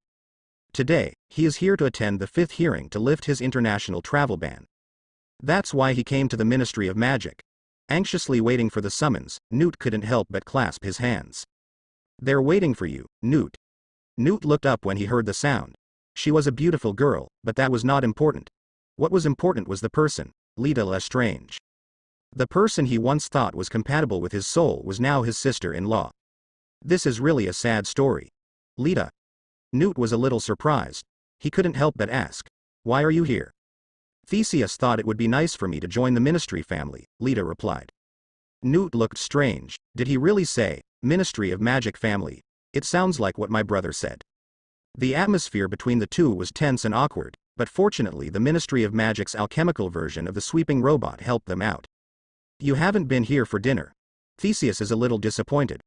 Today, he is here to attend the 5th hearing to lift his international travel ban. That's why he came to the Ministry of Magic. Anxiously waiting for the summons, Newt couldn't help but clasp his hands. "They're waiting for you, Newt." Newt looked up when he heard the sound. She was a beautiful girl, but that was not important. What was important was the person, Lita Lestrange. The person he once thought was compatible with his soul was now his sister-in-law. This is really a sad story. Lita. Newt was a little surprised. He couldn't help but ask, "Why are you here?" "Theseus thought it would be nice for me to join the ministry family," Lita replied. Newt looked strange. Did he really say, Ministry of Magic family? It sounds like what my brother said. The atmosphere between the two was tense and awkward, but fortunately the Ministry of Magic's alchemical version of the sweeping robot helped them out. "You haven't been here for dinner." Theseus is a little disappointed.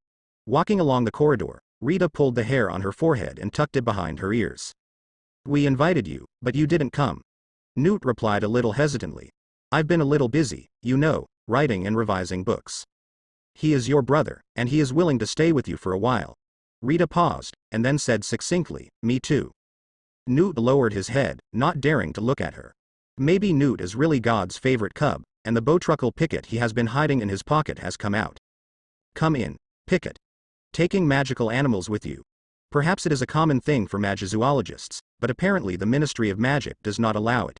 Walking along the corridor, Rita pulled the hair on her forehead and tucked it behind her ears. "We invited you, but you didn't come." Newt replied a little hesitantly. "I've been a little busy, you know, writing and revising books." "He is your brother, and he is willing to stay with you for a while." Rita paused, and then said succinctly, "Me too." Newt lowered his head, not daring to look at her. Maybe Newt is really God's favorite cub, and the bowtruckle Picket he has been hiding in his pocket has come out. "Come in, Picket. Taking magical animals with you. Perhaps it is a common thing for magizoologists, but apparently the Ministry of Magic does not allow it."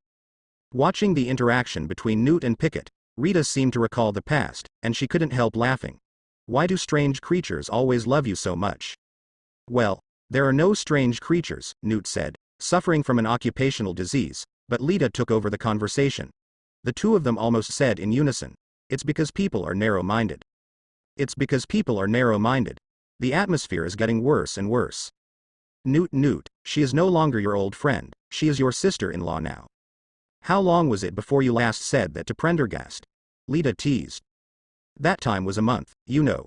Watching the interaction between Newt and Picket, Rita seemed to recall the past, and she couldn't help laughing. "Why do strange creatures always love you so much?" "Well, there are no strange creatures," Newt said, suffering from an occupational disease, but Lita took over the conversation. The two of them almost said in unison, "It's because people are narrow-minded. It's because people are narrow-minded. The atmosphere is getting worse and worse. Newt, she is no longer your old friend, she is your sister-in-law now." "How long was it before you last said that to Prendergast?" Lita teased. "That time was a month, you know."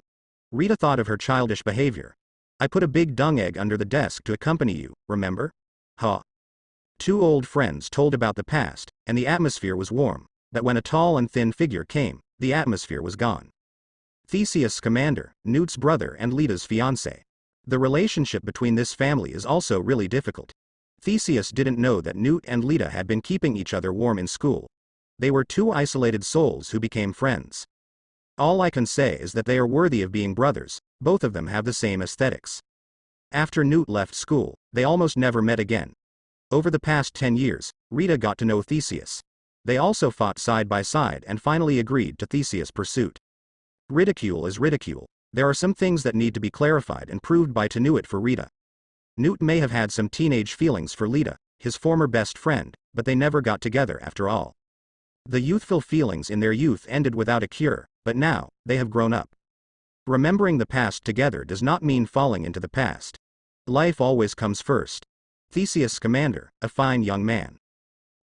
Rita thought of her childish behavior. "I put a big dung egg under the desk to accompany you, remember?" "Huh." Two old friends told about the past, and the atmosphere was warm, but when a tall and thin figure came, the atmosphere was gone. Theseus Scamander, Newt's brother and Lita's fiancé. The relationship between this family is also really difficult. Theseus didn't know that Newt and Lita had been keeping each other warm in school. They were two isolated souls who became friends. All I can say is that they are worthy of being brothers, both of them have the same aesthetics. After Newt left school, they almost never met again. Over the past 10 years, Rita got to know Theseus. They also fought side by side and finally agreed to Theseus' pursuit. Ridicule is ridicule. There are some things that need to be clarified and proved by Tenuit for Rita. Newt may have had some teenage feelings for Lita, his former best friend, but they never got together after all. The youthful feelings in their youth ended without a cure, but now, they have grown up. Remembering the past together does not mean falling into the past. Life always comes first. Theseus Scamander, a fine young man.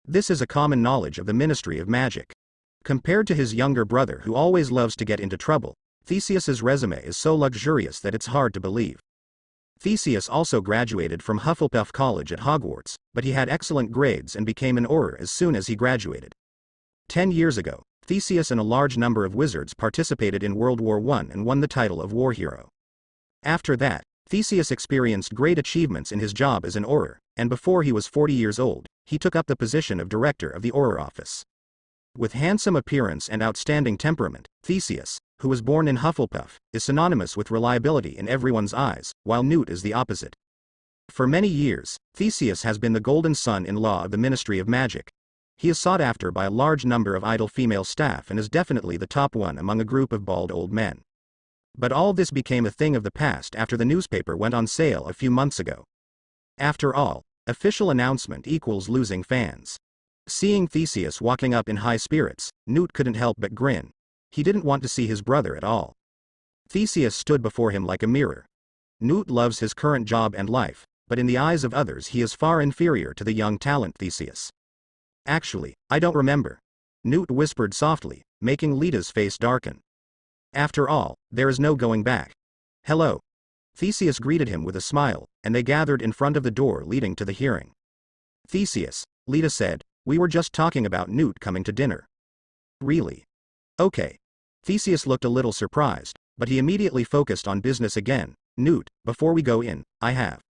This is a common knowledge of the Ministry of Magic. Compared to his younger brother who always loves to get into trouble, Theseus's resume is so luxurious that it's hard to believe. Theseus also graduated from Hufflepuff College at Hogwarts, but he had excellent grades and became an Auror as soon as he graduated. 10 years ago, Theseus and a large number of wizards participated in World War I and won the title of War Hero. After that, Theseus experienced great achievements in his job as an Auror, and before he was 40 years old, he took up the position of director of the Auror office. With handsome appearance and outstanding temperament, Theseus, who was born in Hufflepuff, is synonymous with reliability in everyone's eyes, while Newt is the opposite. For many years, Theseus has been the golden son-in-law of the Ministry of Magic. He is sought after by a large number of idle female staff and is definitely the top one among a group of bald old men. But all this became a thing of the past after the newspaper went on sale a few months ago. After all, official announcement equals losing fans. Seeing Theseus walking up in high spirits, Newt couldn't help but grin. He didn't want to see his brother at all. Theseus stood before him like a mirror. Newt loves his current job and life, but in the eyes of others he is far inferior to the young talent Theseus. Actually, I don't remember. Newt whispered softly, making Lita's face darken. After all, there is no going back. Hello. Theseus greeted him with a smile, and they gathered in front of the door leading to the hearing. Theseus, Lita said, we were just talking about Newt coming to dinner. Really? Okay. Theseus looked a little surprised, but he immediately focused on business again. Newt, before we go in, I have.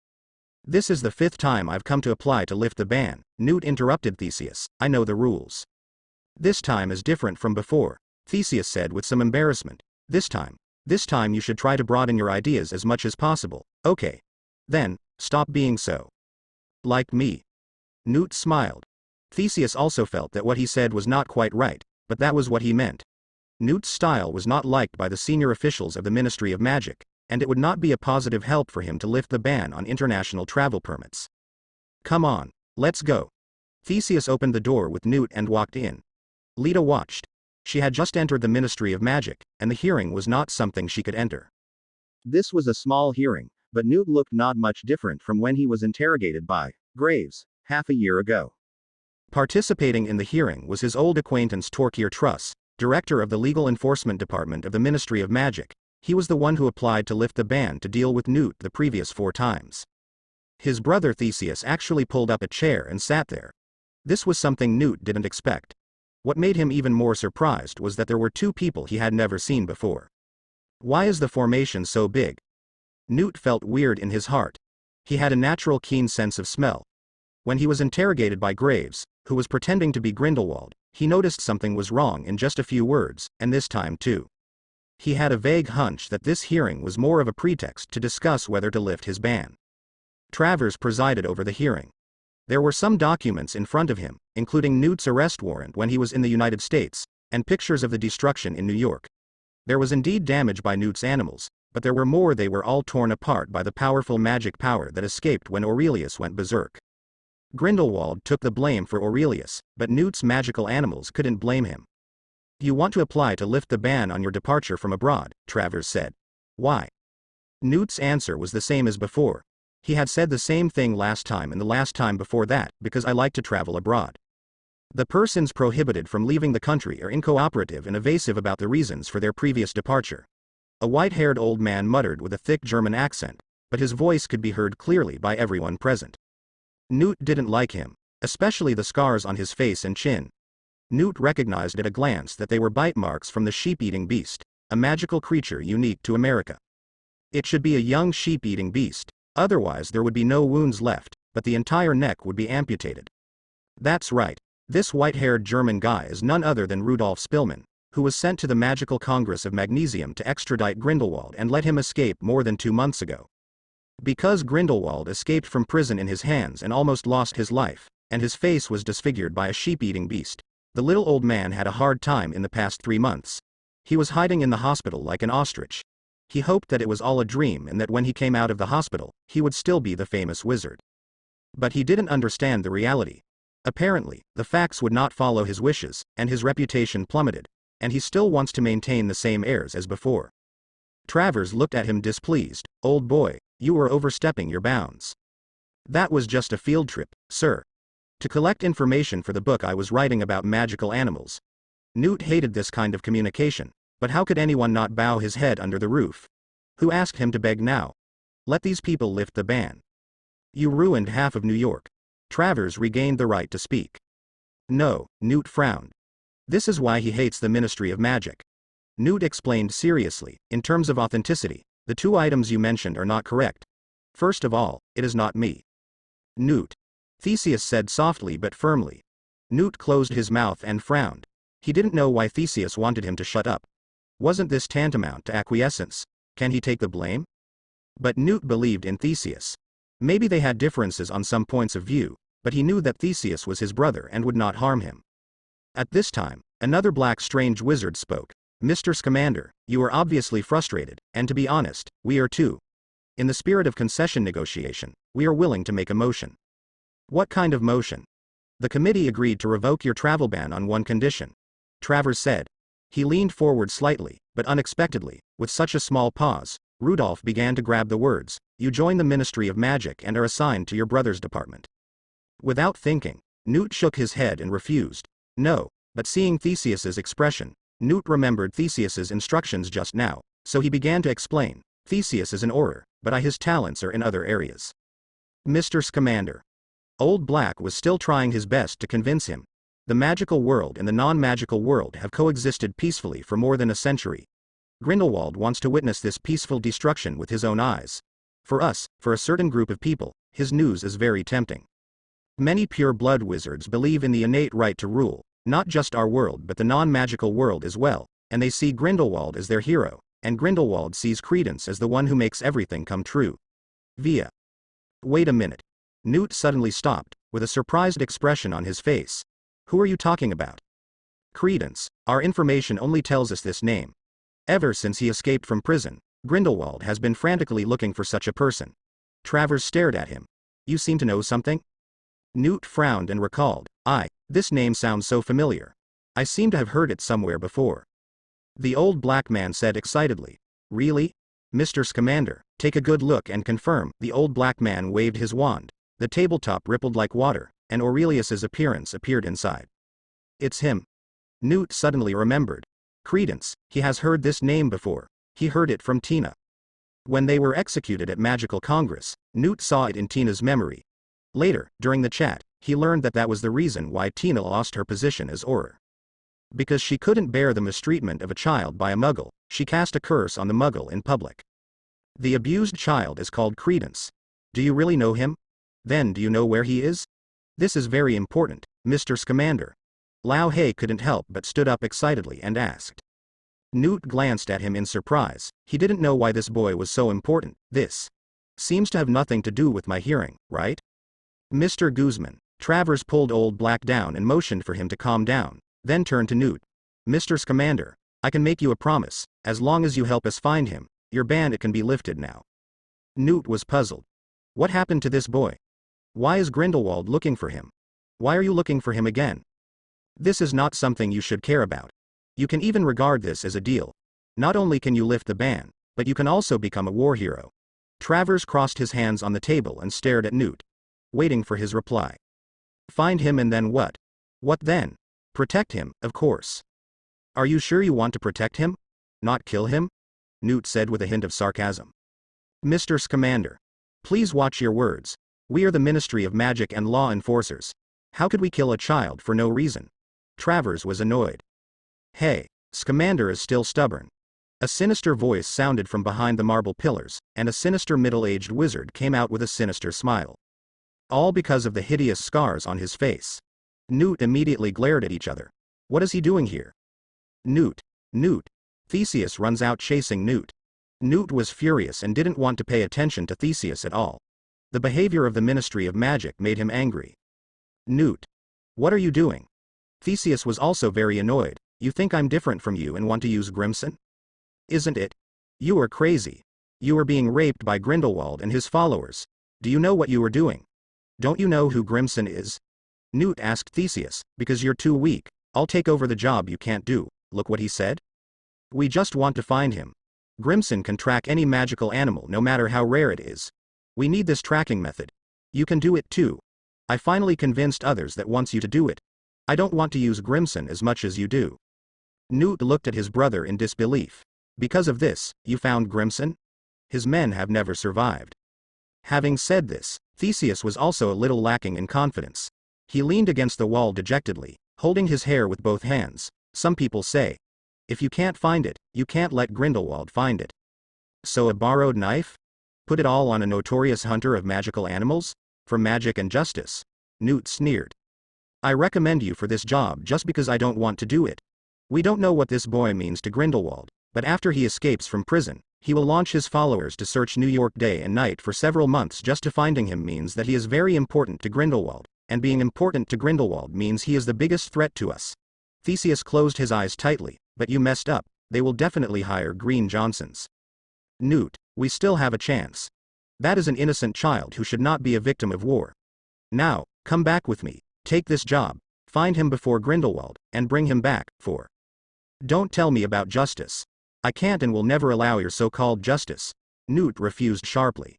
This is the 5th time I've come to apply to lift the ban. Newt interrupted Theseus, I know the rules. This time is different from before, Theseus said with some embarrassment. This time you should try to broaden your ideas as much as possible. Okay. Then, stop being so. Like me. Newt smiled. Theseus also felt that what he said was not quite right, but that was what he meant. Newt's style was not liked by the senior officials of the Ministry of Magic, and it would not be a positive help for him to lift the ban on international travel permits. Come on, let's go. Theseus opened the door with Newt and walked in. Lita watched. She had just entered the Ministry of Magic, and the hearing was not something she could enter. This was a small hearing, but Newt looked not much different from when he was interrogated by Graves, half a year ago. Participating in the hearing was his old acquaintance Torquir Truss, director of the Legal Enforcement Department of the Ministry of Magic. He was the one who applied to lift the ban to deal with Newt the previous 4 times. His brother Theseus actually pulled up a chair and sat there. This was something Newt didn't expect. What made him even more surprised was that there were 2 people he had never seen before. Why is the formation so big? Newt felt weird in his heart. He had a natural keen sense of smell. When he was interrogated by Graves, who was pretending to be Grindelwald, he noticed something was wrong in just a few words, and this time too. He had a vague hunch that this hearing was more of a pretext to discuss whether to lift his ban. Travers presided over the hearing. There were some documents in front of him, including Newt's arrest warrant when he was in the United States, and pictures of the destruction in New York. There was indeed damage by Newt's animals, but there were more. They were all torn apart by the powerful magic power that escaped when Aurelius went berserk. Grindelwald took the blame for Aurelius, but Newt's magical animals couldn't blame him. You want to apply to lift the ban on your departure from abroad, Travers said. Why? Newt's answer was the same as before. He had said the same thing last time and the last time before that, because I like to travel abroad. The persons prohibited from leaving the country are incooperative and evasive about the reasons for their previous departure. A white-haired old man muttered with a thick German accent, but his voice could be heard clearly by everyone present. Newt didn't like him, especially the scars on his face and chin. Newt recognized at a glance that they were bite marks from the sheep-eating beast, a magical creature unique to America. It should be a young sheep-eating beast, otherwise there would be no wounds left, but the entire neck would be amputated. That's right, this white-haired German guy is none other than Rudolf Spillman, who was sent to the Magical Congress of Magnesium to extradite Grindelwald and let him escape more than 2 months ago. Because Grindelwald escaped from prison in his hands and almost lost his life, and his face was disfigured by a sheep-eating beast, the little old man had a hard time in the past 3 months. He was hiding in the hospital like an ostrich. He hoped that it was all a dream and that when he came out of the hospital, he would still be the famous wizard. But he didn't understand the reality. Apparently, the facts would not follow his wishes, and his reputation plummeted, and he still wants to maintain the same airs as before. Travers looked at him displeased. Old boy, you were overstepping your bounds. That was just a field trip, sir. To collect information for the book I was writing about magical animals. Newt hated this kind of communication, but how could anyone not bow his head under the roof? Who asked him to beg now? Let these people lift the ban. You ruined half of New York. Travers regained the right to speak. No, Newt frowned. This is why he hates the Ministry of Magic. Newt explained seriously, in terms of authenticity, the 2 items you mentioned are not correct. First of all, it is not me. Newt. Theseus said softly but firmly. Newt closed his mouth and frowned. He didn't know why Theseus wanted him to shut up. Wasn't this tantamount to acquiescence? Can he take the blame? But Newt believed in Theseus. Maybe they had differences on some points of view, but he knew that Theseus was his brother and would not harm him. At this time, another black strange wizard spoke. Mr. Scamander, you are obviously frustrated, and to be honest, we are too. In the spirit of concession negotiation, we are willing to make a motion. What kind of motion? The committee agreed to revoke your travel ban on one condition. Travers said. He leaned forward slightly, but unexpectedly, with such a small pause, Rudolph began to grab the words. You join the Ministry of Magic and are assigned to your brother's department. Without thinking, Newt shook his head and refused. No, but seeing Theseus's expression, Newt remembered Theseus's instructions just now, so he began to explain. Theseus is an orator, but his talents are in other areas. Mr. Scamander. Old Black was still trying his best to convince him. The magical world and the non-magical world have coexisted peacefully for more than a century. Grindelwald wants to witness this peaceful destruction with his own eyes. For us, for a certain group of people, his news is very tempting. Many pure-blood wizards believe in the innate right to rule, not just our world but the non-magical world as well, and they see Grindelwald as their hero, and Grindelwald sees Credence as the one who makes everything come true. Via. Wait a minute. Newt suddenly stopped, with a surprised expression on his face. Who are you talking about? Credence. Our information only tells us this name. Ever since he escaped from prison, Grindelwald has been frantically looking for such a person. Travers stared at him. You seem to know something? Newt frowned and recalled. This name sounds so familiar. I seem to have heard it somewhere before. The old black man said excitedly. Really? Mr. Scamander, take a good look and confirm. The old black man waved his wand. The tabletop rippled like water, and Aurelius's appearance appeared inside. It's him. Newt suddenly remembered. Credence, he has heard this name before. He heard it from Tina. When they were executed at Magical Congress, Newt saw it in Tina's memory. Later, during the chat, he learned that was the reason why Tina lost her position as Auror. Because she couldn't bear the mistreatment of a child by a muggle, she cast a curse on the muggle in public. The abused child is called Credence. Do you really know him? Then do you know where he is? This is very important, Mr. Scamander. Lao He couldn't help but stood up excitedly and asked. Newt glanced at him in surprise. He didn't know why this boy was so important. This seems to have nothing to do with my hearing, right? Mr. Guzman. Travers pulled Old Black down and motioned for him to calm down, then turned to Newt. Mr. Scamander, I can make you a promise, as long as you help us find him, your ban it can be lifted now. Newt was puzzled. What happened to this boy? Why is Grindelwald looking for him? Why are you looking for him again? This is not something you should care about. You can even regard this as a deal. Not only can you lift the ban, but you can also become a war hero. Travers crossed his hands on the table and stared at Newt, waiting for his reply. Find him and then what? What then? Protect him, of course. Are you sure you want to protect him? Not kill him? Newt said with a hint of sarcasm. Mr. Scamander. Please watch your words. We are the Ministry of Magic and law enforcers. How could we kill a child for no reason? Travers was annoyed. Hey, Scamander is still stubborn. A sinister voice sounded from behind the marble pillars, and a sinister middle-aged wizard came out with a sinister smile. All because of the hideous scars on his face. Newt immediately glared at each other. What is he doing here? Newt. Theseus runs out chasing Newt. Newt was furious and didn't want to pay attention to Theseus at all. The behavior of the Ministry of Magic made him angry. Newt. What are you doing? Theseus was also very annoyed. You think I'm different from you and want to use Grimson? Isn't it? You are crazy. You are being raped by Grindelwald and his followers. Do you know what you are doing? Don't you know who Grimson is? Newt asked Theseus, because you're too weak. I'll take over the job you can't do. Look what he said. We just want to find him. Grimson can track any magical animal no matter how rare it is. We need this tracking method. You can do it too. I finally convinced others that wants you to do it. I don't want to use Grimson as much as you do. Newt looked at his brother in disbelief. Because of this, you found Grimson? His men have never survived. Having said this, Theseus was also a little lacking in confidence. He leaned against the wall dejectedly, holding his hair with both hands. Some people say, if you can't find it, you can't let Grindelwald find it. So a borrowed knife? Put it all on a notorious hunter of magical animals? For magic and justice? Newt sneered. I recommend you for this job just because I don't want to do it. We don't know what this boy means to Grindelwald, but after he escapes from prison, he will launch his followers to search New York day and night for several months just to finding him means that he is very important to Grindelwald, and being important to Grindelwald means he is the biggest threat to us. Theseus closed his eyes tightly, but you messed up, they will definitely hire Green Johnsons. Newt, we still have a chance. That is an innocent child who should not be a victim of war. Now, come back with me, take this job, find him before Grindelwald, and bring him back, for. Don't tell me about justice. I can't and will never allow your so-called justice. Newt refused sharply.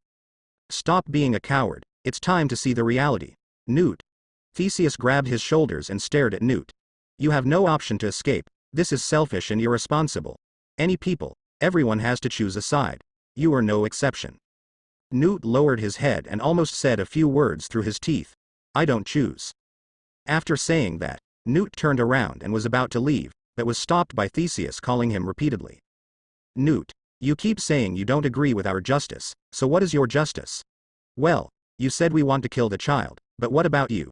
Stop being a coward, it's time to see the reality. Newt. Theseus grabbed his shoulders and stared at Newt. You have no option to escape, this is selfish and irresponsible. Any people, everyone has to choose a side. You are no exception. Newt lowered his head and almost said a few words through his teeth. I don't choose. After saying that, Newt turned around and was about to leave, but was stopped by Theseus calling him repeatedly. Newt, you keep saying you don't agree with our justice, so what is your justice? Well, you said we want to kill the child, but what about you?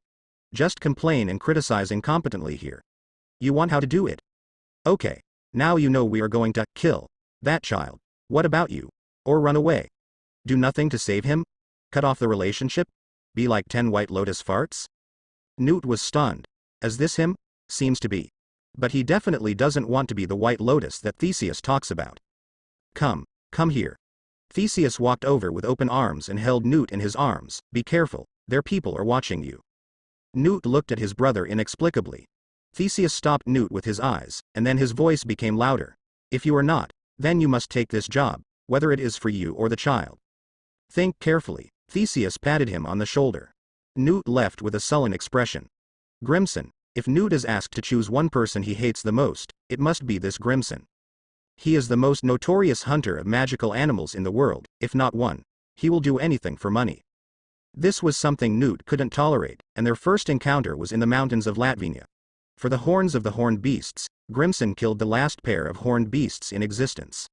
Just complain and criticize incompetently here. You want how to do it? Okay, now you know we are going to kill that child. What about you? Or run away? Do nothing to save him? Cut off the relationship? Be like 10 White Lotus farts? Newt was stunned. Is this him? Seems to be. But he definitely doesn't want to be the White Lotus that Theseus talks about. Come here. Theseus walked over with open arms and held Newt in his arms. Be careful, their people are watching you. Newt looked at his brother inexplicably. Theseus stopped Newt with his eyes, and then his voice became louder. If you are not, then you must take this job, whether it is for you or the child. Think carefully. Theseus patted him on the shoulder. Newt left with a sullen expression. Grimson, if Newt is asked to choose one person he hates the most, it must be this Grimson. He is the most notorious hunter of magical animals in the world, if not one. He will do anything for money. This was something Newt couldn't tolerate, and their first encounter was in the mountains of Latvinia. For the horns of the horned beasts, Grimson killed the last pair of horned beasts in existence.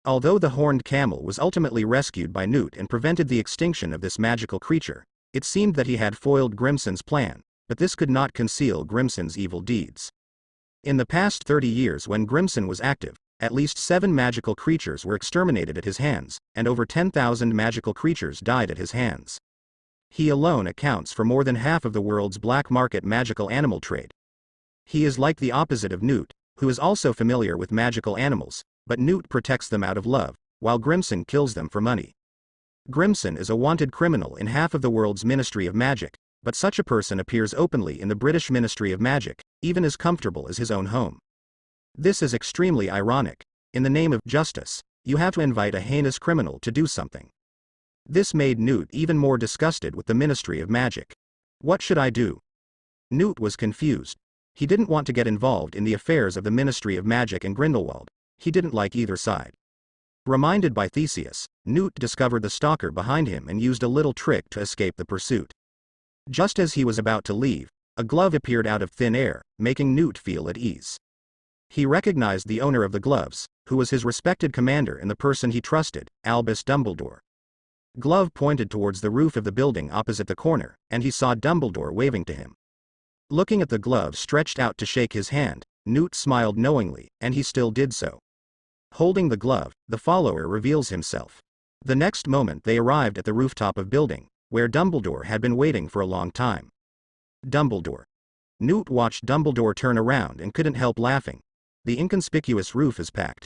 Although the horned camel was ultimately rescued by Newt and prevented the extinction of this magical creature, it seemed that he had foiled Grimson's plan, but this could not conceal Grimson's evil deeds. In the past 30 years when Grimson was active, at least 7 magical creatures were exterminated at his hands, and over 10,000 magical creatures died at his hands. He alone accounts for more than half of the world's black market magical animal trade. He is like the opposite of Newt, who is also familiar with magical animals, but Newt protects them out of love, while Grimson kills them for money. Grimson is a wanted criminal in half of the world's Ministry of Magic, but such a person appears openly in the British Ministry of Magic, even as comfortable as his own home. This is extremely ironic. In the name of justice, you have to invite a heinous criminal to do something. This made Newt even more disgusted with the Ministry of Magic. What should I do? Newt was confused. He didn't want to get involved in the affairs of the Ministry of Magic and Grindelwald. He didn't like either side. Reminded by Theseus, Newt discovered the stalker behind him and used a little trick to escape the pursuit. Just as he was about to leave, a glove appeared out of thin air, making Newt feel at ease. He recognized the owner of the gloves, who was his respected commander and the person he trusted, Albus Dumbledore. Glove pointed towards the roof of the building opposite the corner, and he saw Dumbledore waving to him. Looking at the glove stretched out to shake his hand, Newt smiled knowingly, and he still did so. Holding the glove, the follower reveals himself. The next moment they arrived at the rooftop of building, where Dumbledore had been waiting for a long time. Dumbledore. Newt watched Dumbledore turn around and couldn't help laughing. The inconspicuous roof is packed.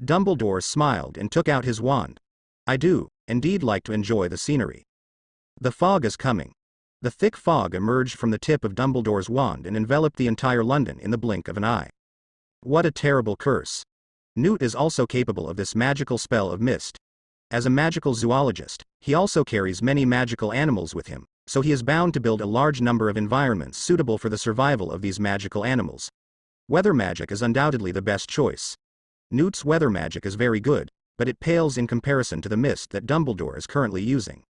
Dumbledore smiled and took out his wand. I do, indeed, like to enjoy the scenery. The fog is coming. The thick fog emerged from the tip of Dumbledore's wand and enveloped the entire London in the blink of an eye. What a terrible curse. Newt is also capable of this magical spell of mist. As a magical zoologist, he also carries many magical animals with him, so he is bound to build a large number of environments suitable for the survival of these magical animals. Weather magic is undoubtedly the best choice. Newt's weather magic is very good, but it pales in comparison to the mist that Dumbledore is currently using.